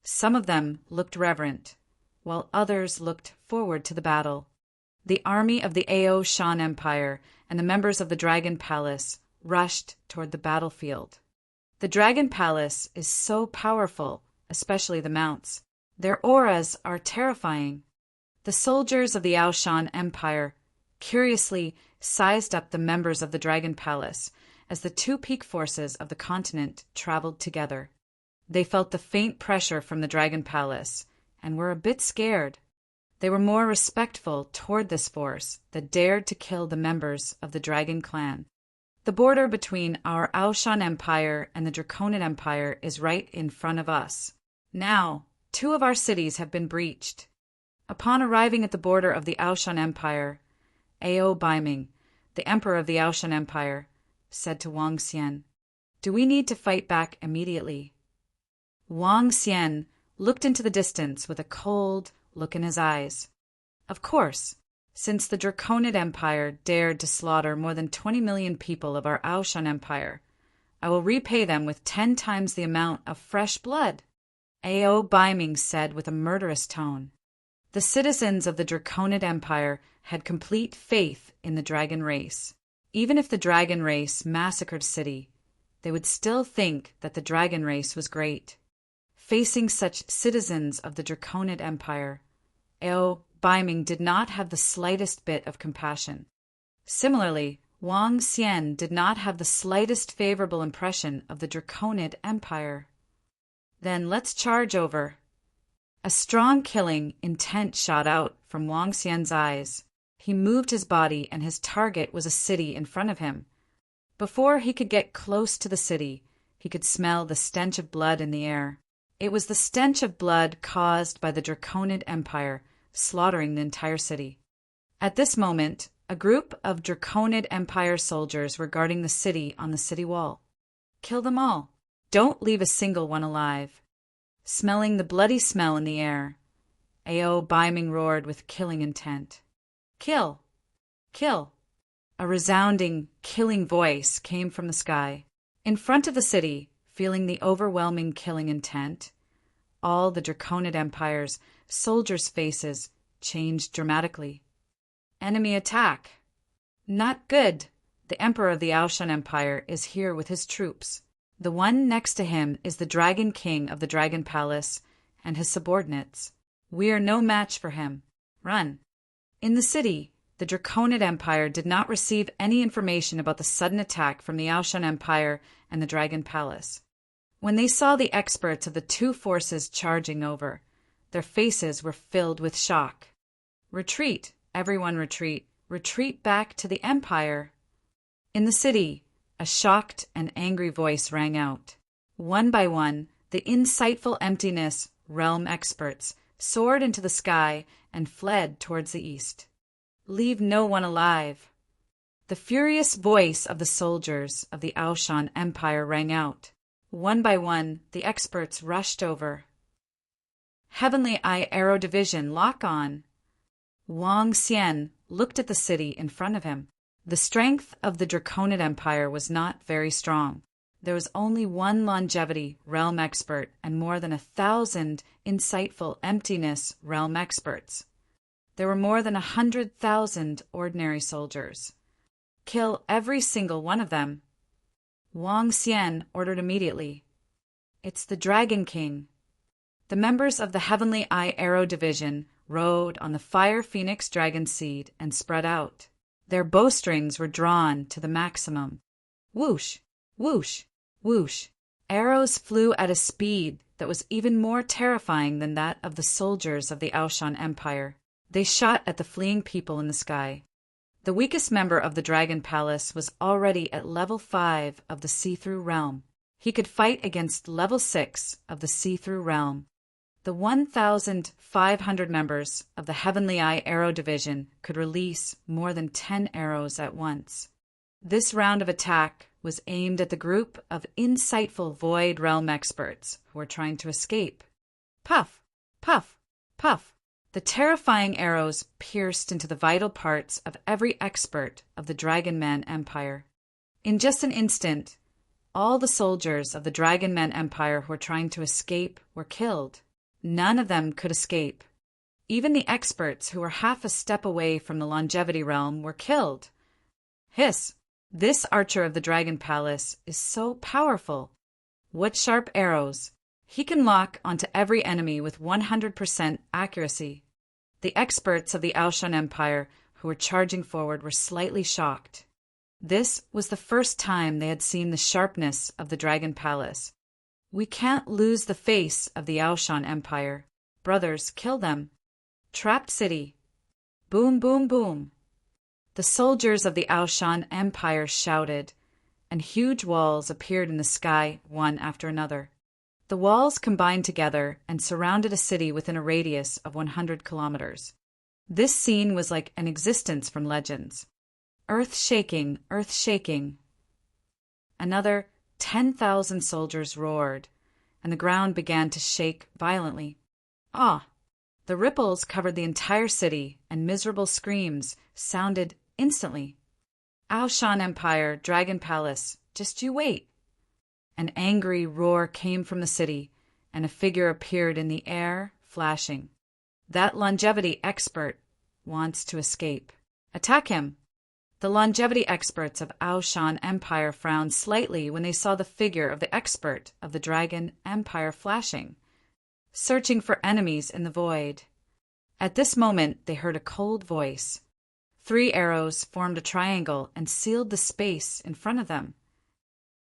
Some of them looked reverent, while others looked forward to the battle. The army of the Aoshan Empire and the members of the Dragon Palace rushed toward the battlefield. The Dragon Palace is so powerful, especially the mounts. Their auras are terrifying. The soldiers of the Aoshan Empire curiously sized up the members of the Dragon Palace as the 2 peak forces of the continent traveled together. They felt the faint pressure from the Dragon Palace and were a bit scared. They were more respectful toward this force that dared to kill the members of the Dragon Clan. The border between our Aoshan Empire and the Draconid Empire is right in front of us. Now, 2 of our cities have been breached. Upon arriving at the border of the Aoshan Empire, Ao Baiming, the emperor of the Aoshan Empire, said to Wang Xian, "Do we need to fight back immediately?" Wang Xian looked into the distance with a cold look in his eyes. Of course, since the Draconid Empire dared to slaughter more than 20 million people of our Aoshan Empire, I will repay them with 10 times the amount of fresh blood, Ao Baiming said with a murderous tone. The citizens of the Draconid Empire had complete faith in the dragon race. Even if the dragon race massacred a city, they would still think that the dragon race was great. Facing such citizens of the Draconid Empire, Ao Baiming did not have the slightest bit of compassion. Similarly, Wang Xian did not have the slightest favorable impression of the Draconid Empire. Then let's charge over. A strong killing intent shot out from Wang Xian's eyes. He moved his body, and his target was a city in front of him. Before he could get close to the city, he could smell the stench of blood in the air. It was the stench of blood caused by the Draconid Empire slaughtering the entire city. At this moment, a group of Draconid Empire soldiers were guarding the city on the city wall. Kill them all. Don't leave a single one alive. Smelling the bloody smell in the air, Ao Baiming roared with killing intent. Kill! Kill! A resounding, killing voice came from the sky. In front of the city, feeling the overwhelming killing intent, all the Draconid Empire's soldiers' faces changed dramatically. Enemy attack! Not good! The Emperor of the Aoshan Empire is here with his troops. The one next to him is the Dragon King of the Dragon Palace and his subordinates. We are no match for him. Run! In the city, the Draconid Empire did not receive any information about the sudden attack from the Aoshan Empire and the Dragon Palace. When they saw the experts of the two forces charging over, their faces were filled with shock. Retreat! Everyone retreat! Retreat back to the Empire! In the city, a shocked and angry voice rang out. One by one, the insightful emptiness realm experts soared into the sky and fled towards the east. Leave no one alive. The furious voice of the soldiers of the Aoshan Empire rang out. One by one, the experts rushed over. Heavenly Eye Arrow Division, lock on! Wang Xian looked at the city in front of him. The strength of the Draconid Empire was not very strong. There was only one longevity realm expert and more than 1,000 insightful emptiness realm experts. There were more than 100,000 ordinary soldiers. Kill every single one of them. Wang Xian ordered immediately. It's the Dragon King. The members of the Heavenly Eye Arrow Division rode on the Fire Phoenix Dragon Seed and spread out. Their bowstrings were drawn to the maximum. Whoosh, whoosh, whoosh. Arrows flew at a speed that was even more terrifying than that of the soldiers of the Aoshan Empire. They shot at the fleeing people in the sky. The weakest member of the Dragon Palace was already at level 5 of the See-Through Realm. He could fight against level 6 of the See-Through Realm. The 1,500 members of the Heavenly Eye Arrow Division could release more than 10 arrows at once. This round of attack was aimed at the group of insightful Void Realm experts who were trying to escape. Puff! Puff! Puff! The terrifying arrows pierced into the vital parts of every expert of the Dragon Man Empire. In just an instant, all the soldiers of the Dragon Man Empire who were trying to escape were killed. None of them could escape. Even the experts who were half a step away from the Longevity Realm were killed. Hiss! This archer of the Dragon Palace is so powerful. What sharp arrows! He can lock onto every enemy with 100% accuracy. The experts of the Aoshan Empire who were charging forward were slightly shocked. This was the first time they had seen the sharpness of the Dragon Palace. We can't lose the face of the Aoshan Empire. Brothers, kill them. Trapped city. Boom, boom, boom. The soldiers of the Aoshan Empire shouted, and huge walls appeared in the sky one after another. The walls combined together and surrounded a city within a radius of 100 kilometers. This scene was like an existence from legends. Earth shaking, earth shaking. Another 10,000 soldiers roared, and the ground began to shake violently. Ah! The ripples covered the entire city, and miserable screams sounded instantly. Aoshan Empire, Dragon Palace, just you wait. An angry roar came from the city, and a figure appeared in the air, flashing. That longevity expert wants to escape. Attack him! The longevity experts of Aoshan Empire frowned slightly when they saw the figure of the expert of the Dragon Empire flashing, searching for enemies in the void. At this moment they heard a cold voice. 3 arrows formed a triangle and sealed the space in front of them.